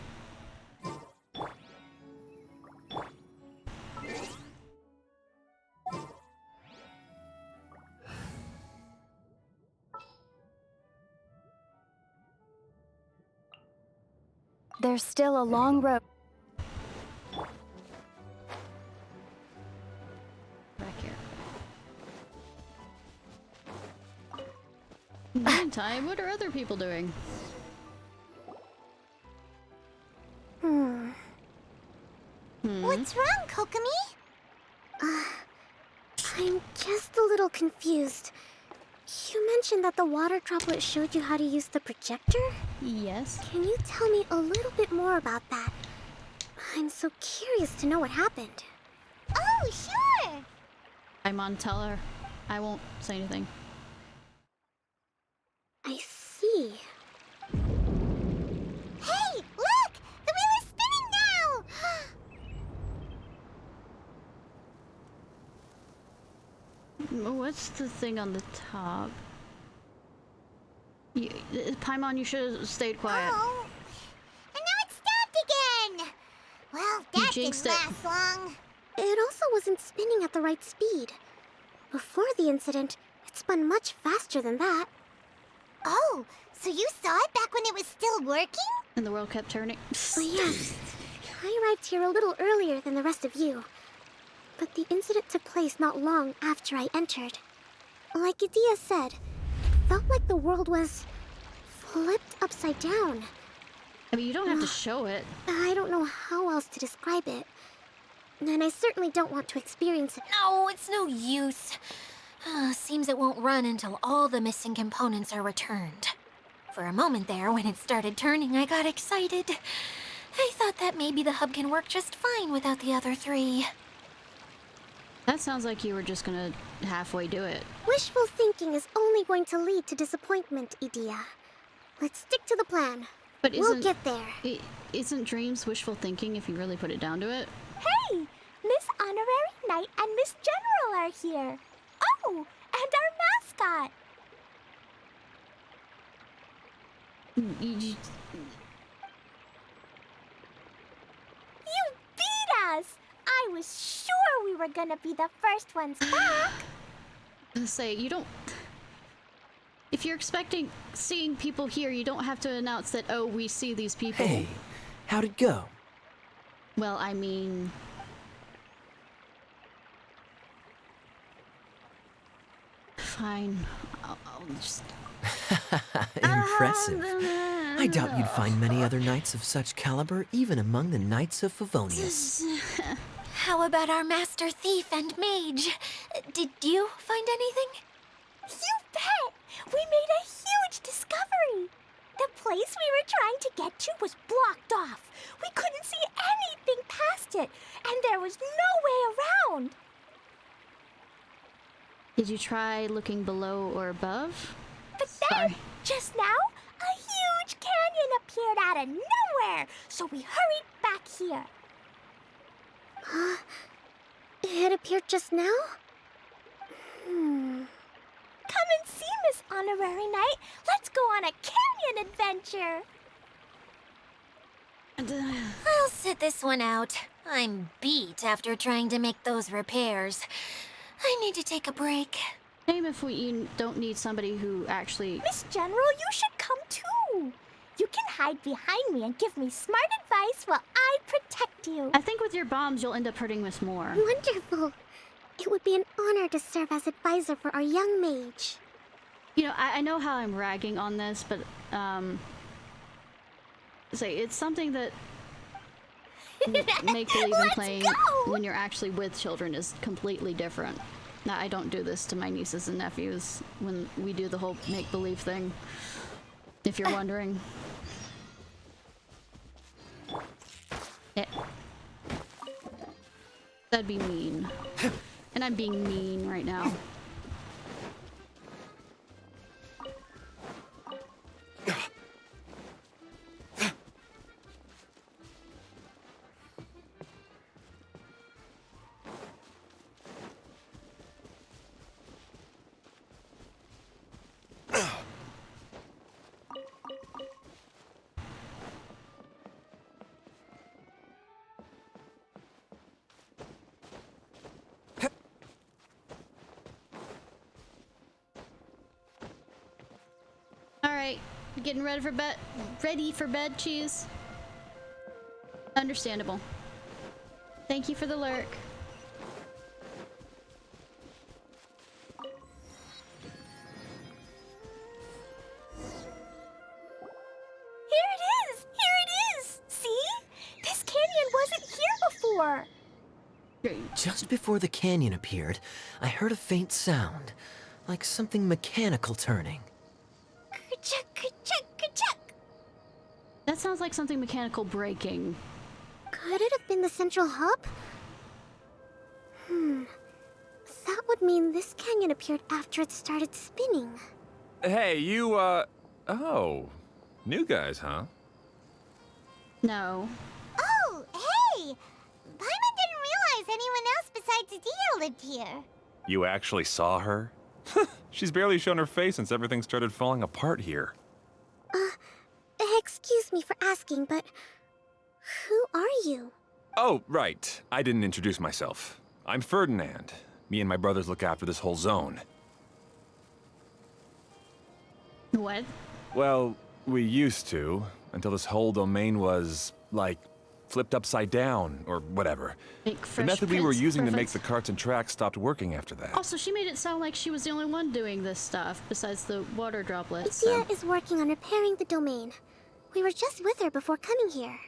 There's still a long road. Back here. Meantime, what are other people doing? What's wrong, Kokomi? I'm just a little confused. You mentioned that the water droplet showed you how to use the projector? Yes. Can you tell me a little bit more about that? I'm so curious to know what happened. Oh, sure! I'm on tell her. I won't say anything. I see. Hey, look! The wheel is spinning now! What's the thing on the top? Paimon, you should have stayed quiet. Oh, and now it stopped again! Well, that didn't jinxed it. last long. It also wasn't spinning at the right speed. Before the incident, it spun much faster than that. Oh, so you saw it back when it was still working? And the world kept turning. Oh, yes. I arrived here a little earlier than the rest of you. But the incident took place not long after I entered. Like Idia said, it felt like the world was flipped upside down. I mean, you don't have to show it. I don't know how else to describe it. And I certainly don't want to experience it. No, it's no use. Seems it won't run until all the missing components are returned. For a moment there, when it started turning, I got excited. I thought that maybe the hub can work just fine without the other three. That sounds like you were just gonna halfway do it. Wishful thinking is only going to lead to disappointment, Idia. Let's stick to the plan. But we'll get there. Isn't dreams wishful thinking if you really put it down to it? Hey! Miss Honorary Knight and Miss General are here. Oh, and our mascot. You You beat us! I was sure we were gonna be the first ones back. say you don't. If you're expecting seeing people here, you don't have to announce that. Oh, we see these people. Hey, how'd it go? Well, I mean. Fine. I'll just. Impressive. I doubt you'd find many other knights of such caliber even among the knights of Favonius. How about our master thief and mage? Did you find anything? You bet! We made a huge discovery! The place we were trying to get to was blocked off. We couldn't see anything past it, and there was no way around. Did you try looking below or above? But then, just now, a huge canyon appeared out of nowhere, so we hurried back here. It appeared just now? Come and see, Miss Honorary Knight. Let's go on a canyon adventure. I'll sit this one out. I'm beat after trying to make those repairs. I need to take a break. Shame if you don't need somebody who actually... Miss General, you should come too. You can hide behind me and give me smart advice while I protect you. I think with your bombs, you'll end up hurting us more. Wonderful. It would be an honor to serve as advisor for our young mage. You know, I know how I'm ragging on this, but, say, it's something that make-believe in playing when you're actually with children is completely different. Now, I don't do this to my nieces and nephews when we do the whole make-believe thing, if you're wondering. That'd be mean. And I'm being mean right now. Alright, getting ready for bed, cheese? Understandable. Thank you for the lurk. Here it is! Here it is! See? This canyon wasn't here before. Just before the canyon appeared, I heard a faint sound, like something mechanical turning. Ka-chuck, ka-chuck, ka-chuck. That sounds like something mechanical breaking. Could it have been the central hub? That would mean this canyon appeared after it started spinning. Hey, you, oh. New guys, huh? No. Oh, hey! Paimon didn't realize anyone else besides Adia lived here. You actually saw her? She's barely shown her face since everything started falling apart here. Excuse me for asking, but who are you? Oh, right. I didn't introduce myself. I'm Ferdinand. Me and my brothers look after this whole zone. What? Well, we used to, until this whole domain was, like, flipped upside down, or whatever. Make The fresh method we were prints using to make reference. the carts and tracks stopped working after that. Also, she made it sound like she was the only one doing this stuff, besides the water droplets. Adia is working on repairing the domain. We were just with her before coming here.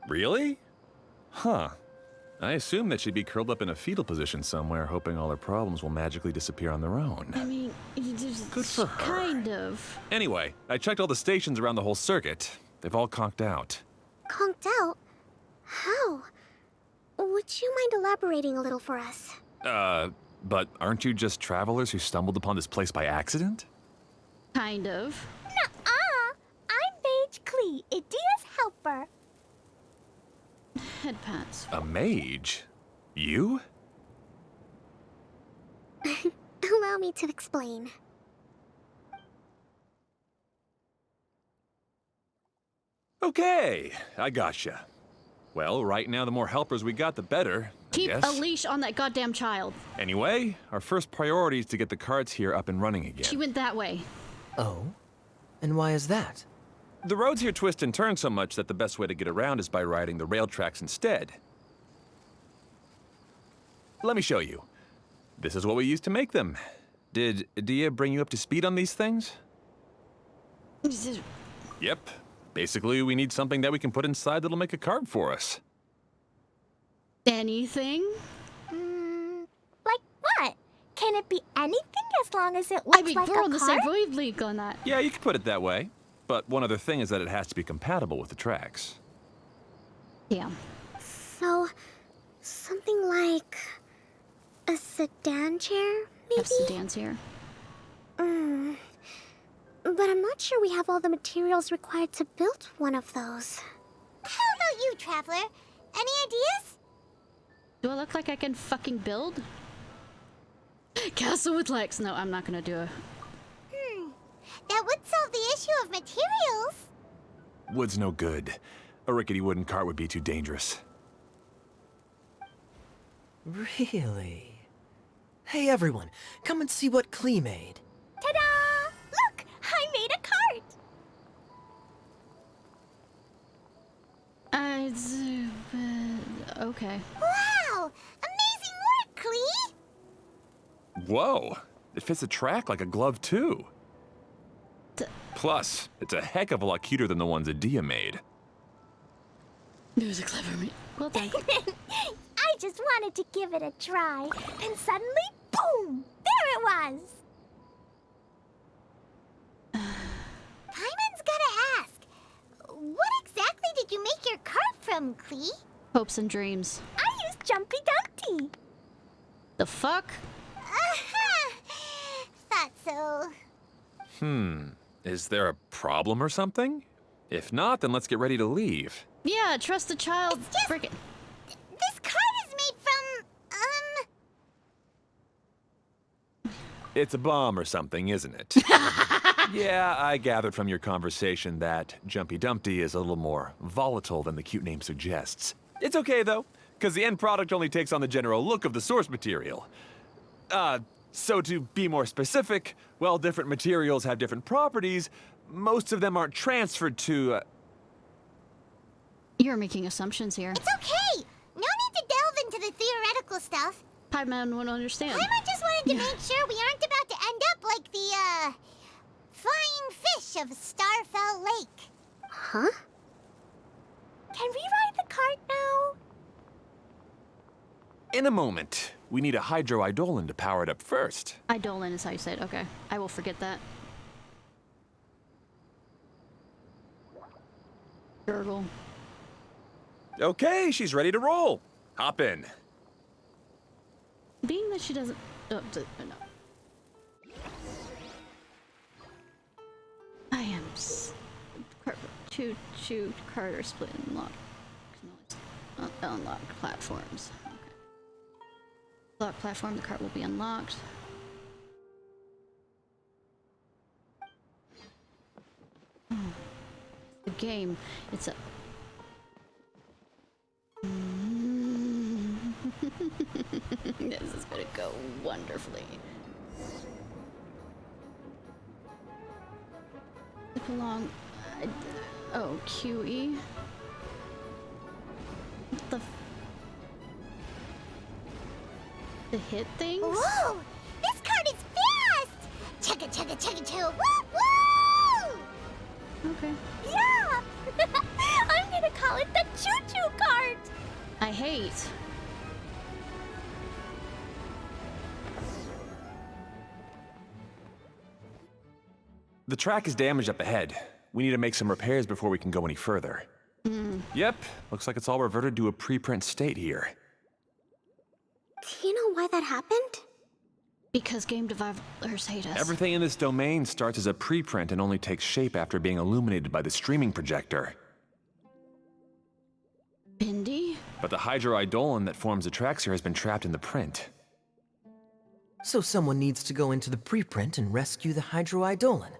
Really? Huh. I assume that she'd be curled up in a fetal position somewhere, hoping all her problems will magically disappear on their own. I mean, Good for her. Kind of. Anyway, I checked all the stations around the whole circuit. They've all conked out. Conked out? How? Would you mind elaborating a little for us? But aren't you just travelers who stumbled upon this place by accident? Kind of. Nuh-uh! I'm Mage Klee, Adia's helper. Head pats. A mage? You? Allow me to explain. Okay, I gotcha. Well, right now the more helpers we got, the better, I Keep guess. a leash on that goddamn child. Anyway, our first priority is to get the carts here up and running again. She went that way. Oh? And why is that? The roads here twist and turn so much that the best way to get around is by riding the rail tracks instead. Let me show you. This is what we used to make them. Did Adia bring you up to speed on these things? Yep. Basically, we need something that we can put inside that'll make a cart for us. Anything? Like what? Can it be anything as long as it looks I mean, like we're a on the same cart? wavelength on that. Yeah, you could put it that way. But one other thing is that it has to be compatible with the tracks. Yeah. So, something like a sedan chair, maybe? Have sedans here. But I'm not sure we have all the materials required to build one of those. How about you, Traveler? Any ideas? Do I look like I can fucking build? Castle with Lex. No, I'm not gonna do it. That would solve the issue of materials. Wood's no good. A rickety wooden cart would be too dangerous. Really? Hey everyone, come and see what Klee made. Ta-da! Look! I made a cart! Okay. Wow! Amazing work, Klee! Whoa! It fits a track like a glove, too. Plus, it's a heck of a lot cuter than the ones Adia made. It was a clever me. Well done. I just wanted to give it a try, and suddenly, boom! There it was! Paimon's gotta ask. What exactly did you make your cart from, Klee? Hopes and dreams. I used Jumpy Dumpty. The fuck? Thought so. Is there a problem or something? If not, then let's get ready to leave. Yeah, trust the child. It's just- Frickin'. This cart is made from, It's a bomb or something, isn't it? Yeah, I gathered from your conversation that Jumpy Dumpty is a little more volatile than the cute name suggests. It's okay, though, because the end product only takes on the general look of the source material. So to be more specific, while different materials have different properties, most of them aren't transferred to... You're making assumptions here. It's okay! No need to delve into the theoretical stuff. Paimon won't understand. Paimon just wanted to make sure we aren't about to end up like the, flying fish of Starfell Lake. Huh? Can we ride the cart now? In a moment. We need a hydroidolin to power it up first. Eidolon is how you say it. Okay. I will forget that. Gurgle. Okay, she's ready to roll. Hop in. Being that she doesn't... Oh, no. I am... Two Carter split and lock. Unlock platforms. Okay. Lock platform, the cart will be unlocked. The game, it's a... This is gonna go wonderfully. Zip along. Oh, QE. What the? The hit things? Whoa! This cart is fast! Chugga chugga chugga chugga! Woo woo! Okay. Yeah! I'm gonna call it the choo-choo cart! I hate. The track is damaged up ahead. We need to make some repairs before we can go any further. Yep, looks like it's all reverted to a preprint state here. Do you know why that happened? Because game developers hate us. Everything in this domain starts as a preprint and only takes shape after being illuminated by the streaming projector. Bindi? But the hydroidolin that forms the tracks here has been trapped in the print. So someone needs to go into the preprint and rescue the hydroidolin,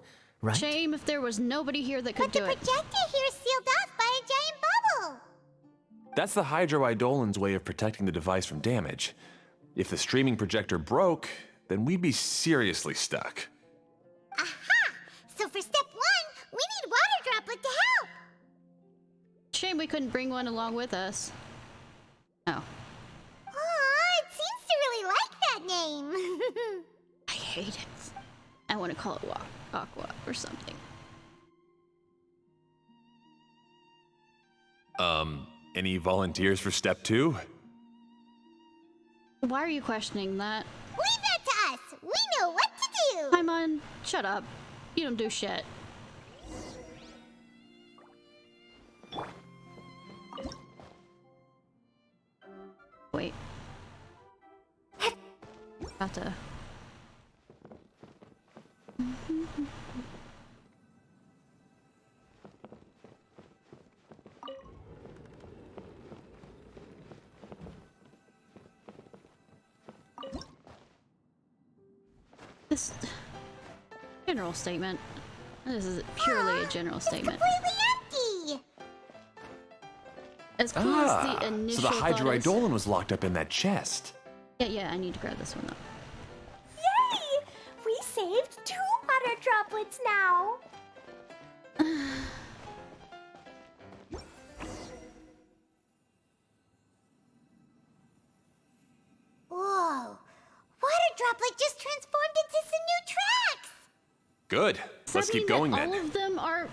right? Shame if there was nobody here that could But do the it. projector here is sealed off by a giant bubble! That's the hydroidolin's way of protecting the device from damage. If the streaming projector broke, then we'd be seriously stuck. Aha! So for step 1, we need Water Droplet to help! Shame we couldn't bring one along with us. Oh. Aw, it seems to really like that name. I hate it. I want to call it Aqua or something. Any volunteers for step 2? Why are you questioning that? Leave that to us! We know what to do! Paimon, shut up. You don't do shit. Wait. About to... This general statement. This is purely a general statement. Completely empty! As cool as the initial so the thought is- hydroidolin was locked up in that chest. Yeah, I need to grab this one up. Yay! We saved 2 water droplets now! Whoa! Water Droplet just transformed into some new tracks! Good. Does Let's that keep mean going that then. all of them are...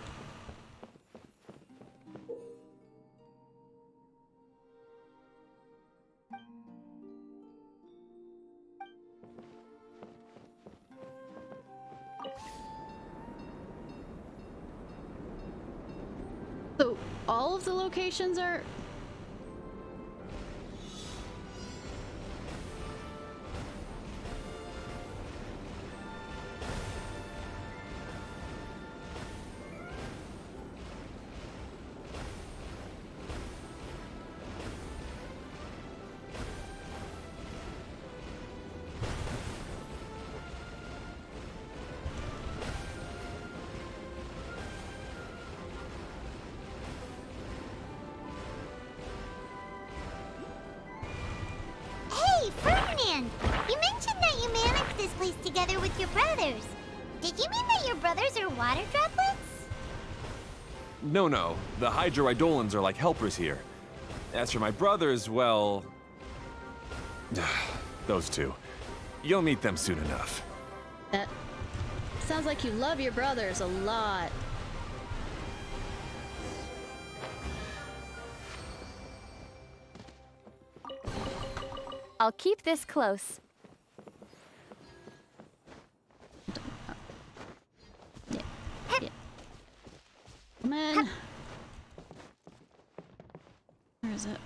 So, all of the locations are... Hey, Ferdinand! You mentioned that you managed this place together with your brothers. Did you mean that your brothers are water droplets? No. The Hydroidolans are like helpers here. As for my brothers, well... those two. You'll meet them soon enough. That sounds like you love your brothers a lot. I'll keep this close. Yeah. Man. Where is it?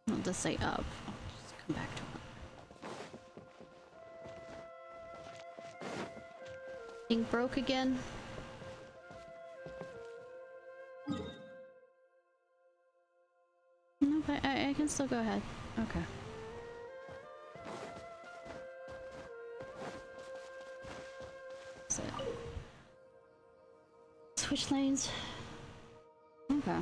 I'll just say up. I'll just come back to it. Thing broke again. Nope, I can still go ahead. Okay. That's it. Switch lanes. Okay.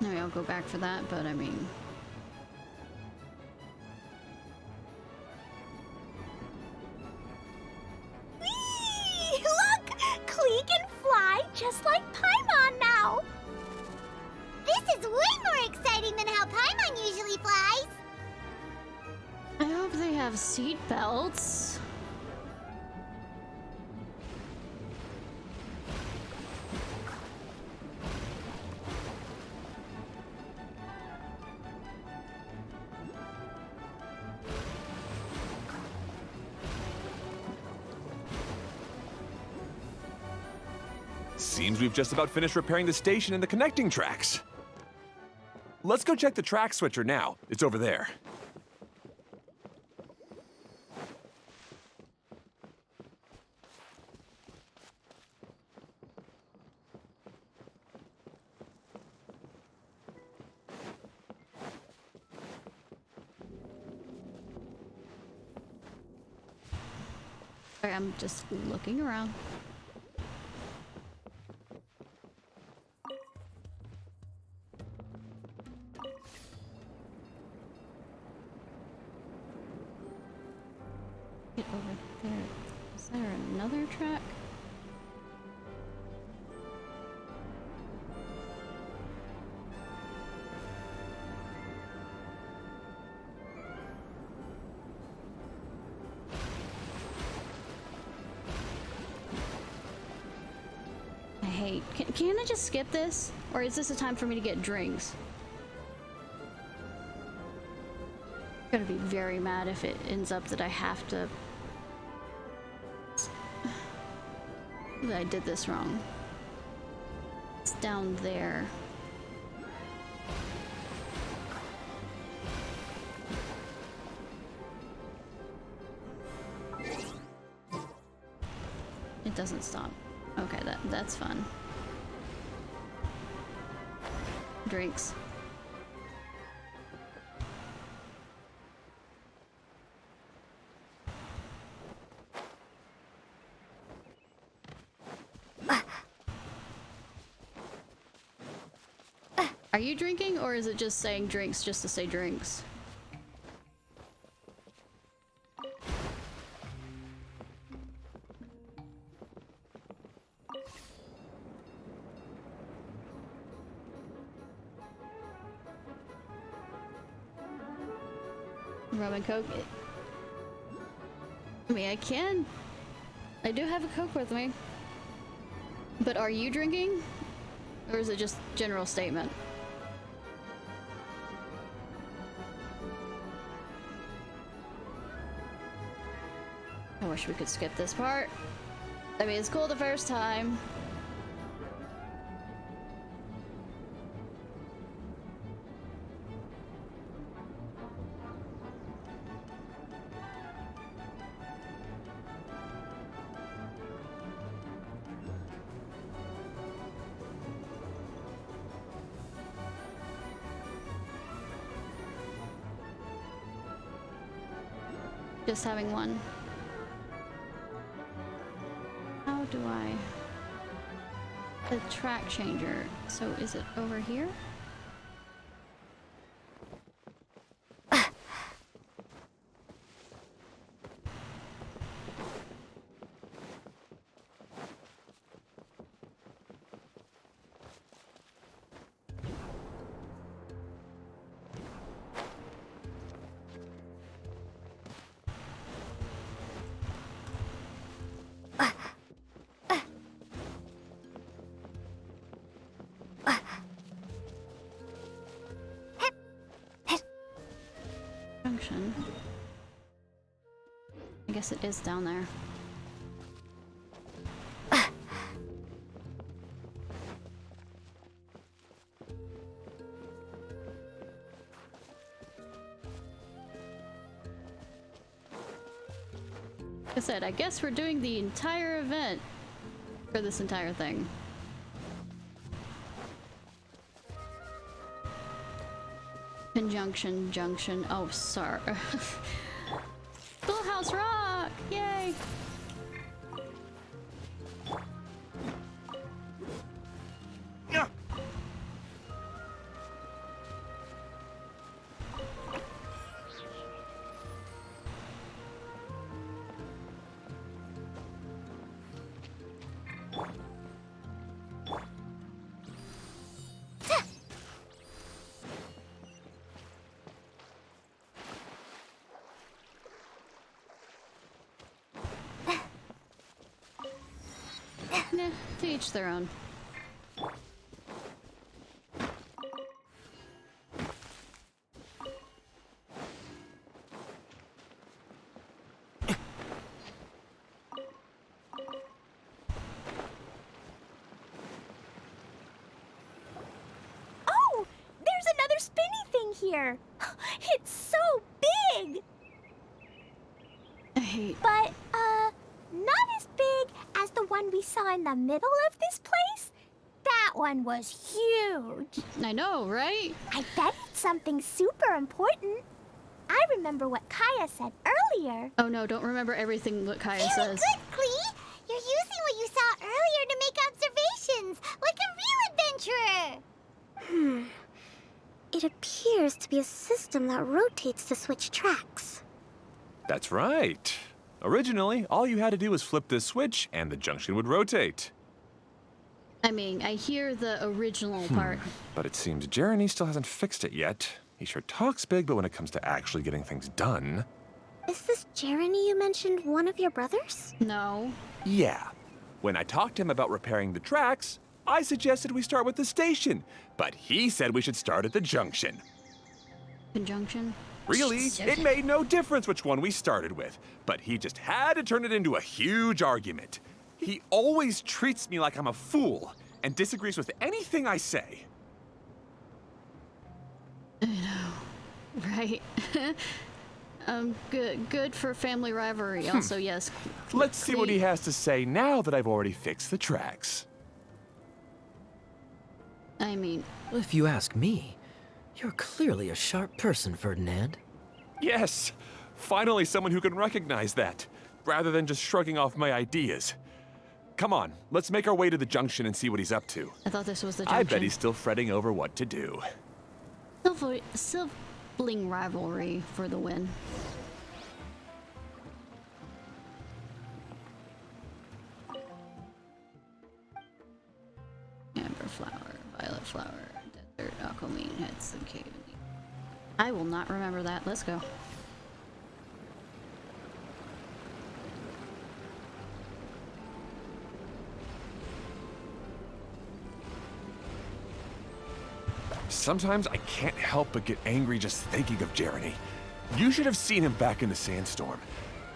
Maybe I'll go back for that, but I mean... Whee! Look! Klee can fly just like Paimon now! This is way more exciting than how Paimon usually flies! I hope they have seat belts. Seems we've just about finished repairing the station and the connecting tracks. Let's go check the track switcher now. It's over there. Sorry, I'm just looking around. Get over there. Is there another track? I hate. Can I just skip this? Or is this a time for me to get drinks? I'm gonna be very mad if it ends up that I have to... that I did this wrong. It's down there. It doesn't stop. Okay, that's fun. Drinks. Are you drinking, or is it just saying drinks just to say drinks? Rum and Coke? I mean, I do have a Coke with me. But are you drinking? Or is it just general statement? I wish we could skip this part. I mean, it's cool the first time. Just having one. How do I... The track changer. So is it over here? junction. I guess it is down there. Like I said, I guess we're doing the entire event for this entire thing. Conjunction, junction. Oh, sorry. Full House Rock! Yay! Nah, to each their own. Oh, there's another spinny thing here. It's so big. I hate. But, not as big as the one we saw in the middle of this place. That one was huge. I know, right? I bet it's something super important. I remember what Kaya said earlier. Oh no, don't remember everything what Kaya Very says. good, Klee! You're using what you saw earlier to make observations, like a real adventurer! It appears to be a system that rotates to switch tracks. That's right. Originally, all you had to do was flip this switch and the junction would rotate. I mean, I hear the original part. But it seems Jeremy still hasn't fixed it yet. He sure talks big, but when it comes to actually getting things done... Is this Jeremy you mentioned one of your brothers? No. Yeah. When I talked to him about repairing the tracks, I suggested we start with the station. But he said we should start at the junction. Conjunction? Really, it made no difference which one we started with, but he just had to turn it into a huge argument. He always treats me like I'm a fool and disagrees with anything I say. I know. Right. Good for family rivalry. Also, yes. Let's see what he has to say now that I've already fixed the tracks. I mean... If you ask me, you're clearly a sharp person, Ferdinand. Yes, finally someone who can recognize that, rather than just shrugging off my ideas. Come on, let's make our way to the junction and see what he's up to. I thought this was the junction. I bet he's still fretting over what to do. Sibling rivalry for the win. Amber flower, violet flower, desert, aquamarine, heads, and cave. I will not remember that. Let's go. Sometimes I can't help but get angry just thinking of Jeremy. You should have seen him back in the sandstorm.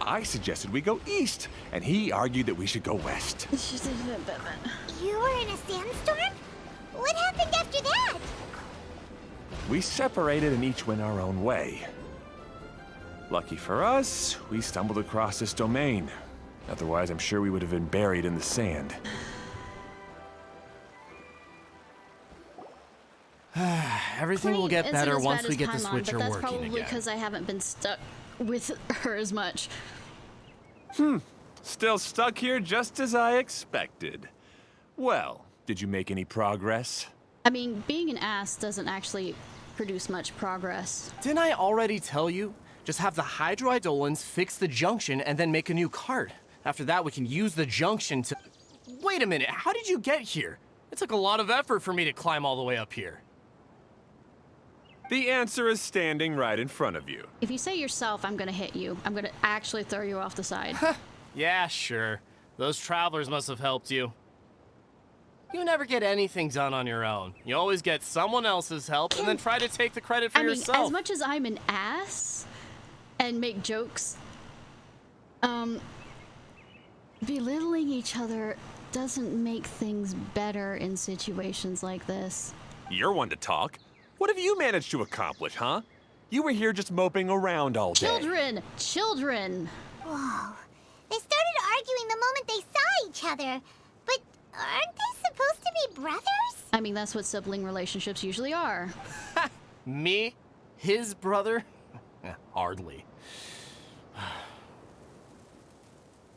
I suggested we go east, and he argued that we should go west. You were in a sandstorm? What happened after that? We separated and each went our own way. Lucky for us, we stumbled across this domain. Otherwise, I'm sure we would have been buried in the sand. Everything will get better once we get the Paimon, switcher but that's working probably again. because I haven't been stuck with her as much. Still stuck here just as I expected. Well, did you make any progress? I mean, being an ass doesn't actually produce much progress. Didn't I already tell you? Just have the Hydroidolans fix the junction and then make a new cart. After that, we can use the junction to... Wait a minute, how did you get here? It took a lot of effort for me to climb all the way up here. The answer is standing right in front of you. If you say yourself, I'm gonna hit you. I'm gonna actually throw you off the side. Yeah, sure. Those travelers must have helped you. You never get anything done on your own. You always get someone else's help and then try to take the credit for yourself. As much as I'm an ass, and make jokes. Belittling each other doesn't make things better in situations like this. You're one to talk. What have you managed to accomplish, huh? You were here just moping around all day. Children! Children! Whoa. They started arguing the moment they saw each other. But aren't they supposed to be brothers? I mean, that's what sibling relationships usually are. Me? His brother? Hardly.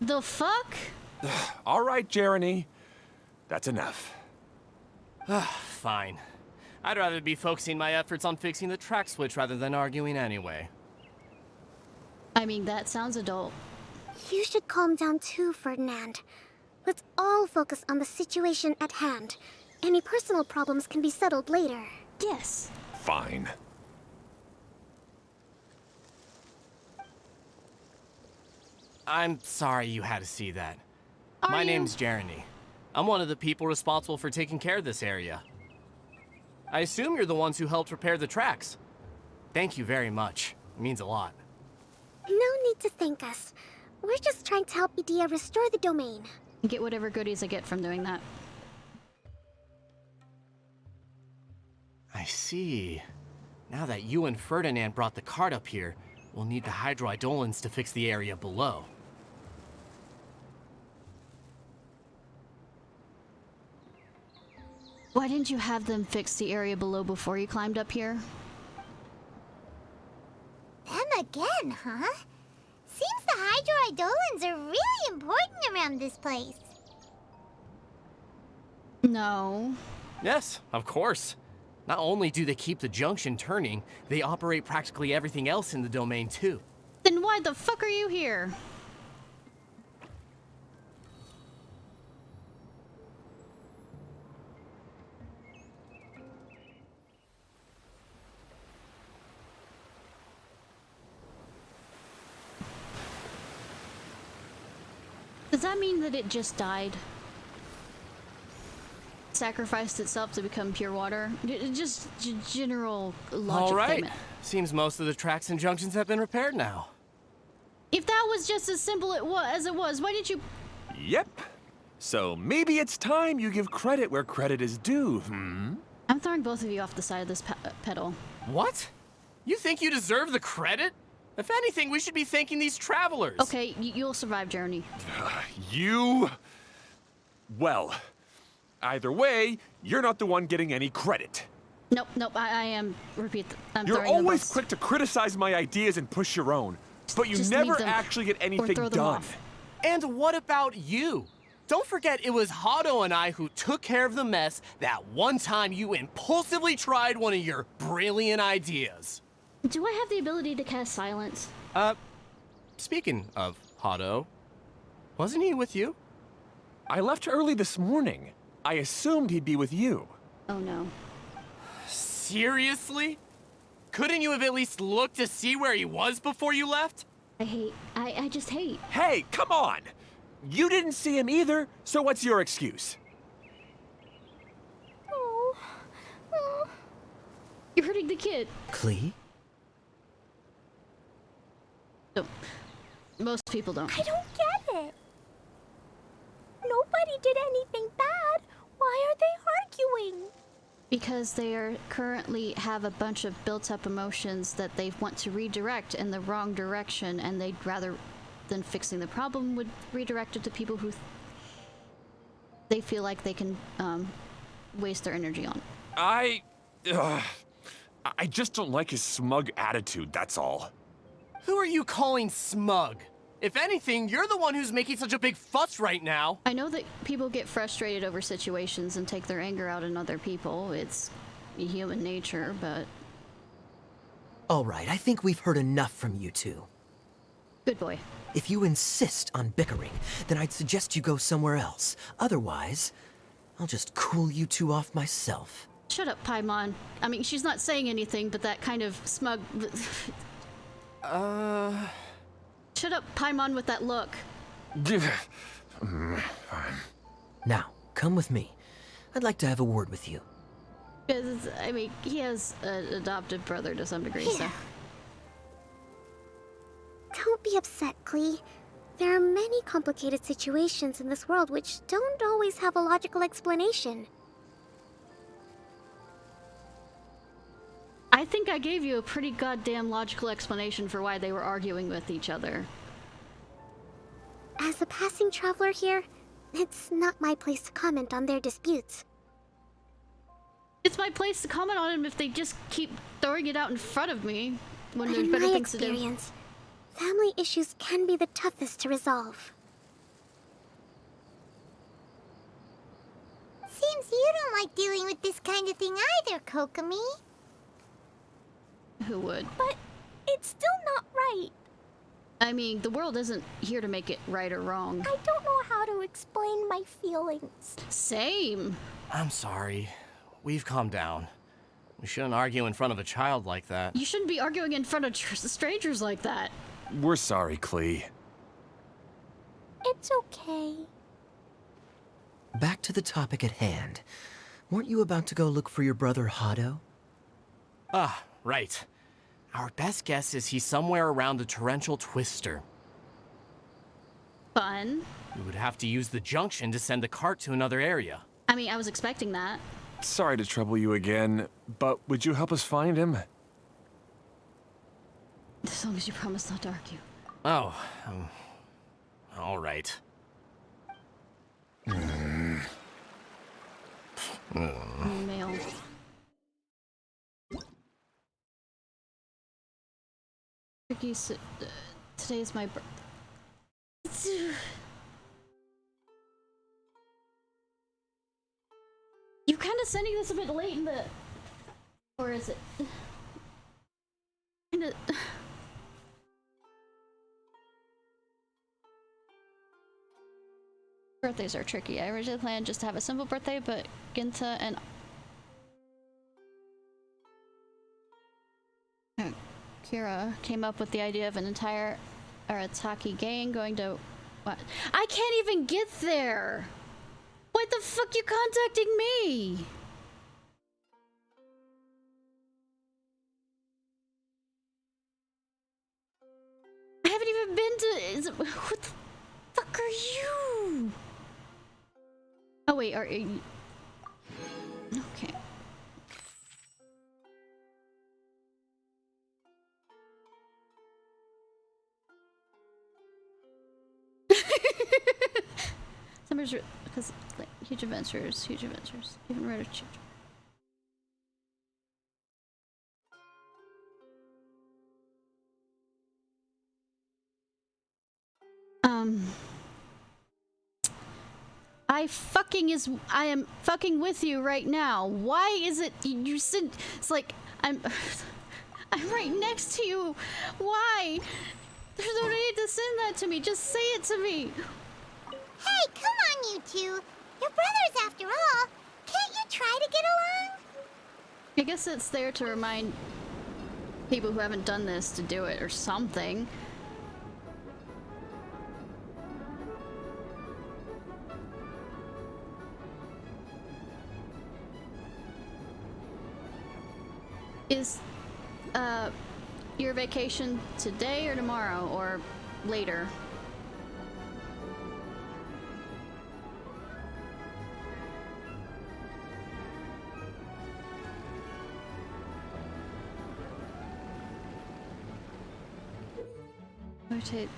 The fuck? All right, Jeremy. That's enough. Fine. I'd rather be focusing my efforts on fixing the track switch rather than arguing anyway. I mean, that sounds adult. You should calm down too, Ferdinand. Let's all focus on the situation at hand. Any personal problems can be settled later. Yes. Fine. I'm sorry you had to see that. My name's Jeremy. I'm one of the people responsible for taking care of this area. I assume you're the ones who helped repair the tracks. Thank you very much. It means a lot. No need to thank us. We're just trying to help Edea restore the domain. And get whatever goodies I get from doing that. I see. Now that you and Ferdinand brought the cart up here, we'll need the hydroidolins to fix the area below. Why didn't you have them fix the area below before you climbed up here? Them again, huh? Seems the hydroidolins are really important around this place. No. Yes, of course. Not only do they keep the junction turning, they operate practically everything else in the domain too. Then why the fuck are you here? Does that mean that it just died? Sacrificed itself to become pure water? Just general logic All right. statement. Seems most of the tracks and junctions have been repaired now. If that was just as simple as it was, why didn't you... Yep. So maybe it's time you give credit where credit is due, I'm throwing both of you off the side of this pedal. What? You think you deserve the credit? If anything, we should be thanking these travelers. Okay, you'll survive, Journey. You... Well, either way, you're not the one getting any credit. Nope, I am, I'm You're throwing them always both. quick to criticize my ideas and push your own, but you Just never leave them actually get anything throw them done. off. And what about you? Don't forget it was Hado and I who took care of the mess that one time you impulsively tried one of your brilliant ideas. Do I have the ability to cast silence? Speaking of Hado, wasn't he with you? I left early this morning. I assumed he'd be with you. Oh no. Seriously? Couldn't you have at least looked to see where he was before you left? I just hate. Hey, come on! You didn't see him either, so what's your excuse? You're hurting the kid. Klee? No. Most people don't. I don't get it. Nobody did anything bad. Why are they arguing? Because they are currently have a bunch of built-up emotions that they want to redirect in the wrong direction, and they'd rather than fixing the problem would redirect it to people who they feel like they can waste their energy on. I just don't like his smug attitude, that's all. Who are you calling smug? If anything, you're the one who's making such a big fuss right now. I know that people get frustrated over situations and take their anger out on other people. It's human nature, but... All right, I think we've heard enough from you two. Good boy. If you insist on bickering, then I'd suggest you go somewhere else. Otherwise, I'll just cool you two off myself. Shut up, Paimon. I mean, she's not saying anything, but that kind of smug... Shut up, Paimon, with that look. Now, come with me. I'd like to have a word with you. I mean, he has an adoptive brother to some degree, so... Don't be upset, Klee. There are many complicated situations in this world which don't always have a logical explanation. I think I gave you a pretty goddamn logical explanation for why they were arguing with each other. As a passing traveler here, it's not my place to comment on their disputes. It's my place to comment on them if they just keep throwing it out in front of me when But there's in better my things to do. experience, family issues can be the toughest to resolve. Seems you don't like dealing with this kind of thing either, Kokomi. Who would? But it's still not right. I mean, the world isn't here to make it right or wrong. I don't know how to explain my feelings. Same. I'm sorry. We've calmed down. We shouldn't argue in front of a child like that. You shouldn't be arguing in front of strangers like that. We're sorry, Klee. It's okay. Back to the topic at hand. Weren't you about to go look for your brother Hado? Ah, right. Our best guess is he's somewhere around the torrential twister. Fun. We would have to use the junction to send the cart to another area. I mean, I was expecting that. Sorry to trouble you again, but would you help us find him? As long as you promise not to argue. Oh, all right. Mail. Today is my birthday. You kind of sending this a bit late in the, or is it? Kinda... Birthdays are tricky. I originally planned just to have a simple birthday, but Ginta and Kira came up with the idea of an entire Arataki gang going to what? I can't even get there! Why the fuck you contacting me? I haven't even been to... What the fuck are you? Oh wait, are you... Okay. Summer's because like huge adventures, even read a children. I am fucking with you right now. Why is it you sent? It's like I'm right next to you. Why? There's no need to send that to me. Just say it to me. Hey, come on, you two. You're brothers after all. Can't you try to get along? I guess it's there to remind people who haven't done this to do it or something. Is your vacation today or tomorrow or later? Rotate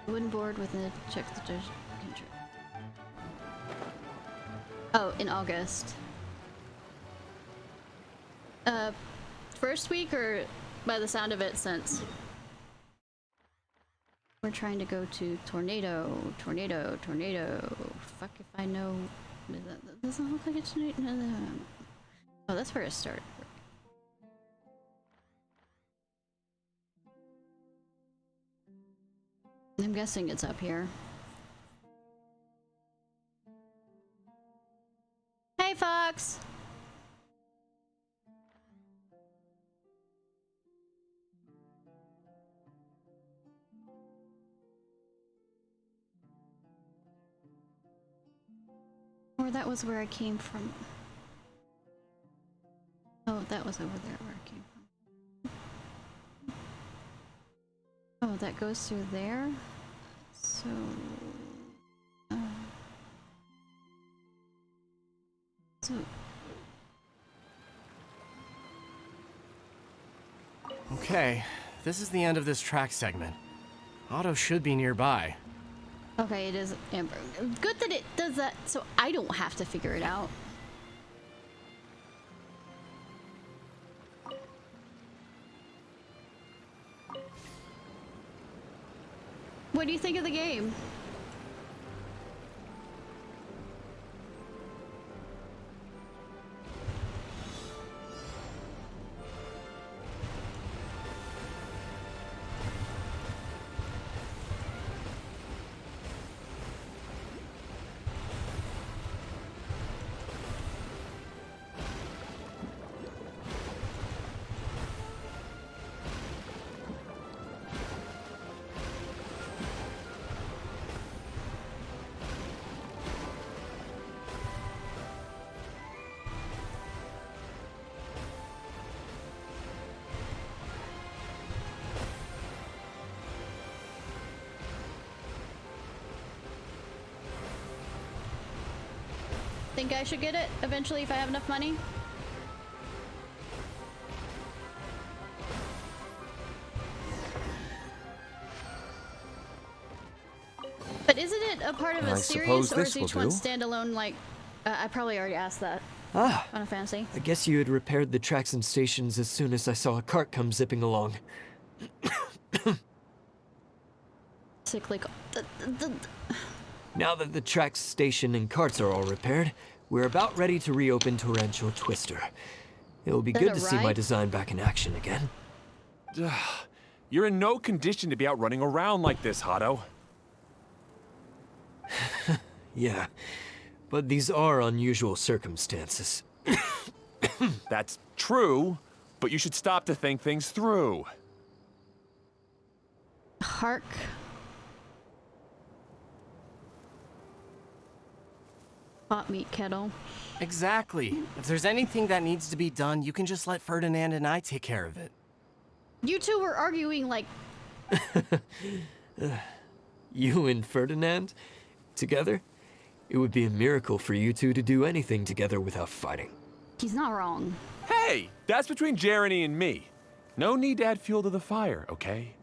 wooden board with a check the control. Oh, in August. First week or by the sound of it since we're trying to go to tornado. Fuck if I know. That doesn't look like it's no. Oh, that's where it started. I'm guessing it's up here. Hey, Fox! Or that was where I came from. Oh, that was over there where I came from. Oh, that goes through there? So... So... Okay, this is the end of this track segment. Otto should be nearby. Okay, it is Amber. Good that it does that so I don't have to figure it out. What do you think of the game? Think I should get it eventually if I have enough money? But isn't it a part of a series, or is each one standalone? Like, I probably already asked that. Ah, Final Fantasy. I guess you had repaired the tracks and stations as soon as I saw a cart come zipping along. Cyclical. Now that the tracks, station, and carts are all repaired, we're about ready to reopen Torrential Twister. It'll be good to see my design back in action again. You're in no condition to be out running around like this, Hado. Yeah, but these are unusual circumstances. That's true, but you should stop to think things through. Hark. Hot meat kettle. Exactly. If there's anything that needs to be done, you can just let Ferdinand and I take care of it. You two were arguing like... You and Ferdinand? Together? It would be a miracle for you two to do anything together without fighting. He's not wrong. Hey, that's between Jeremy and me. No need to add fuel to the fire, okay?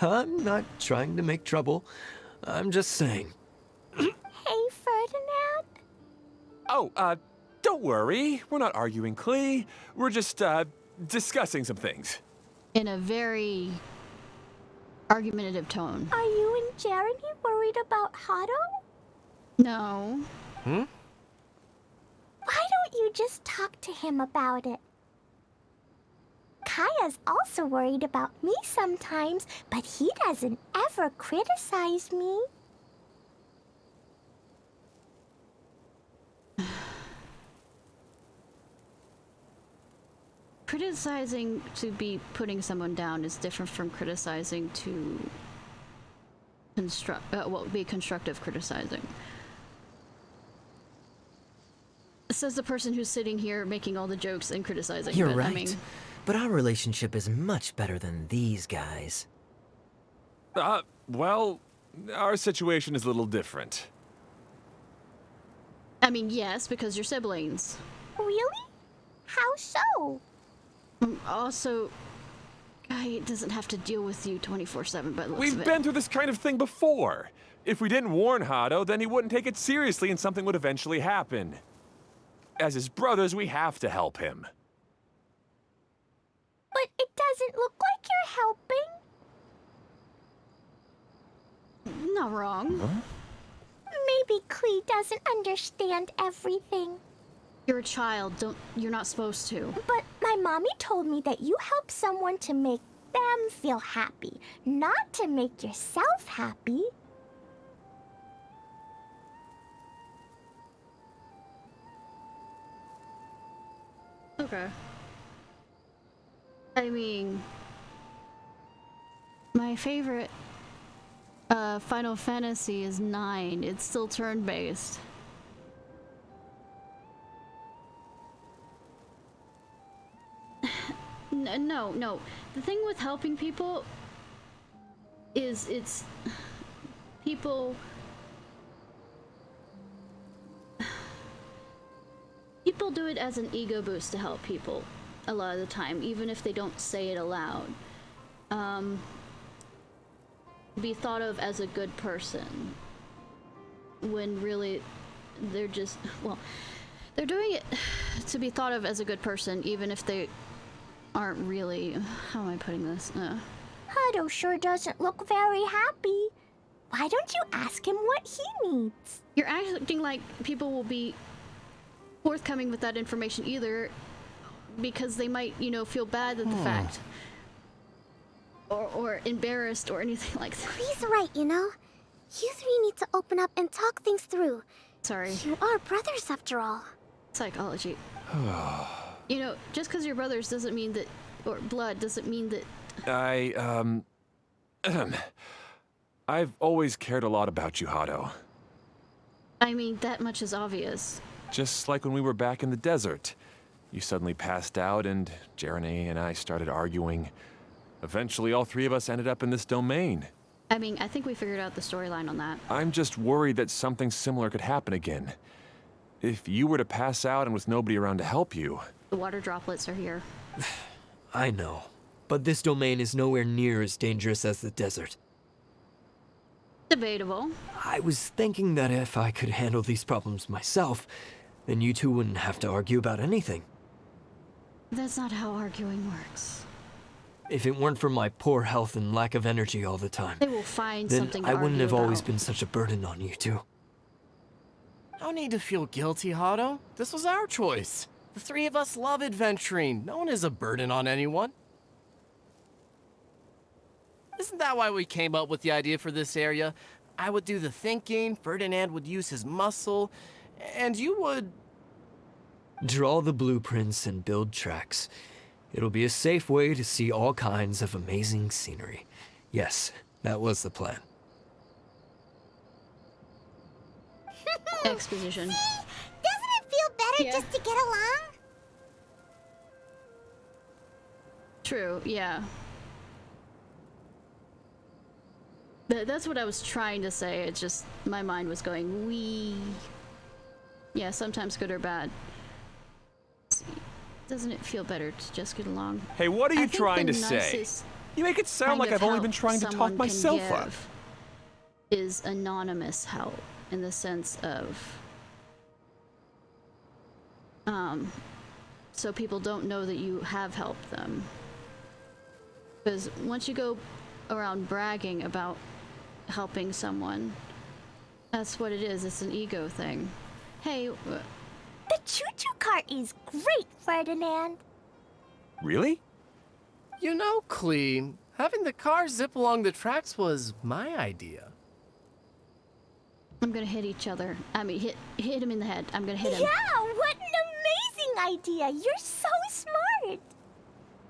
I'm not trying to make trouble. I'm just saying. Hey, Ferdinand? Oh, don't worry. We're not arguing, Klee. We're just, discussing some things. In a very argumentative tone. Are you and Jeremy worried about Hado? No. Why don't you just talk to him about it? Kaya's also worried about me sometimes, but he doesn't ever criticize me. Criticizing to be putting someone down is different from criticizing to be constructive criticizing. Says the person who's sitting here making all the jokes and criticizing. You're but, right. I mean, but our relationship is much better than these guys. Well, our situation is a little different. I mean, yes, because you're siblings. Really? How so? Also, Guy doesn't have to deal with you 24/7, but We've been through this kind of thing before. If we didn't warn Hado, then he wouldn't take it seriously and something would eventually happen. As his brothers, we have to help him. But it doesn't look like you're helping. Not wrong. Huh? Maybe Klee doesn't understand everything. You're a child. You're not supposed to. But my mommy told me that you help someone to make them feel happy, not to make yourself happy. Okay. I mean, my favorite Final Fantasy is 9. It's still turn-based. No. The thing with helping people is people do it as an ego boost to help people a lot of the time, even if they don't say it aloud. Be thought of as a good person when really they're just, well, they're doing it to be thought of as a good person even if they aren't really, how am I putting this? Hado sure doesn't look very happy. Why don't you ask him what he needs? You're acting like people will be forthcoming with that information either because they might, you know, feel bad at the fact. Or embarrassed or anything like that. He's right, you know. You three need to open up and talk things through. Sorry. You are brothers after all. Psychology. You know, just because you're brothers doesn't mean that, or blood doesn't mean that... I've always cared a lot about you, Hado. I mean, that much is obvious. Just like when we were back in the desert. You suddenly passed out and Jeremy and I started arguing. Eventually, all three of us ended up in this domain. I mean, I think we figured out the storyline on that. I'm just worried that something similar could happen again. If you were to pass out and with nobody around to help you... The water droplets are here. I know, but this domain is nowhere near as dangerous as the desert. Debatable. I was thinking that if I could handle these problems myself, then you two wouldn't have to argue about anything. That's not how arguing works. If it weren't for my poor health and lack of energy all the time, they will find then something to I wouldn't have argue always about. been such a burden on you two. No need to feel guilty, Hado. This was our choice. The three of us love adventuring. No one is a burden on anyone. Isn't that why we came up with the idea for this area? I would do the thinking, Ferdinand would use his muscle, and you would... Draw the blueprints and build tracks. It'll be a safe way to see all kinds of amazing scenery. Yes, that was the plan. Exposition. See? Doesn't it feel better just to get along? True, yeah. That's what I was trying to say. It's just my mind was going, wee. Yeah, sometimes good or bad. Let's see. Doesn't it feel better to just get along? Hey, what are you I think trying the to say? nicest You make it sound kind like of I've only help been trying to talk someone can myself up. give is anonymous help in the sense of so people don't know that you have helped them. Because once you go around bragging about helping someone, that's what it is. It's an ego thing. Hey, the choo-choo cart is great, Ferdinand. Really? You know, Klee, having the car zip along the tracks was my idea. I'm gonna hit each other. I mean, hit him in the head. I'm gonna hit him. Yeah, what an amazing idea. You're so smart.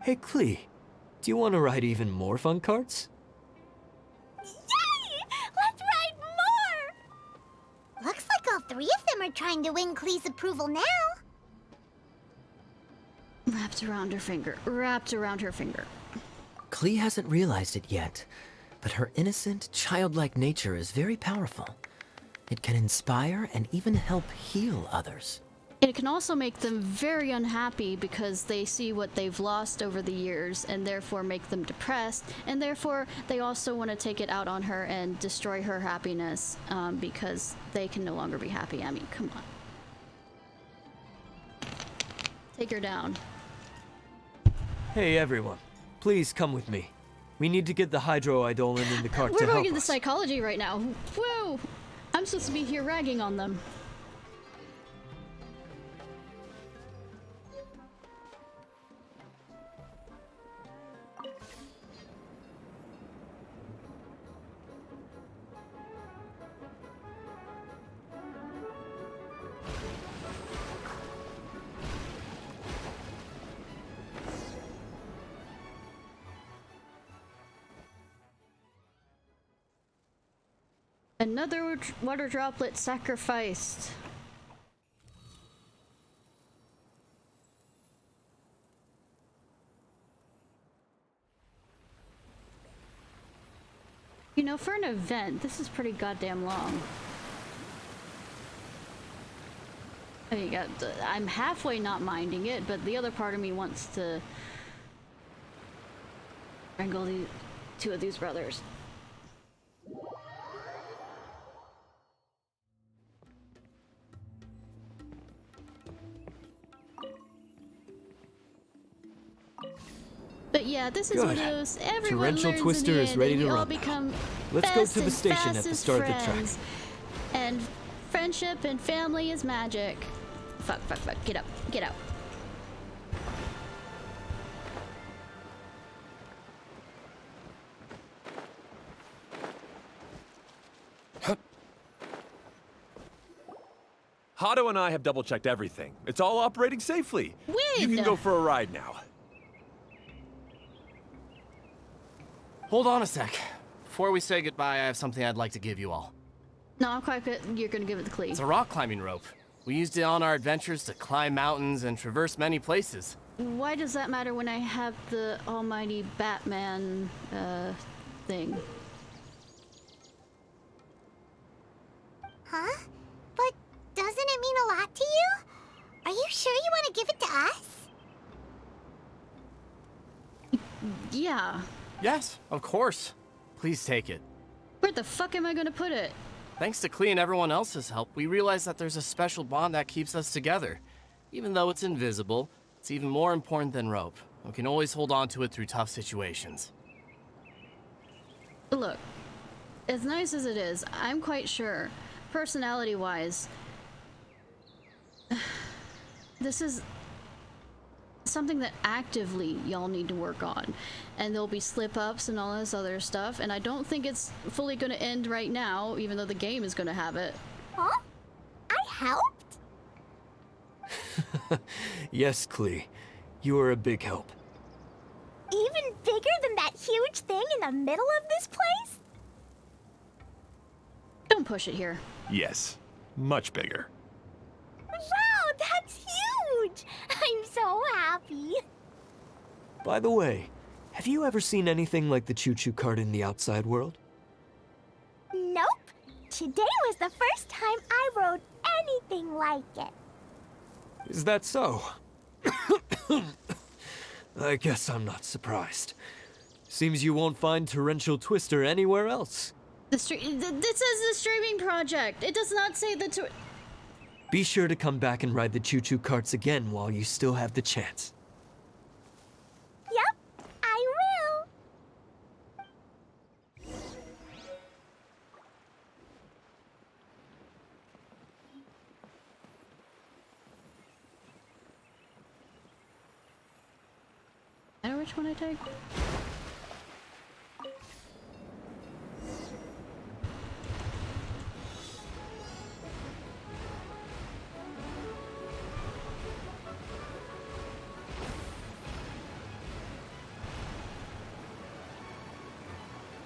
Hey, Klee, do you want to ride even more fun carts? Yay! Let's ride more! Looks like all three of them are trying to win Klee's approval now. Wrapped around her finger. Wrapped around her finger. Klee hasn't realized it yet, but her innocent, childlike nature is very powerful. It can inspire and even help heal others. It can also make them very unhappy because they see what they've lost over the years and therefore make them depressed, and therefore they also want to take it out on her and destroy her happiness because they can no longer be happy. I mean, come on. Take her down. Hey everyone, please come with me. We need to get the hydroidolin in the cart We're to going help into us. psychology right now. Whoa! I'm supposed to be here ragging on them. Another water droplet sacrificed. You know, for an event, this is pretty goddamn long. I mean, I'm halfway not minding it, but the other part of me wants to wrangle the two of these brothers. But yeah, this is one of those everyone Torrential learns Twister in the is end, ready and to we all run now. become Let's go best to the and station at the fastest start of the track. friends. And friendship and family is magic. Fuck, fuck, fuck. Get up. Get out. Hado and I have double-checked everything. It's all operating safely. You can go for a ride now. Hold on a sec. Before we say goodbye, I have something I'd like to give you all. No, I'm quite good. You're gonna give it the Clee. It's a rock climbing rope. We used it on our adventures to climb mountains and traverse many places. Why does that matter when I have the almighty Batman, thing? Huh? But doesn't it mean a lot to you? Are you sure you want to give it to us? Yeah. Yes, of course. Please take it. Where the fuck am I gonna put it? Thanks to Klee and everyone else's help, we realized that there's a special bond that keeps us together. Even though it's invisible, it's even more important than rope. We can always hold on to it through tough situations. Look, as nice as it is, I'm quite sure, personality-wise, this is something that actively y'all need to work on. And there'll be slip-ups and all this other stuff, and I don't think it's fully gonna end right now, even though the game is gonna have it. Huh? I helped? Yes, Klee. You are a big help. Even bigger than that huge thing in the middle of this place? Don't push it here. Yes, much bigger. Wow, that's huge! I'm so happy. By the way, have you ever seen anything like the choo-choo cart in the outside world? Nope. Today was the first time I rode anything like it. Is that so? I guess I'm not surprised. Seems you won't find Torrential Twister anywhere else. This says the streaming project. It does not say the Be sure to come back and ride the choo-choo carts again while you still have the chance. Yep, I will. I know which one I take.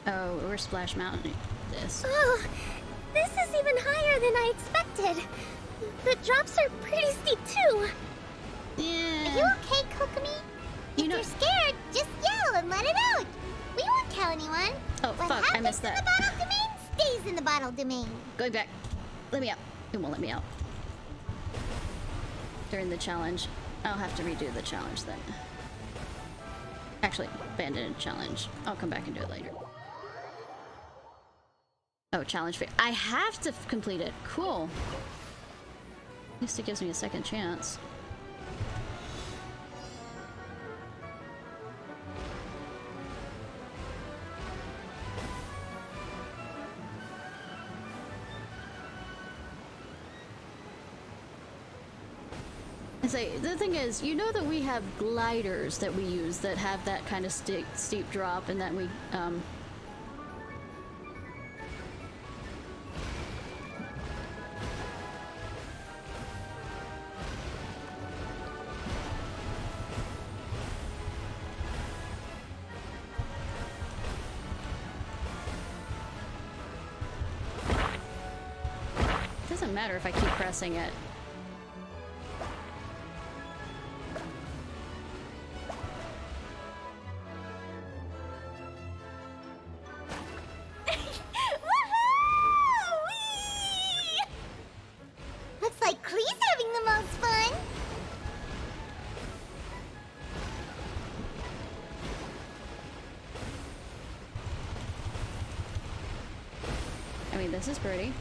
Oh, we're Splash Mountain. This. Oh, this is even higher than I expected. The drops are pretty steep too. Yeah. Are you okay, Kokomi? If you're scared, just yell and let it out. We won't tell anyone. Oh, what fuck, I missed happens in that. the bottle domain stays in the bottle domain. Going back. Let me out. It won't let me out. During the challenge. I'll have to redo the challenge then. Actually, abandoned challenge. I'll come back and do it later. Oh, challenge fail. I have to complete it. Cool. At least it gives me a second chance. Say, the thing is, you know that we have gliders that we use that have that kind of steep drop, and that we it doesn't matter if I keep pressing it. this is pretty.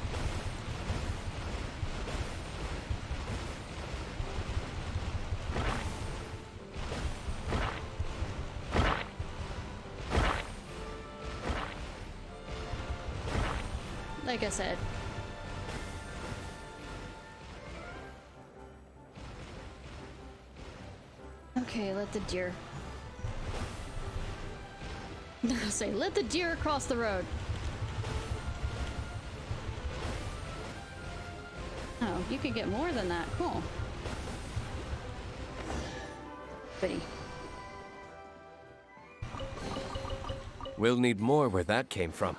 Like I said. Okay, let the deer. I'll say, let the deer cross the road. Oh, you could get more than that. Cool. Goody. We'll need more where that came from.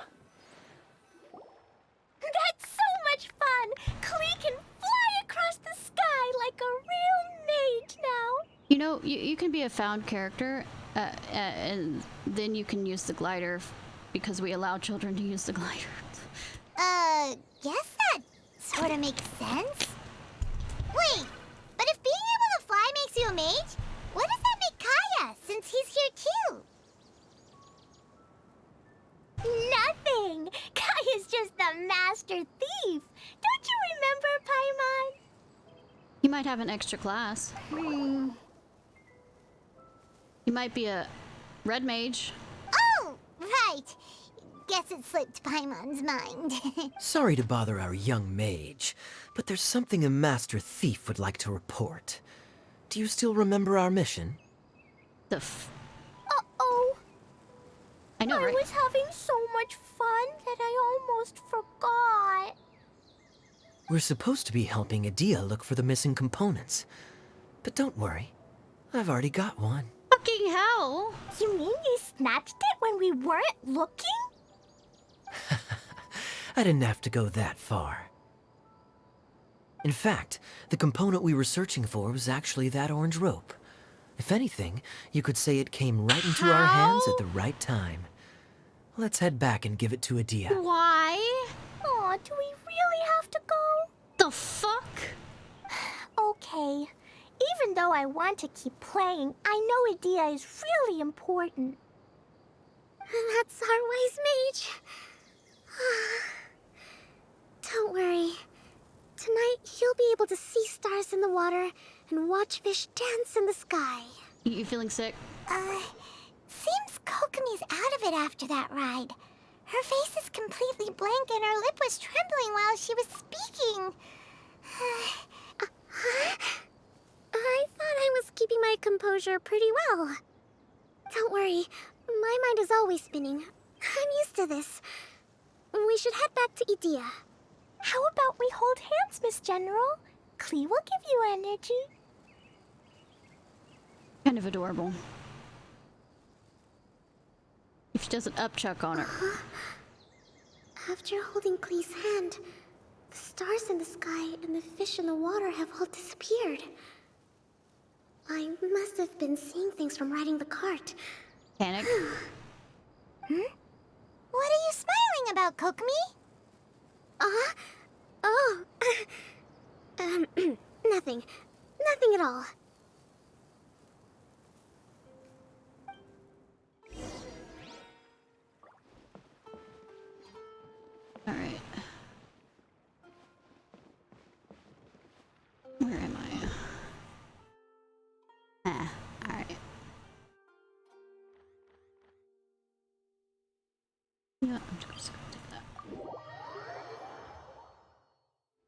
That's so much fun! Klee can fly across the sky like a real mage now! You know, you can be a found character, and then you can use the glider because we allow children to use the glider. Guess that sort of makes sense. Wait, but if being able to fly makes you a mage, what does that make Kaya, since he's here too? Nothing! Kaya's just the master thief! Don't you remember, Paimon? You might have an extra class. You might be a red mage. Oh, right. Guess it slipped Paimon's mind. Sorry to bother our young mage, but there's something a master thief would like to report. Do you still remember our mission? Uh-oh. I know, right? I was having so much fun that I almost forgot. We're supposed to be helping Adia look for the missing components. But don't worry, I've already got one. Fucking hell! You mean you snatched it when we weren't looking? I didn't have to go that far. In fact, the component we were searching for was actually that orange rope. If anything, you could say it came right into our hands at the right time. Let's head back and give it to Adia. Why? Aw, do we really have to go? The fuck? Okay. Even though I want to keep playing, I know Adia is really important. That's our wise mage. Don't worry. Tonight, you'll be able to see stars in the water and watch fish dance in the sky. You feeling sick? Seems Kokomi's out of it after that ride. Her face is completely blank and her lip was trembling while she was speaking. I thought I was keeping my composure pretty well. Don't worry, my mind is always spinning. I'm used to this. We should head back to Idia. How about we hold hands, Miss General? Klee will give you energy. Kind of adorable. If she doesn't upchuck on her. After holding Klee's hand, the stars in the sky and the fish in the water have all disappeared. I must have been seeing things from riding the cart. Panic. What are you smiling about, Kokomi? Oh. Nothing. Nothing at all. Alright. Where am I? Alright. Yeah, I'm just gonna take that.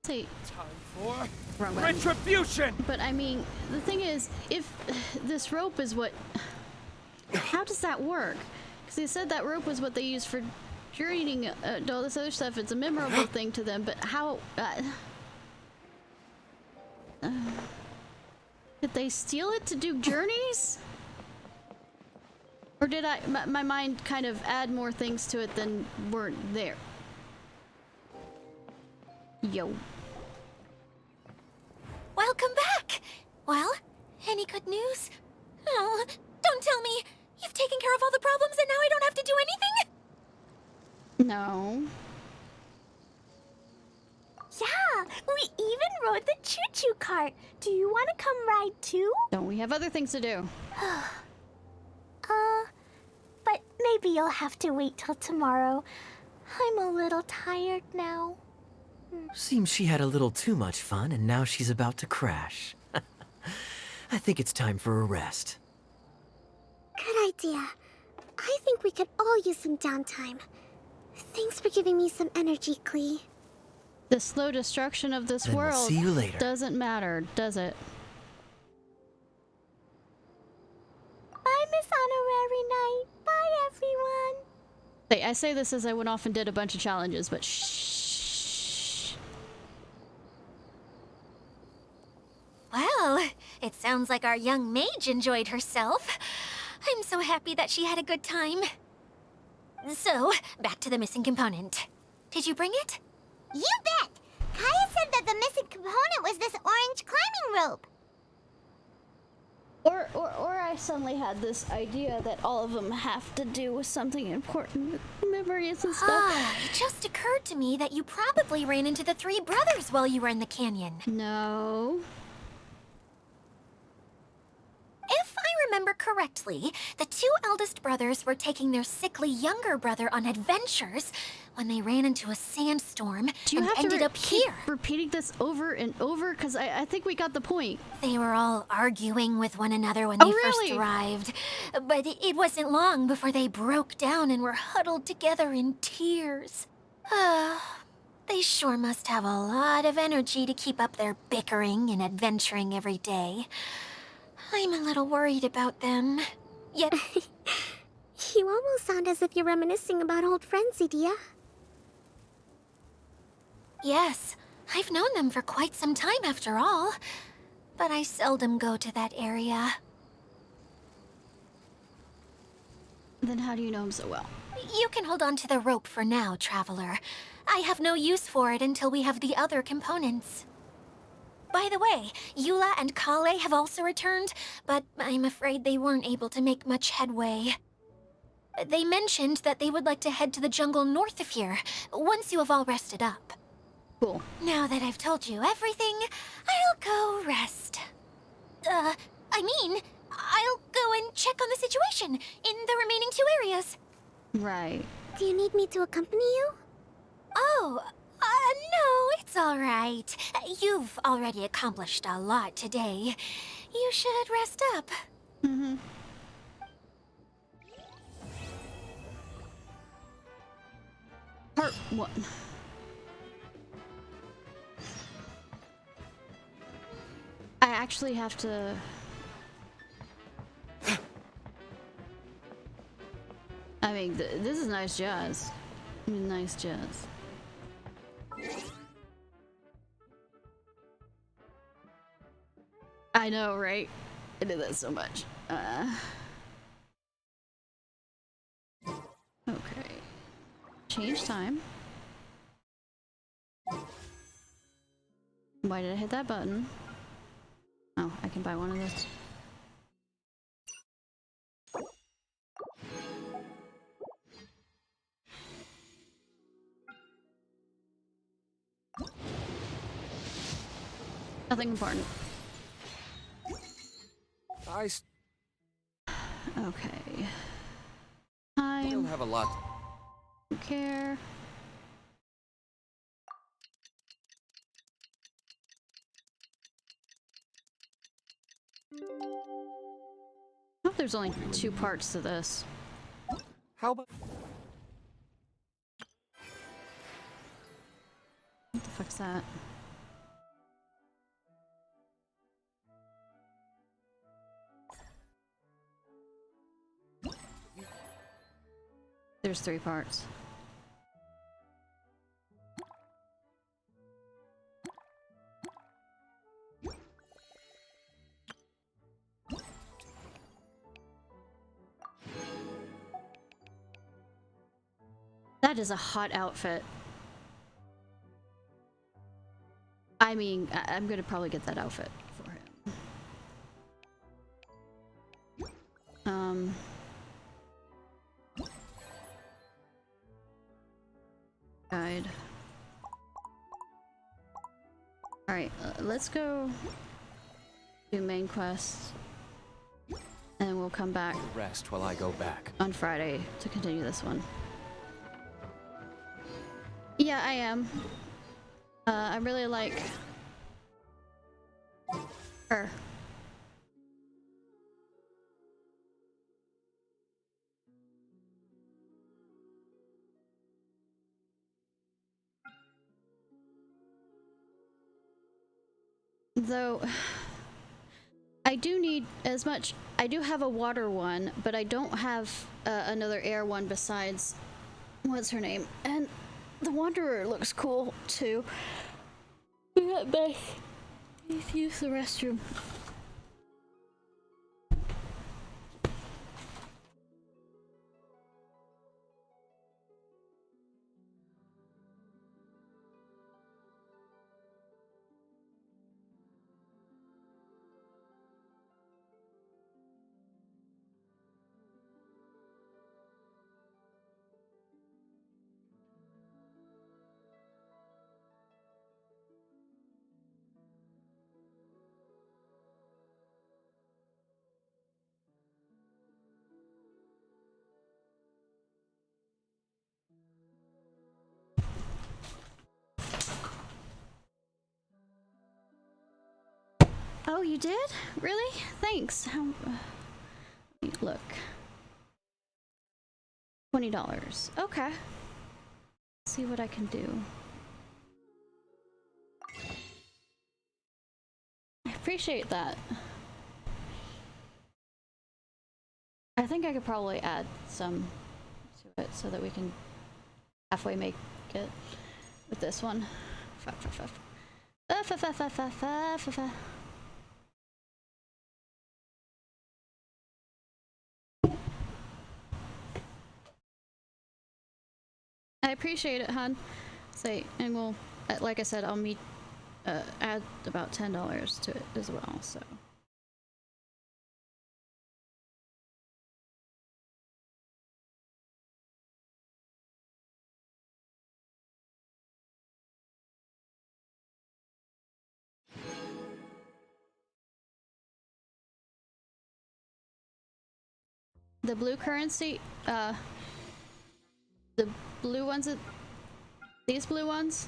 Say, Time for wrong button. retribution! But I mean, the thing is, if this rope is what... How does that work? Because they said that rope was what they used for journeying all this other stuff. It's a memorable thing to them, but how... did they steal it to do journeys? Or did my mind kind of add more things to it than weren't there? Yo. Welcome back! Well, any good news? Oh, don't tell me! You've taken care of all the problems and now I don't have to do anything? No. Yeah, we even rode the choo-choo cart. Do you want to come ride too? Don't we have other things to do? But maybe you'll have to wait till tomorrow. I'm a little tired now. Seems she had a little too much fun and now she's about to crash. I think it's time for a rest. Good idea. I think we could all use some downtime. Thanks for giving me some energy, Klee. The slow destruction of this Then we'll world see you later. doesn't matter, does it? Bye, Miss Honorary Knight. Bye, everyone. Hey, I say this as I went off and did a bunch of challenges, but shh. Well, it sounds like our young mage enjoyed herself. I'm so happy that she had a good time. So, back to the missing component. Did you bring it? You bet! Kaya said that the missing component was this orange climbing rope. Or I suddenly had this idea that all of them have to do with something important, memories and stuff. It just occurred to me that you probably ran into the three brothers while you were in the canyon. No. If I remember correctly, the two eldest brothers were taking their sickly younger brother on adventures when they ran into a sandstorm Do you and have ended to up keep here. repeating this over and over? Because I think we got the point. They were all arguing with one another when Oh, they really? first arrived. But it wasn't long before they broke down and were huddled together in tears. They sure must have a lot of energy to keep up their bickering and adventuring every day. I'm a little worried about them. Yet... You almost sound as if you're reminiscing about old friends, Idia. Yes, I've known them for quite some time after all. But I seldom go to that area. Then how do you know them so well? You can hold on to the rope for now, Traveler. I have no use for it until we have the other components. By the way, Eula and Kale have also returned, but I'm afraid they weren't able to make much headway. They mentioned that they would like to head to the jungle north of here, once you have all rested up. Cool. Now that I've told you everything, I'll go rest. I'll go and check on the situation in the remaining two areas. Right. Do you need me to accompany you? Oh, no, it's all right. You've already accomplished a lot today. You should rest up. Mm-hmm. Part 1. I actually have to... I mean, this is nice jazz. I mean, nice jazz. I know, right? I did that so much. Okay. Change time. Why did I hit that button? Oh, I can buy one of those. Nothing important. Okay. I still have a lot. Don't care. I hope there's only 2 parts to this. How about... What the fuck's that? There's 3 parts. That is a hot outfit. I mean, I'm gonna probably get that outfit for him. Guide. Alright, let's go do main quest. And then we'll come back Rest while I go back. on Friday to continue this one. Yeah, I am. I really like her. Though I do need as much. I do have a water one, but I don't have another air one besides what's her name. And the Wanderer looks cool too. We got Beth. Let's use the restroom. Oh, you did? Really? Thanks. How, look. $20. Okay. Let's see what I can do. I appreciate that. I think I could probably add some to it so that we can halfway make it with this one. I appreciate it, hon. Say, and we'll, like I said, I'll add about $10 to it as well, so. The blue currency, the blue ones, these blue ones?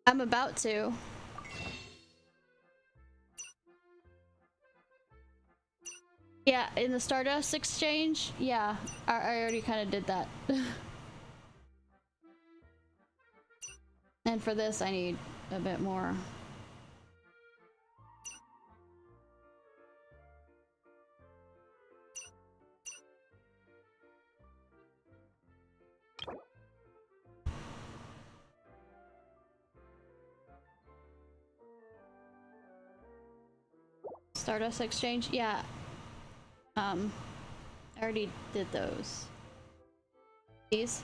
I'm about to. Yeah, in the Stardust exchange, yeah, I already kind of did that. And for this, I need a bit more. Stardust exchange, yeah. I already did those. These.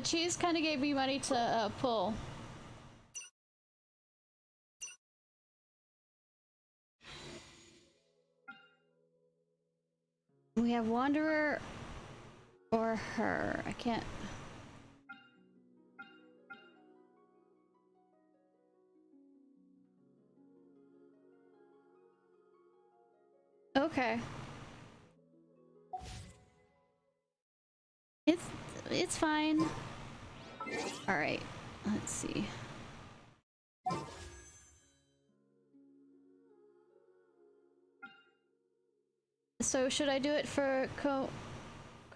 Cheese kind of gave me money to pull. We have Wanderer or her. I can't. Okay. It's fine. All right. Let's see. So should I do it for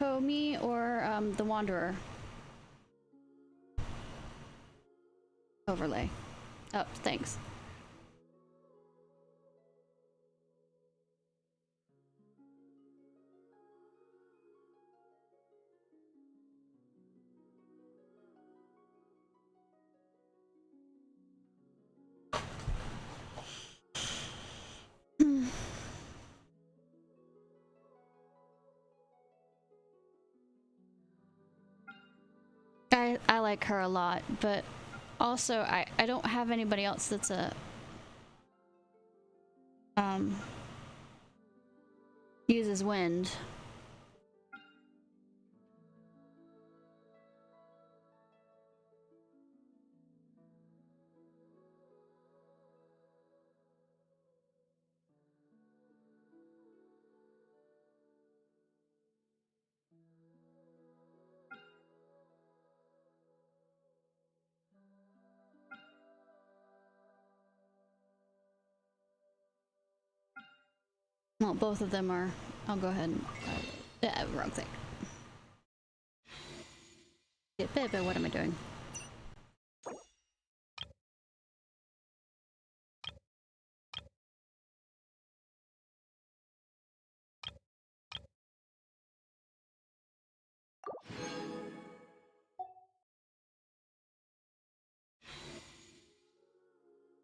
Komi or the Wanderer? Overlay. Oh, thanks. I like her a lot, but also I don't have anybody else that's a Uses wind. Well, both of them are. I'll go ahead and. Wrong thing. What am I doing?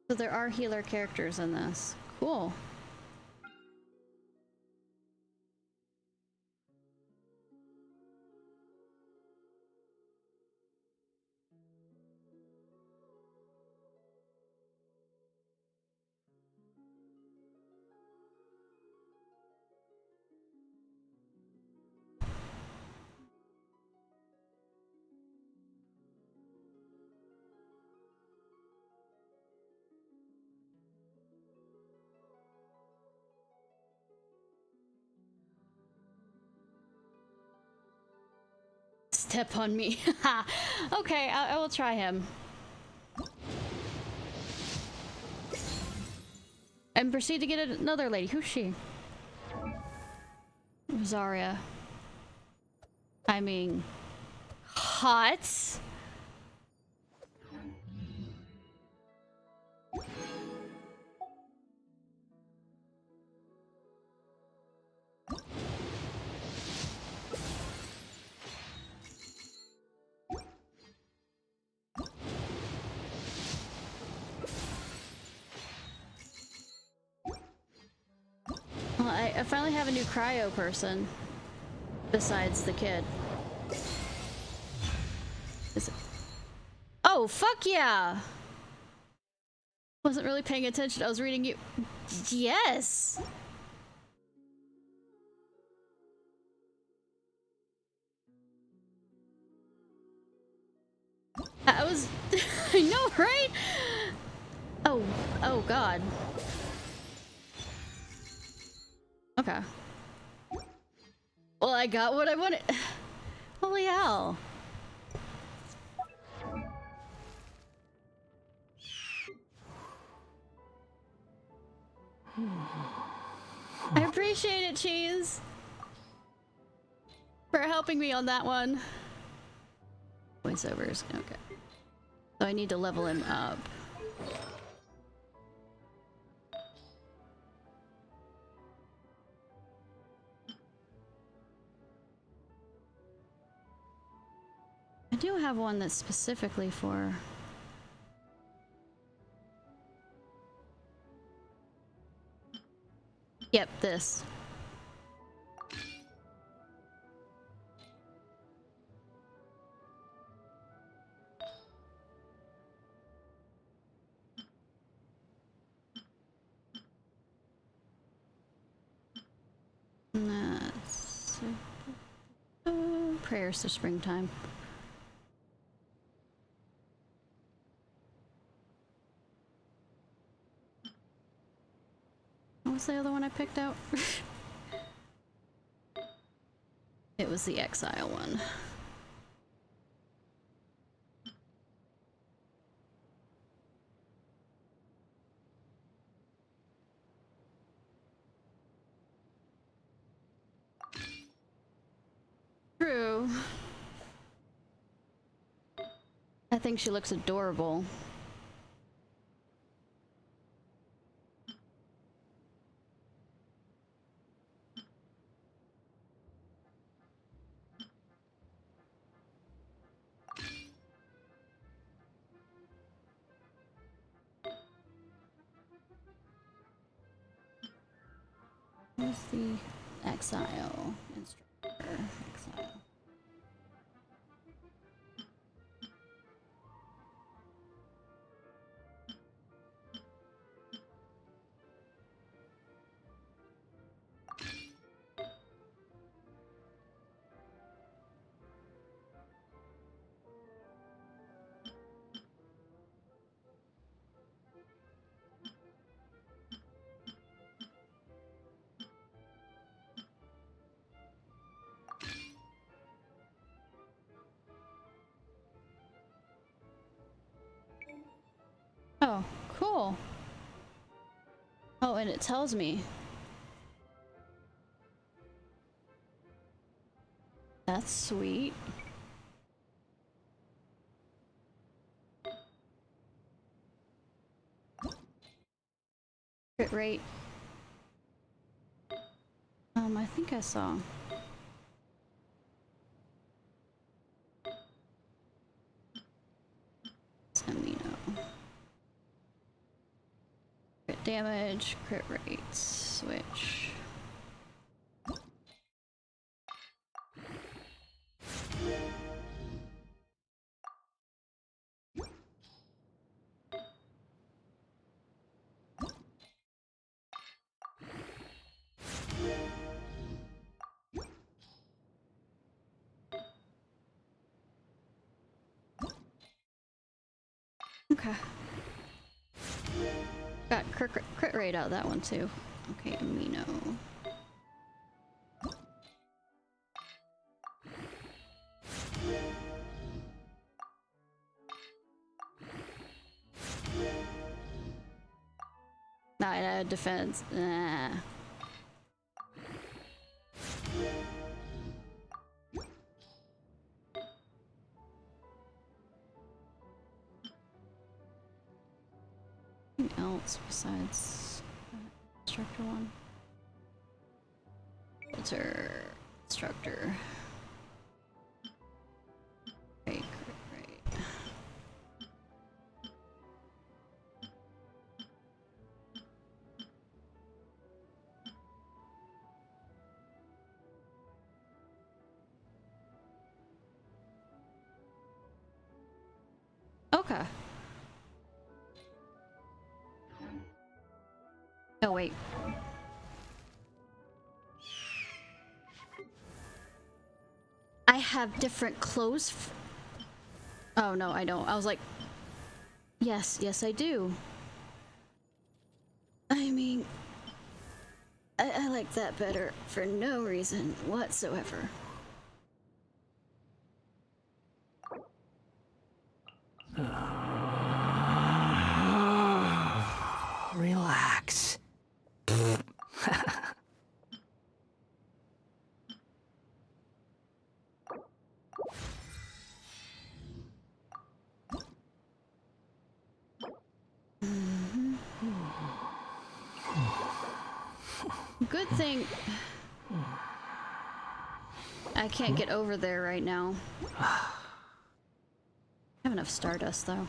So there are healer characters in this. Cool. Step on me. Okay, I will try him. And proceed to get another lady. Who's she? Zarya. I mean, hot. Well, I finally have a new cryo person. Besides the kid. Is it? Oh, fuck yeah! Wasn't really paying attention. I was reading you. Yes! I was... I know, right? Oh god. Okay. Well, I got what I wanted. Holy hell. I appreciate it, Cheese, for helping me on that one. Voiceovers, okay. So I need to level him up. I do have one that's specifically for... Yep, this. That's... prayers to springtime. What was the other one I picked out? It was the exile one. True. I think she looks adorable. Where's the exile instructor? Exile. Oh, cool. Oh, and it tells me. That's sweet. Crit rate. I think I saw. It's amino. Crit damage, crit rate, switch. Okay. Got crit rate out of that one too. Okay, amino. Nah, I had defense. Nah. Anything else besides that instructor one? Filter instructor. Great. Okay. Oh, wait. I have different clothes. Oh, no, I don't. I was like, yes, I do. I mean, I like that better for no reason whatsoever. Relax. Good thing I can't get over there right now. I have enough stardust though.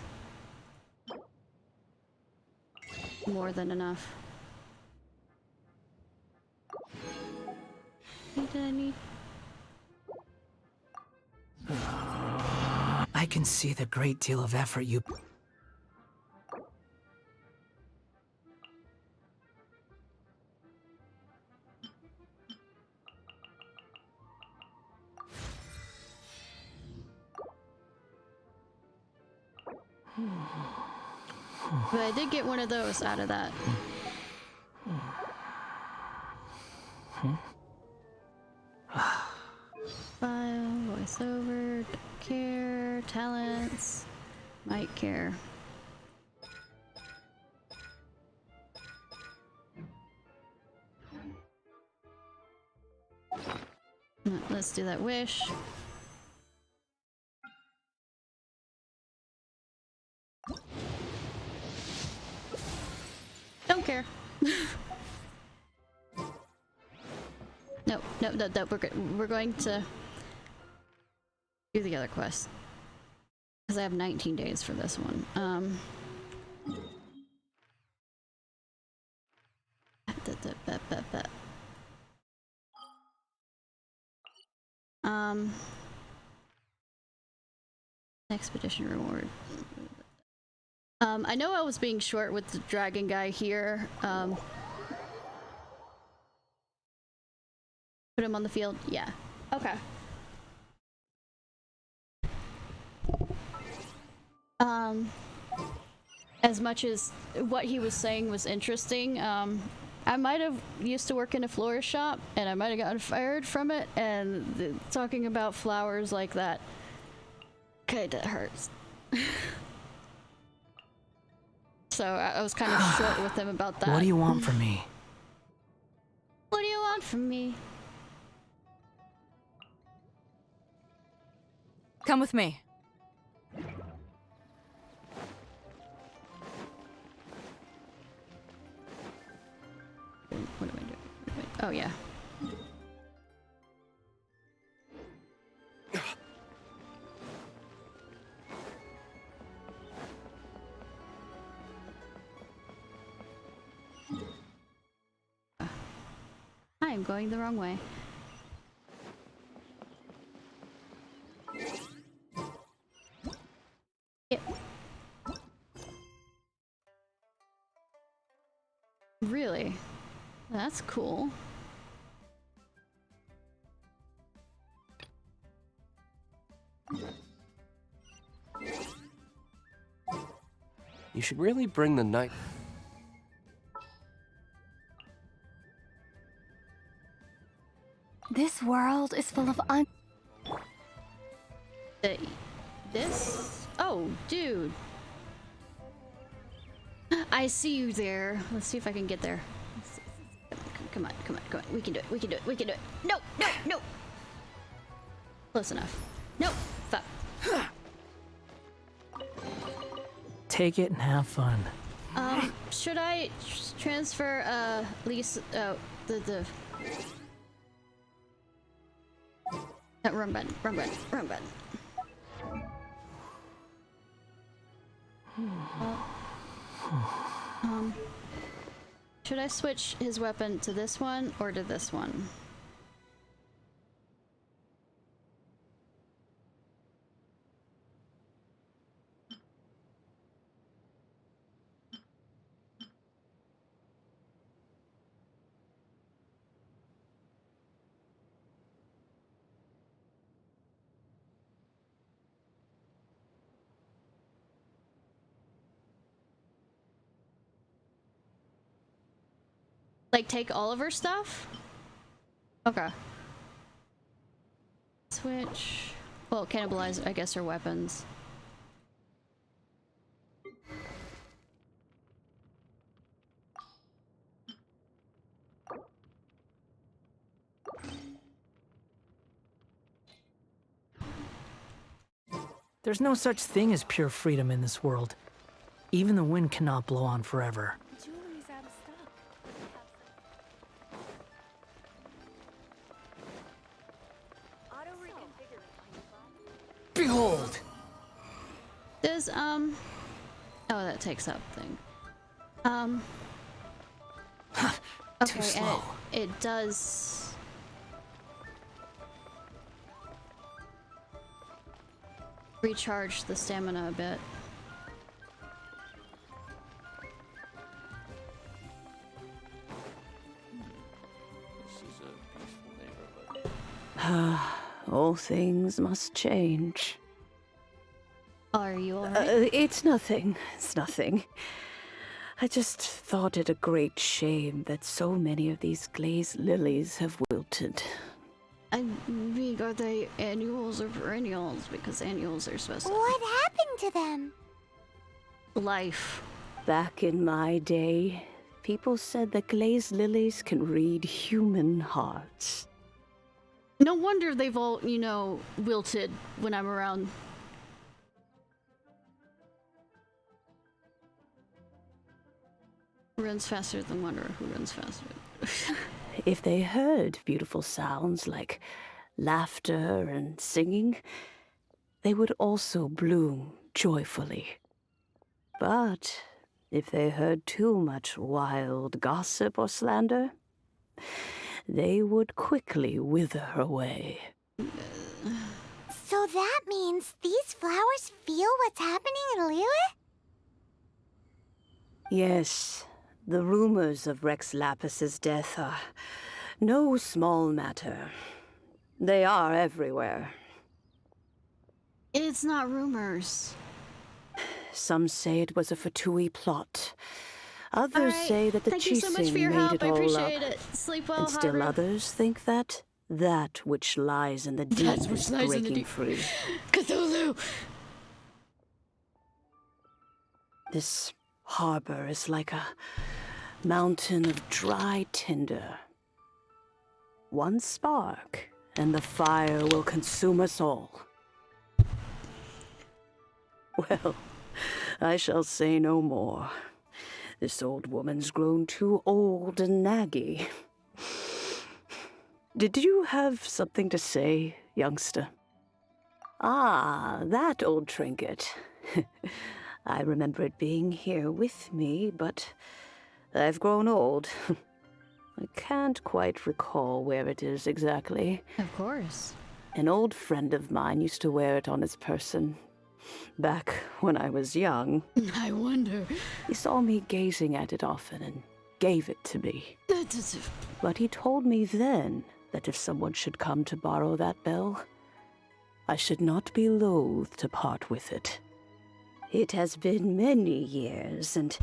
More than enough. What did I need? I can see the great deal of effort you... But I did get one of those out of that. File, voiceover, care, talents, might care. Let's do that wish. Don't care. No, we're going to do the other quest. Because I have 19 days for this one. Expedition reward. I know I was being short with the dragon guy here. Put him on the field? Yeah. Okay. As much as what he was saying was interesting, I might have used to work in a florist shop and I might have gotten fired from it, and talking about flowers like that kinda hurts. So I was kind of short with him about that. What do you want from me? What do you want from me? Come with me. What am I doing? Oh, yeah. I'm going the wrong way. Yep. Really? That's cool. You should really bring the knife. This world is full of This? Oh, dude. I see you there. Let's see if I can get there. Come on, come on, come on. We can do it, we can do it, we can do it. No, no, no! Close enough. No! Fuck. Take it and have fun. Should I transfer, Lisa, the... wrong button, wrong button, wrong button. Should I switch his weapon to this one or to this one? Like, take all of her stuff? Okay. Switch. Well, cannibalize, I guess, her weapons. There's no such thing as pure freedom in this world. Even the wind cannot blow on forever. Jewelry's out of stock. Behold! Does, oh, that takes up thing. Okay, Too slow. and it does... recharge the stamina a bit. All things must change. Are you alright? It's nothing. It's nothing. I just thought it a great shame that so many of these glazed lilies have wilted. I mean, are they annuals or perennials? Because annuals are supposed to... What happened to them? Life. Back in my day, people said that glazed lilies can read human hearts. No wonder they've all, you know, wilted when I'm around. Who runs faster than Wanderer? Who runs faster? If they heard beautiful sounds like laughter and singing, they would also bloom joyfully. But if they heard too much wild gossip or slander, they would quickly wither away. So that means these flowers feel what's happening in Liyue? Yes, the rumors of Rex Lapis's death are no small matter. They are everywhere. It's not rumors. Some say it was a Fatui plot. Others say that the Thank you so much for Chising your made help. it I all appreciate up. it. Sleep well, And still Haru. others think that which lies in the deep That which is lies in the breaking deep. free. Cthulhu! This harbor is like a mountain of dry tinder. One spark, and the fire will consume us all. Well, I shall say no more. This old woman's grown too old and naggy. Did you have something to say, youngster? Ah, that old trinket. I remember it being here with me, but I've grown old. I can't quite recall where it is exactly. Of course. An old friend of mine used to wear it on his person. Back when I was young. I wonder. He saw me gazing at it often and gave it to me. But he told me then that if someone should come to borrow that bell, I should not be loath to part with it. It has been many years, and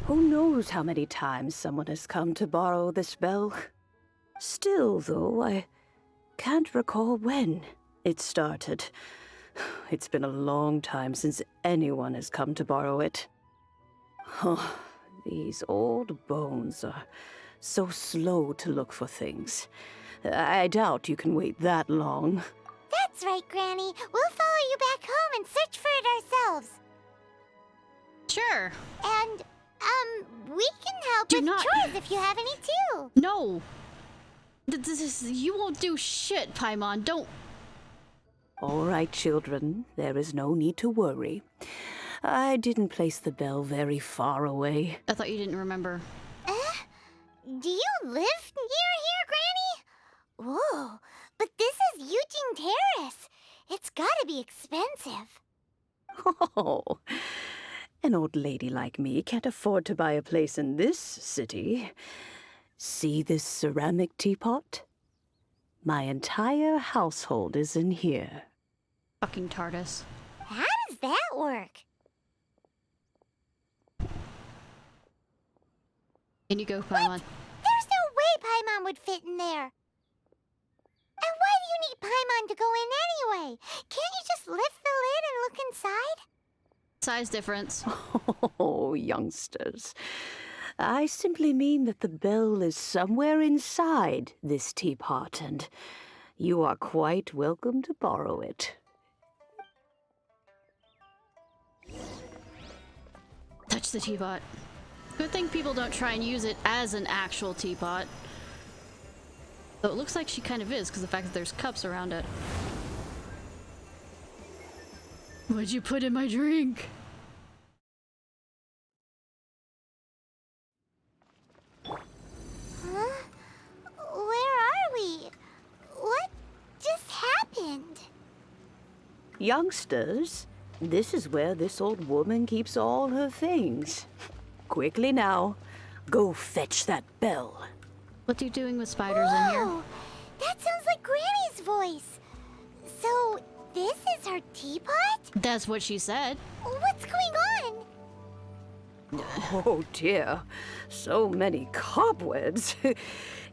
who knows how many times someone has come to borrow this bell. Still, though, I can't recall when it started. It's been a long time since anyone has come to borrow it. Oh, these old bones are so slow to look for things. I doubt you can wait that long. That's right, Granny. We'll follow you back home and search for it ourselves. Sure. And, we can help with chores if you have any too. No. You won't do shit, Paimon. Don't. All right, children. There is no need to worry. I didn't place the bell very far away. I thought you didn't remember. Do you live near here, Granny? Whoa, but this is Eugene Terrace. It's gotta be expensive. Oh, an old lady like me can't afford to buy a place in this city. See this ceramic teapot? My entire household is in here. Fucking TARDIS. How does that work? In you go, Paimon. There's no way Paimon would fit in there. And why do you need Paimon to go in anyway? Can't you just lift the lid and look inside? Size difference. Oh, youngsters. I simply mean that the bell is somewhere inside this teapot, and you are quite welcome to borrow it. Touch the teapot. Good thing people don't try and use it as an actual teapot. Though it looks like she kind of is, because the fact that there's cups around it. What'd you put in my drink? Huh? Where are we? What just happened? Youngsters, this is where this old woman keeps all her things. Quickly now, go fetch that bell. What are you doing with spiders in here? That sounds like Granny's voice. So, this is her teapot? That's what she said. What's going on? Oh dear, so many cobwebs.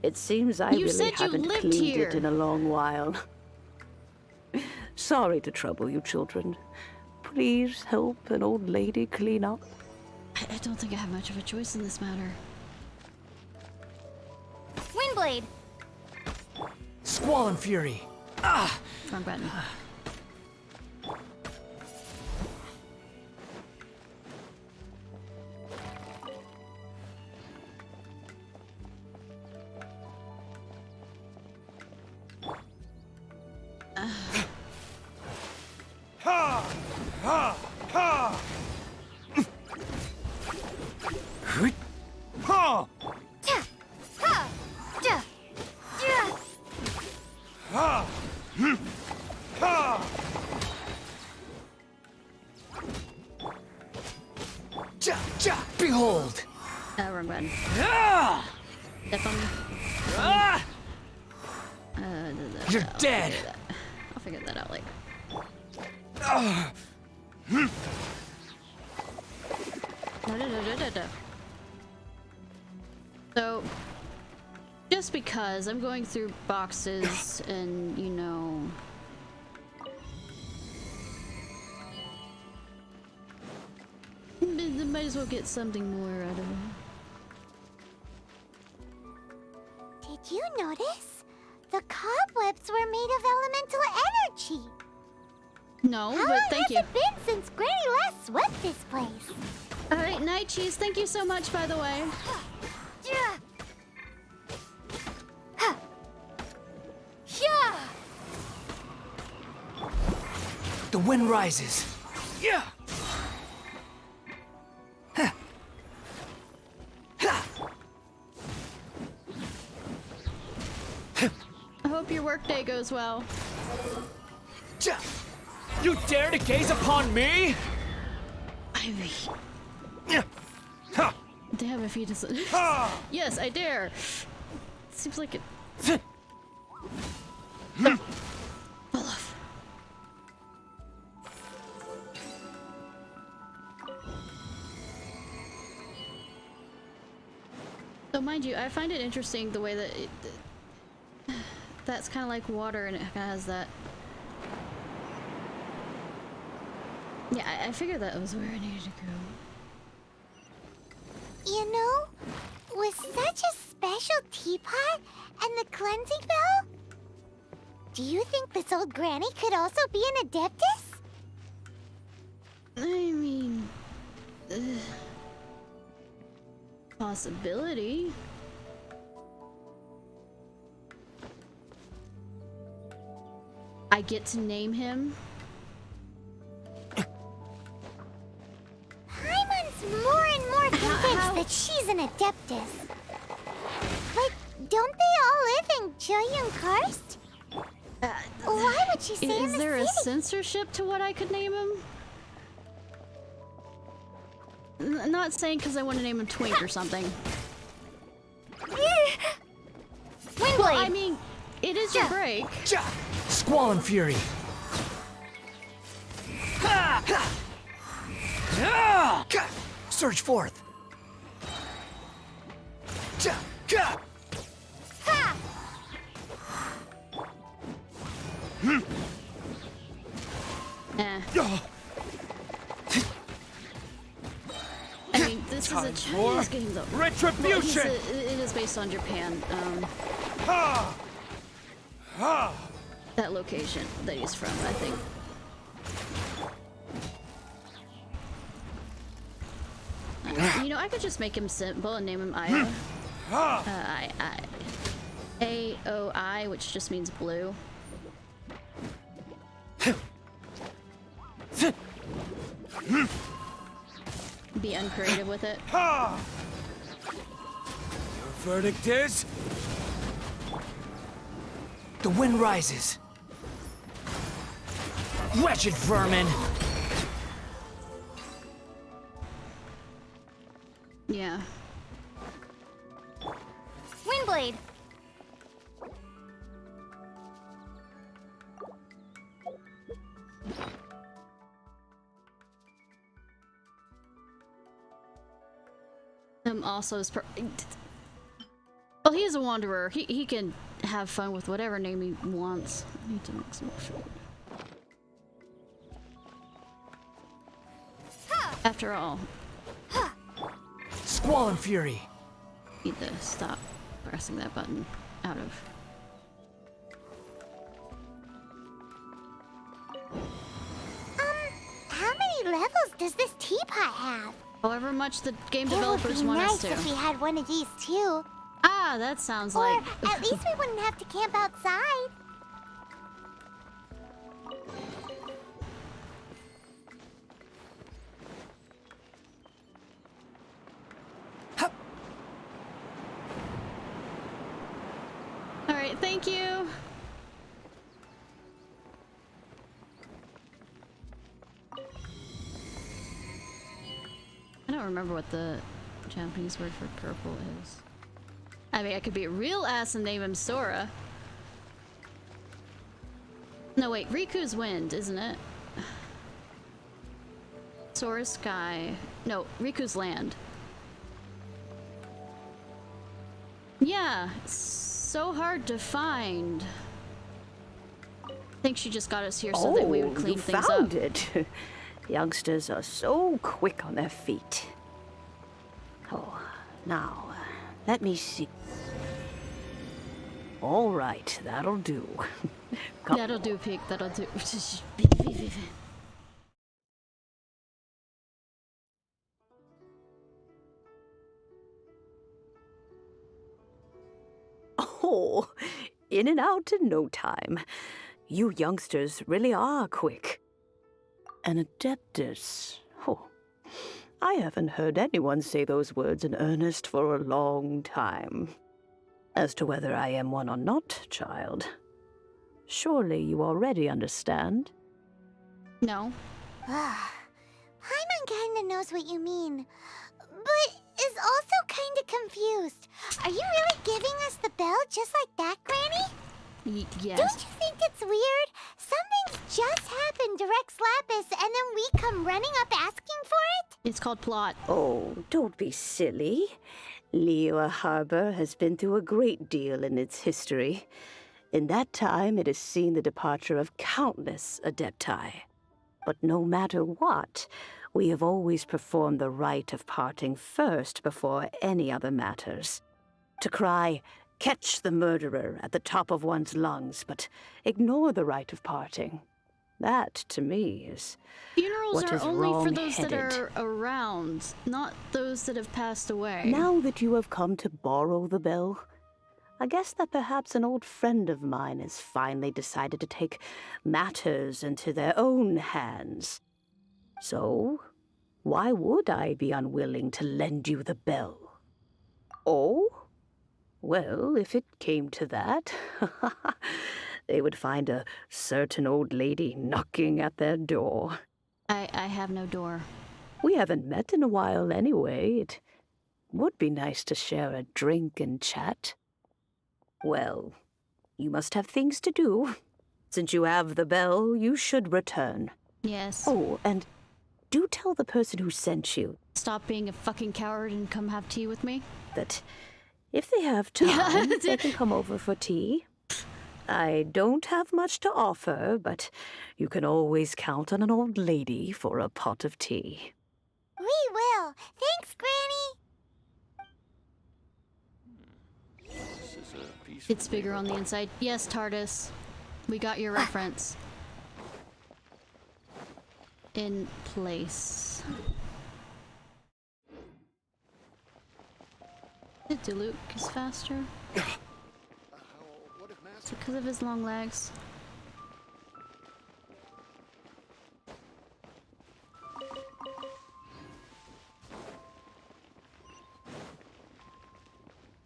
It seems I really haven't cleaned it in a long while. Sorry to trouble you, children. Please help an old lady clean up. I don't think I have much of a choice in this matter. Windblade! Squall and Fury! Ah! Wrong button. Ha! Ha! Ha! Ha! Ha! Ha! Behold! Wrong button. Ah! Step on me. Ah! You're dead! I'll figure that out later. No. So, just because I'm going through boxes and, you know... might as well get something more out of it. Did you notice? The cobwebs were made of elemental energy. No, How but long thank has you. it been since Granny last swept this place? Alright, Night Cheese, thank you so much, by the way. The wind rises. Yeah. I hope your workday goes well. You dare to gaze upon me? Damn if he doesn't. Yes, I dare. Seems like it. Fall off. So mind you, I find it interesting the way that that's kind of like water and it kind of has that. Yeah, I figured that was where I needed to go. You know, with such a special teapot and the cleansing bell, do you think this old granny could also be an adeptus? I mean, possibility. I get to name him. Paimon's more and more convinced that she's an adeptus. But don't they all live in Jillian Karst? Why would she say in Is the there a city? censorship to what I could name him? Not saying because I want to name him Twink or something. Well, I mean, it is your break. Squall Fury. Surge forth. Eh. I mean, this is a Chinese game, though. Retribution! Well, it is based on Japan. That location that he's from, I think. You know, I could just make him simple and name him Aya. A-O-I, which just means blue. Be uncreative with it. Your verdict is? The wind rises. Wretched vermin! Yeah. Windblade! Also is well, he is a wanderer. He can have fun with whatever name he wants. I need to make some more food. After all, Squall Fury. Need to stop pressing that button out of. How many levels does this teapot have? However much the game It developers would be want nice us to. if we had one of these too. Ah, that sounds Or like. at least we wouldn't have to camp outside. All right, thank you. I don't remember what the Japanese word for purple is. I mean, I could be a real ass and name him Sora. No, wait, Riku's wind, isn't it? Sora's sky. No, Riku's land. Yeah, it's so hard to find. I think she just got us here so that we would clean you things found up. it. Youngsters are so quick on their feet. Oh, now, let me see. All right, that'll do. That'll do, Peek. That'll do. Oh, in and out in no time. You youngsters really are quick. An Adeptus. Oh, I haven't heard anyone say those words in earnest for a long time. As to whether I am one or not, child, surely you already understand? No. Paimon kinda knows what you mean, but is also kinda confused. Are you really giving us the bell just like that, Granny? Yes. Don't you think it's weird? Something's just happened to Rex Lapis, and then we come running up asking for it? It's called plot. Oh, don't be silly. Liyue Harbor has been through a great deal in its history. In that time, it has seen the departure of countless Adepti. But no matter what, we have always performed the rite of parting first before any other matters. To cry, "Catch the murderer," at the top of one's lungs, but ignore the rite of parting. That, to me, is Funerals what are is only for those that wrong-headed. are around, not those that have passed away. Now that you have come to borrow the bell, I guess that perhaps an old friend of mine has finally decided to take matters into their own hands. So, why would I be unwilling to lend you the bell? Oh? Well, if it came to that, they would find a certain old lady knocking at their door. I have no door. We haven't met in a while anyway. It would be nice to share a drink and chat. Well, you must have things to do. Since you have the bell, you should return. Yes. Oh, and do tell the person who sent you Stop being a fucking coward and come have tea with me. that if they have time, they can come over for tea. I don't have much to offer, but you can always count on an old lady for a pot of tea. We will. Thanks, Granny. It's bigger on the inside. Yes, TARDIS. We got your reference. In place. Did Diluc is faster? Is it because of his long legs?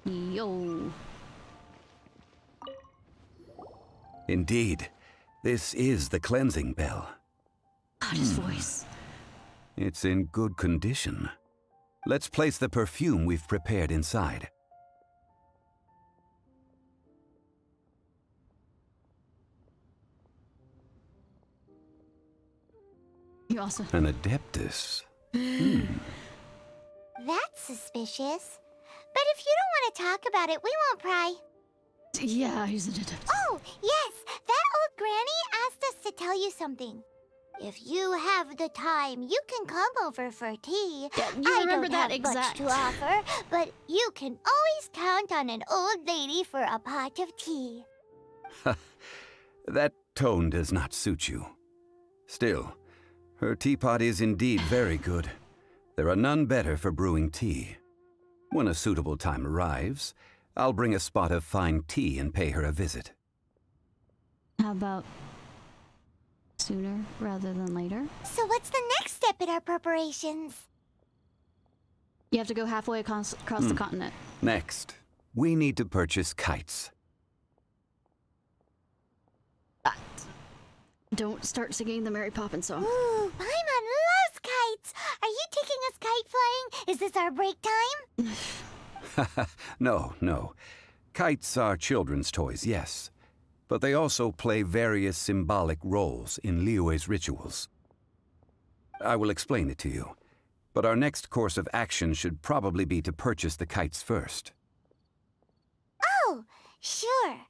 Yo. Indeed, this is the cleansing bell. God, his voice. It's in good condition. Let's place the perfume we've prepared inside. You also. An Adeptus. That's suspicious. But if you don't want to talk about it, we won't pry. Yeah, he's an Adeptus. Oh, yes! That old granny asked us to tell you something. If you have the time, you can come over for tea. Yeah, you remember I don't that have much exact. to offer, but you can always count on an old lady for a pot of tea. That tone does not suit you. Still, her teapot is indeed very good. There are none better for brewing tea. When a suitable time arrives, I'll bring a spot of fine tea and pay her a visit. How about sooner rather than later? So what's the next step in our preparations? You have to go halfway across the continent. Next, we need to purchase kites. Don't start singing the Mary Poppins song. Ooh, Paimon loves kites! Are you taking us kite flying? Is this our break time? No. Kites are children's toys, yes. But they also play various symbolic roles in Liyue's rituals. I will explain it to you. But our next course of action should probably be to purchase the kites first. Oh, sure.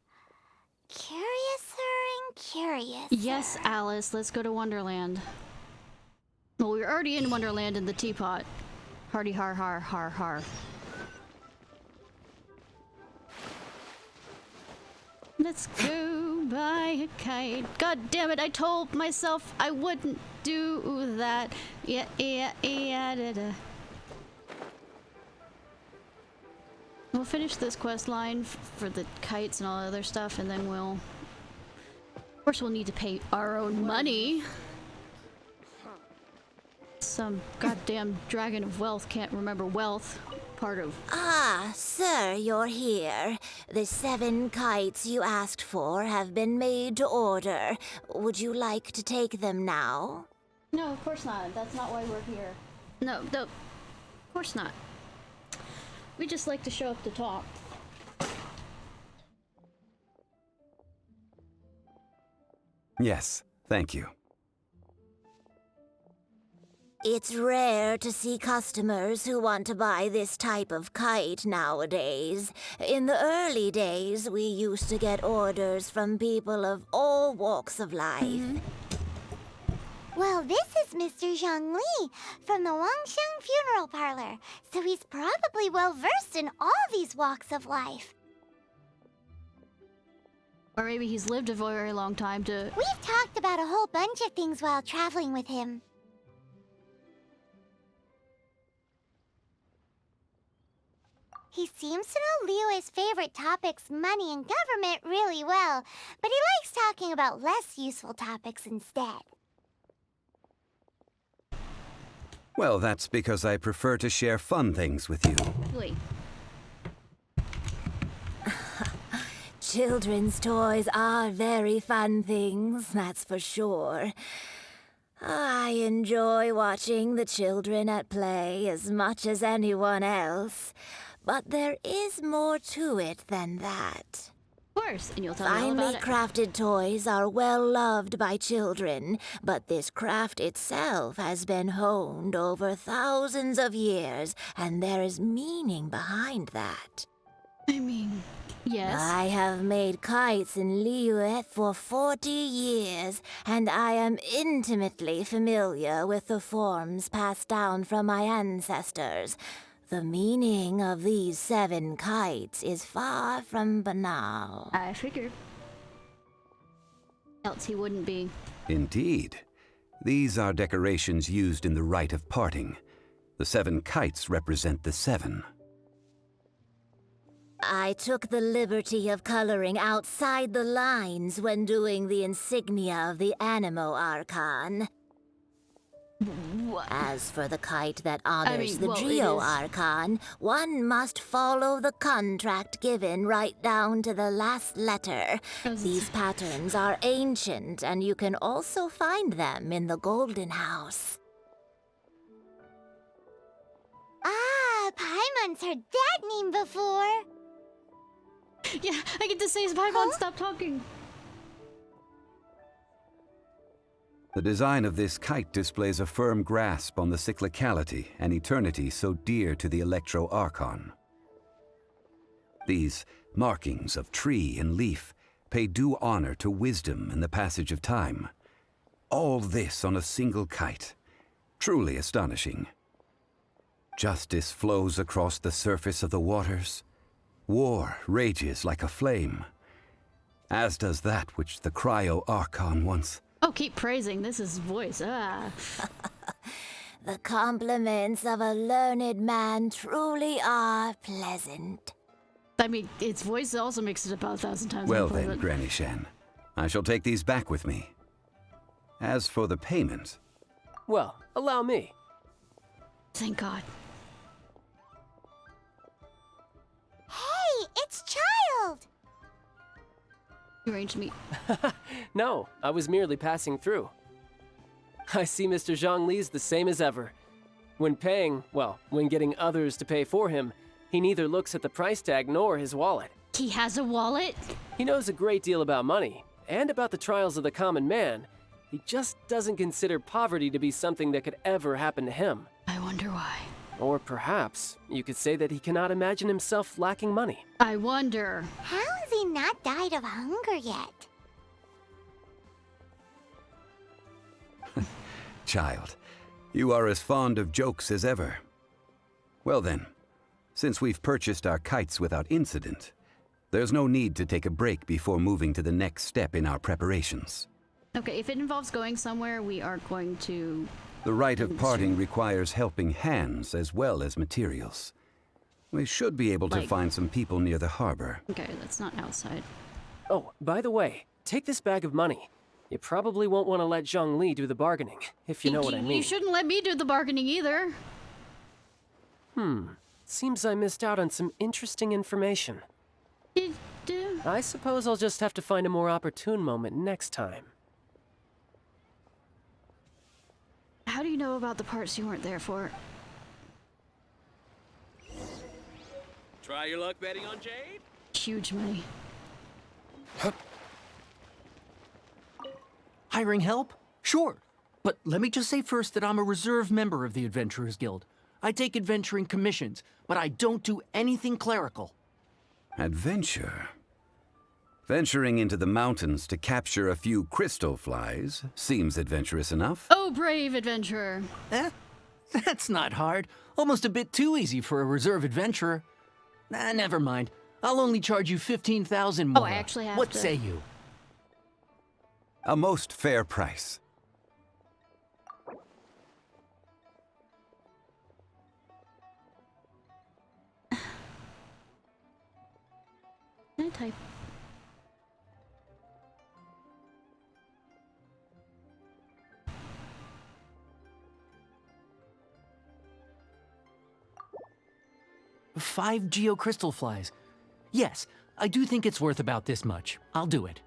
Curiouser and curious. Yes, Alice, let's go to Wonderland. Well, we're already in Wonderland in the teapot. Party har har har har. Let's go buy a kite. God damn it, I told myself I wouldn't do that. Yeah, da, da. We'll finish this quest line for the kites and all the other stuff, and then we'll... Of course we'll need to pay our own money. Some goddamn dragon of wealth can't remember wealth. Part of... Ah, sir, you're here. The 7 kites you asked for have been made to order. Would you like to take them now? No, of course not. That's not why we're here. No, of course not. We just like to show up to talk. Yes, thank you. It's rare to see customers who want to buy this type of kite nowadays. In the early days, we used to get orders from people of all walks of life. Well, this is Mr. Zhang Li from the Wangsheng Funeral Parlor, so he's probably well-versed in all these walks of life. Or maybe he's lived a very long time to... We've talked about a whole bunch of things while traveling with him. He seems to know Liyue's favorite topics, money and government, really well, but he likes talking about less useful topics instead. Well, that's because I prefer to share fun things with you. Really? Children's toys are very fun things, that's for sure. I enjoy watching the children at play as much as anyone else. But there is more to it than that. Of course, and you'll tell me all about it. Finely crafted toys are well loved by children, but this craft itself has been honed over thousands of years, and there is meaning behind that. I mean, yes. I have made kites in Liyue for 40 years, and I am intimately familiar with the forms passed down from my ancestors. The meaning of these 7 kites is far from banal. I figured. Else he wouldn't be. Indeed. These are decorations used in the rite of parting. The 7 kites represent the 7. I took the liberty of coloring outside the lines when doing the insignia of the Animo Archon. What? As for the kite that honors the Geo Archon, one must follow the contract given right down to the last letter. These patterns are ancient, and you can also find them in the Golden House. Ah, Paimon's heard that name before. Yeah, I get to say Paimon, stop talking. The design of this kite displays a firm grasp on the cyclicality and eternity so dear to the Electro Archon. These markings of tree and leaf pay due honor to wisdom and the passage of time. All this on a single kite. Truly astonishing. Justice flows across the surface of the waters. War rages like a flame. As does that which the Cryo Archon once... Oh, keep praising. This is voice. Ah. The compliments of a learned man truly are pleasant. I mean, its voice also makes it about 1,000 times. Well then, Granny Shan. I shall take these back with me. As for the payment... Well, allow me. Thank God. Hey, it's Child! You arranged me. No, I was merely passing through. I see Mr. Zhang Li's the same as ever. When paying, well, when getting others to pay for him, he neither looks at the price tag nor his wallet. He has a wallet? He knows a great deal about money, and about the trials of the common man. He just doesn't consider poverty to be something that could ever happen to him. I wonder why. Or perhaps you could say that he cannot imagine himself lacking money. I wonder. How has he not died of hunger yet? Child, you are as fond of jokes as ever. Well then, since we've purchased our kites without incident, there's no need to take a break before moving to the next step in our preparations. Okay, if it involves going somewhere, we are going to... The rite of parting requires helping hands as well as materials. We should be able to find some people near the harbor. Okay, that's not outside. Oh, by the way, take this bag of money. You probably won't want to let Zhongli do the bargaining, if you know what I mean. You shouldn't let me do the bargaining either. Seems I missed out on some interesting information. I suppose I'll just have to find a more opportune moment next time. How do you know about the parts you weren't there for? Try your luck betting on Jade? Huge money. Hiring help? Sure. But let me just say first that I'm a reserve member of the Adventurers Guild. I take adventuring commissions, but I don't do anything clerical. Adventure? Venturing into the mountains to capture a few crystal flies seems adventurous enough. Oh, brave adventurer. That's not hard. Almost a bit too easy for a reserve adventurer. Never mind. I'll only charge you 15,000 more. Oh, I actually have What to... say you? A most fair price. Can I type? Five geocrystal flies. Yes, I do think it's worth about this much. I'll do it.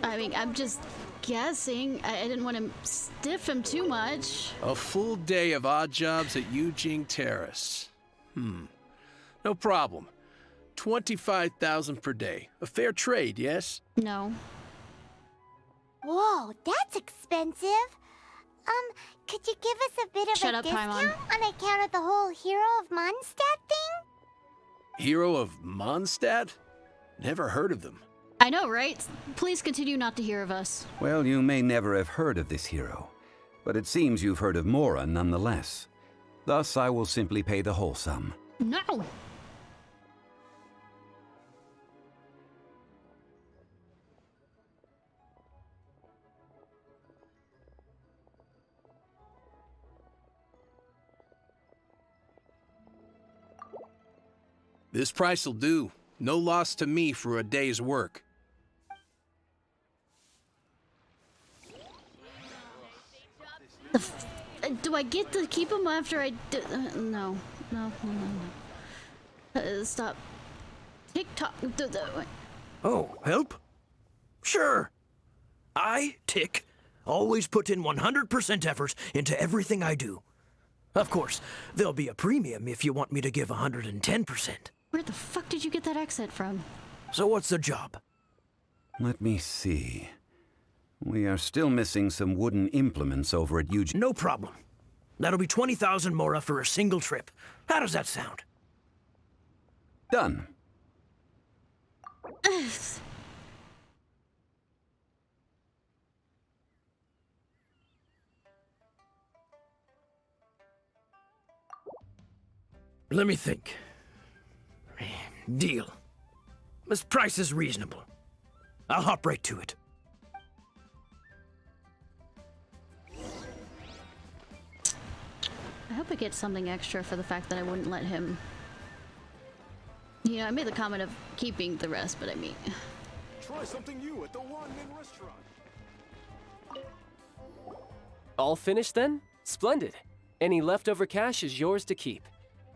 I mean, I'm just guessing. I didn't want to stiff him too much. A full day of odd jobs at Yujing Terrace. No problem. 25,000 per day. A fair trade, yes? No. Whoa, that's expensive. Could you give us a bit of Shut a up, discount Paimon. on account of the whole Hero of Mondstadt thing? Hero of Mondstadt? Never heard of them. I know, right? Please continue not to hear of us. Well, you may never have heard of this hero, but it seems you've heard of Mora nonetheless. Thus, I will simply pay the whole sum. No! This price'll do. No loss to me for a day's work. Do I get to keep him after I do? No. Stop. TikTok. Oh, help? Sure. I, Tick, always put in 100% effort into everything I do. Of course, there'll be a premium if you want me to give 110%. Where the fuck did you get that accent from? So what's the job? Let me see. We are still missing some wooden implements over at Eugene. No problem. That'll be 20,000 Mora for a single trip. How does that sound? Done. Let me think. Deal. This price is reasonable. I'll hop right to it. I hope I get something extra for the fact that I wouldn't let him... You know, I made the comment of keeping the rest, but I mean... Try something new at the Wanmin restaurant. All finished then? Splendid. Any leftover cash is yours to keep.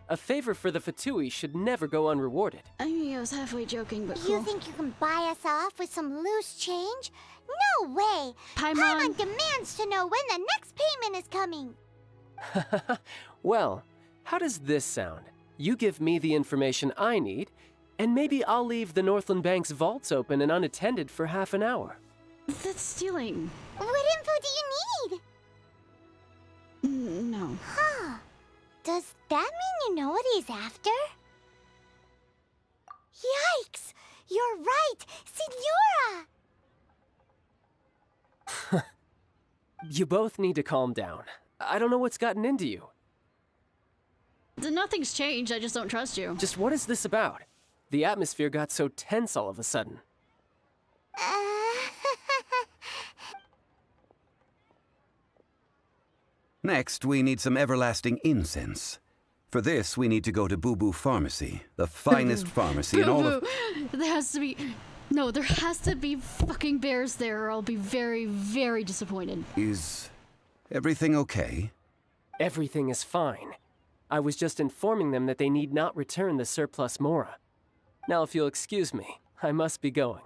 A favor for the Fatui should never go unrewarded. I mean, I was halfway joking, but You cool. think you can buy us off with some loose change? No way! Paimon demands to know when the next payment is coming. Well, how does this sound? You give me the information I need, and maybe I'll leave the Northland Bank's vaults open and unattended for half an hour. That's stealing. What info do you need? No. Huh. Does that mean you know what he's after? Yikes! You're right! Signora! You both need to calm down. I don't know what's gotten into you. Nothing's changed, I just don't trust you. Just what is this about? The atmosphere got so tense all of a sudden. Next, we need some everlasting incense. For this, we need to go to Boo Boo Pharmacy, the finest pharmacy in all of... There has to be... No, there has to be fucking bears there or I'll be very, very disappointed. Is everything okay? Everything is fine. I was just informing them that they need not return the surplus Mora. Now if you'll excuse me, I must be going.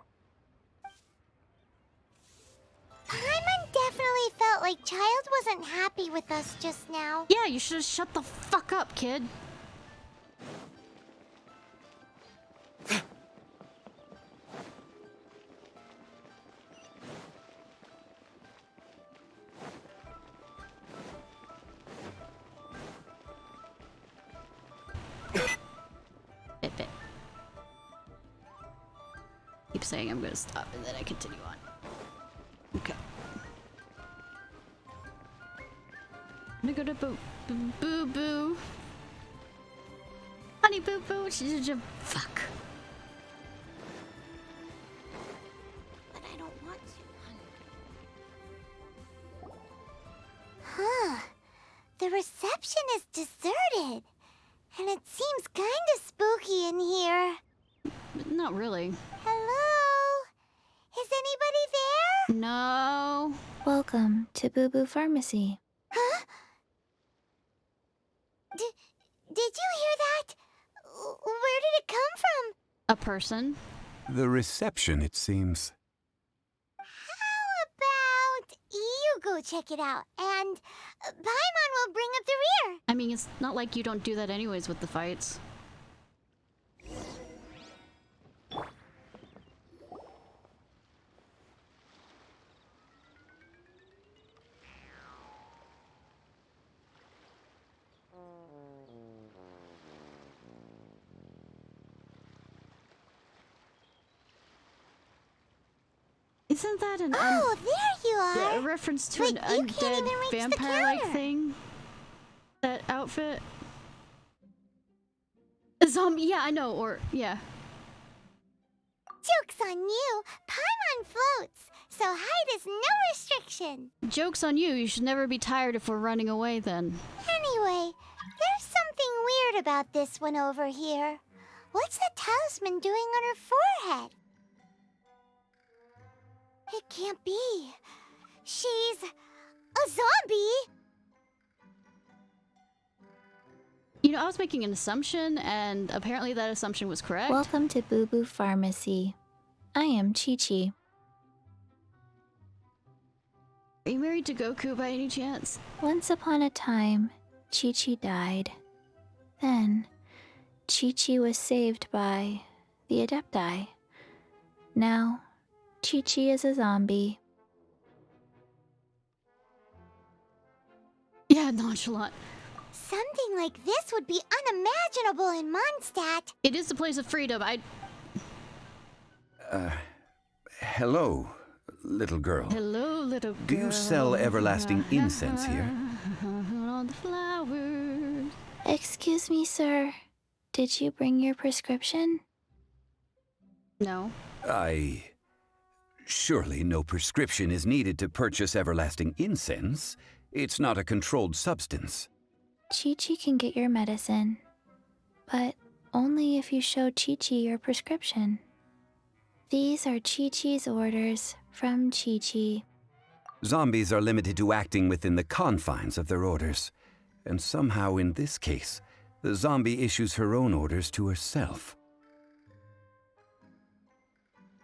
Paimon definitely felt like Child wasn't happy with us just now. Yeah, you should have shut the fuck up, kid. Bit. Keep saying I'm gonna stop and then I continue on. Okay. I'm gonna go to Boo Boo. Honey Boo Boo. Fuck. But I don't want to. Huh. The reception is deserted. And it seems kinda spooky in here. Not really. Hello? Is anybody there? No. Welcome to Boo Boo Pharmacy. Huh? Did you hear that? Where did it come from? A person. The reception, it seems. How about you go check it out, and Paimon will bring up the rear. I mean, it's not like you don't do that anyways with the fights. Isn't that an Oh, there you are! a reference to Wait, an you can't undead even reach the vampire-like counter. thing? That outfit? A zombie, yeah, I know, or, yeah. Joke's on you! Paimon floats, so height is no restriction. Joke's on you, you should never be tired if we're running away then. Anyway, there's something weird about this one over here. What's that talisman doing on her forehead? It can't be. She's a zombie! You know, I was making an assumption, and apparently that assumption was correct. Welcome to Boo Boo Pharmacy. I am Chi-Chi. Are you married to Goku by any chance? Once upon a time, Chi-Chi died. Then, Chi-Chi was saved by the Adepti. Now, Chi-Chi is a zombie. Yeah, nonchalant. Something like this would be unimaginable in Mondstadt. It is the place of freedom, Hello, little girl. Hello, little girl. Do you sell everlasting incense here? On the flowers. Excuse me, sir. Did you bring your prescription? No. Surely no prescription is needed to purchase everlasting incense. It's not a controlled substance. Chi-Chi can get your medicine, but only if you show Chi-Chi your prescription. These are Chi-Chi's orders from Chi-Chi. Zombies are limited to acting within the confines of their orders. And somehow in this case, the zombie issues her own orders to herself.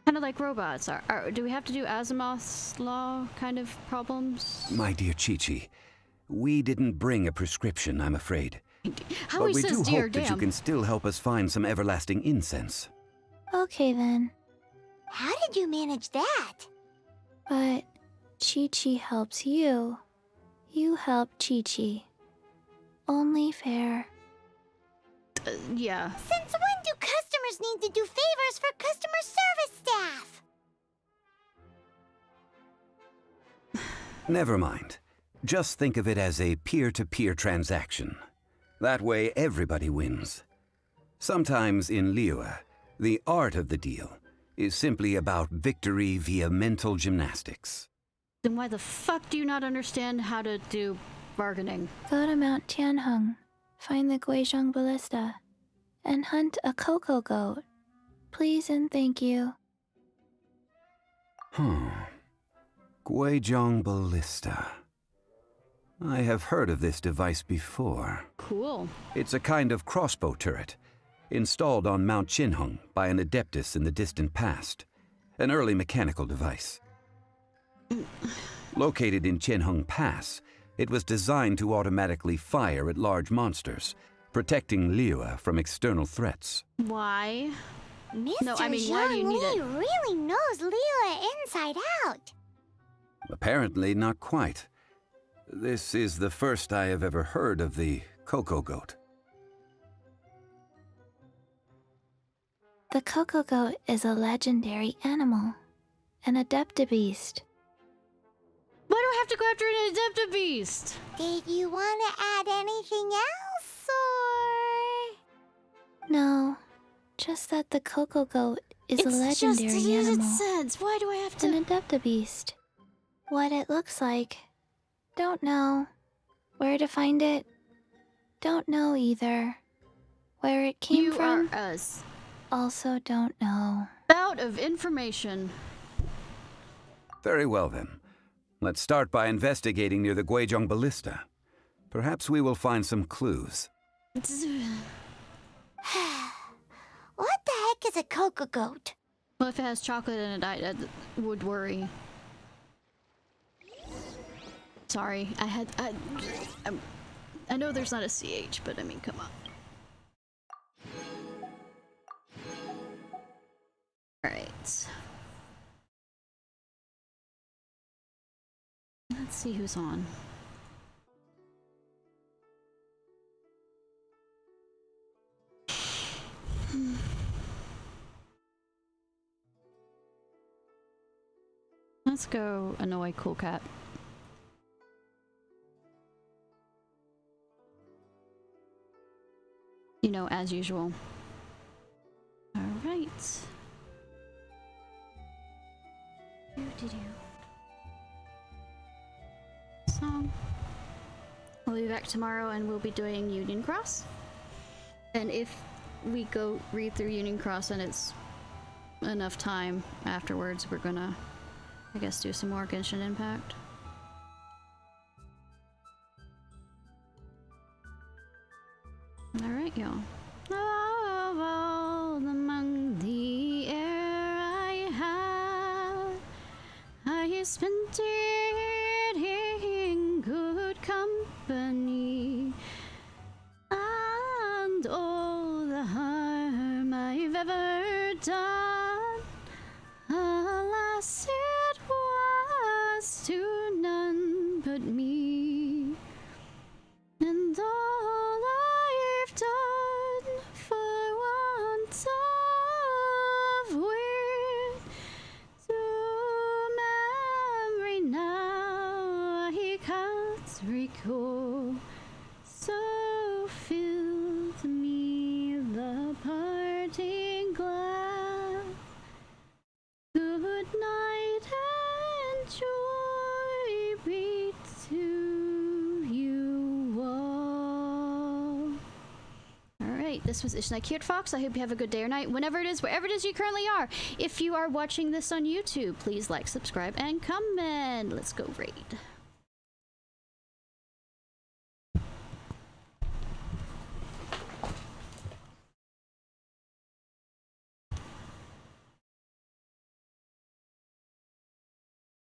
Kind of like robots. Do we have to do Asimov's law kind of problems? My dear Chi-Chi, we didn't bring a prescription, I'm afraid. How But he we says do dear hope that you damn. can still help us find some everlasting incense. Okay then. How did you manage that? But Chi-Chi helps you. You help Chi-Chi. Only fair. Yeah. Since when do customers need to do favors for customer service staff? Never mind. Just think of it as a peer-to-peer transaction. That way, everybody wins. Sometimes in Liyue, the art of the deal is simply about victory via mental gymnastics. Then why the fuck do you not understand how to do bargaining? Go to Mount Tianheng, find the Guizhong Ballista, and hunt a cocoa goat. Please and thank you. Guizhong Ballista. I have heard of this device before. Cool. It's a kind of crossbow turret, installed on Mount Tianheng by an adeptus in the distant past. An early mechanical device. Located in Tianheng Pass, it was designed to automatically fire at large monsters, protecting Liyue from external threats. Why? Mr. No, I mean, why do you need Zhang Li it? really knows Liyue inside out. Apparently not quite. This is the first I have ever heard of the cocoa goat. The cocoa goat is a legendary animal, an adeptabeast. Why do I have to go after an adeptabeast? Did you want to add anything else, or...? No, just that the cocoa goat is a legendary animal. Sense. Why do I have to? An adeptabeast. What it looks like, don't know. Where to find it, don't know either. Where it came from, You are us. Also don't know. Bout of information. Very well then. Let's start by investigating near the Guizhong Ballista. Perhaps we will find some clues. What the heck is a cocoa goat? Well, if it has chocolate in it, I would worry. Sorry, I know there's not a CH, but I mean, come on. Alright. Let's see who's on. Let's go annoy Cool Cat. You know, as usual. Alright. So, we'll be back tomorrow and we'll be doing Union Cross. And if we go read through Union Cross and it's enough time afterwards, we're gonna, I guess, do some more Genshin Impact. Alright, y'all. Of all among the air I have, I spent it in good company, and all the harm I've ever done, alas, it was to none but me, and all I've done for want of wit to memory now I can't recall, so filled me the parting glass. Good night and joy be to you all. Alright, this was Ishnai Ciarfox. I hope you have a good day or night, whenever it is, wherever it is you currently are. If you are watching this on YouTube, please like, subscribe, and comment. Let's go raid.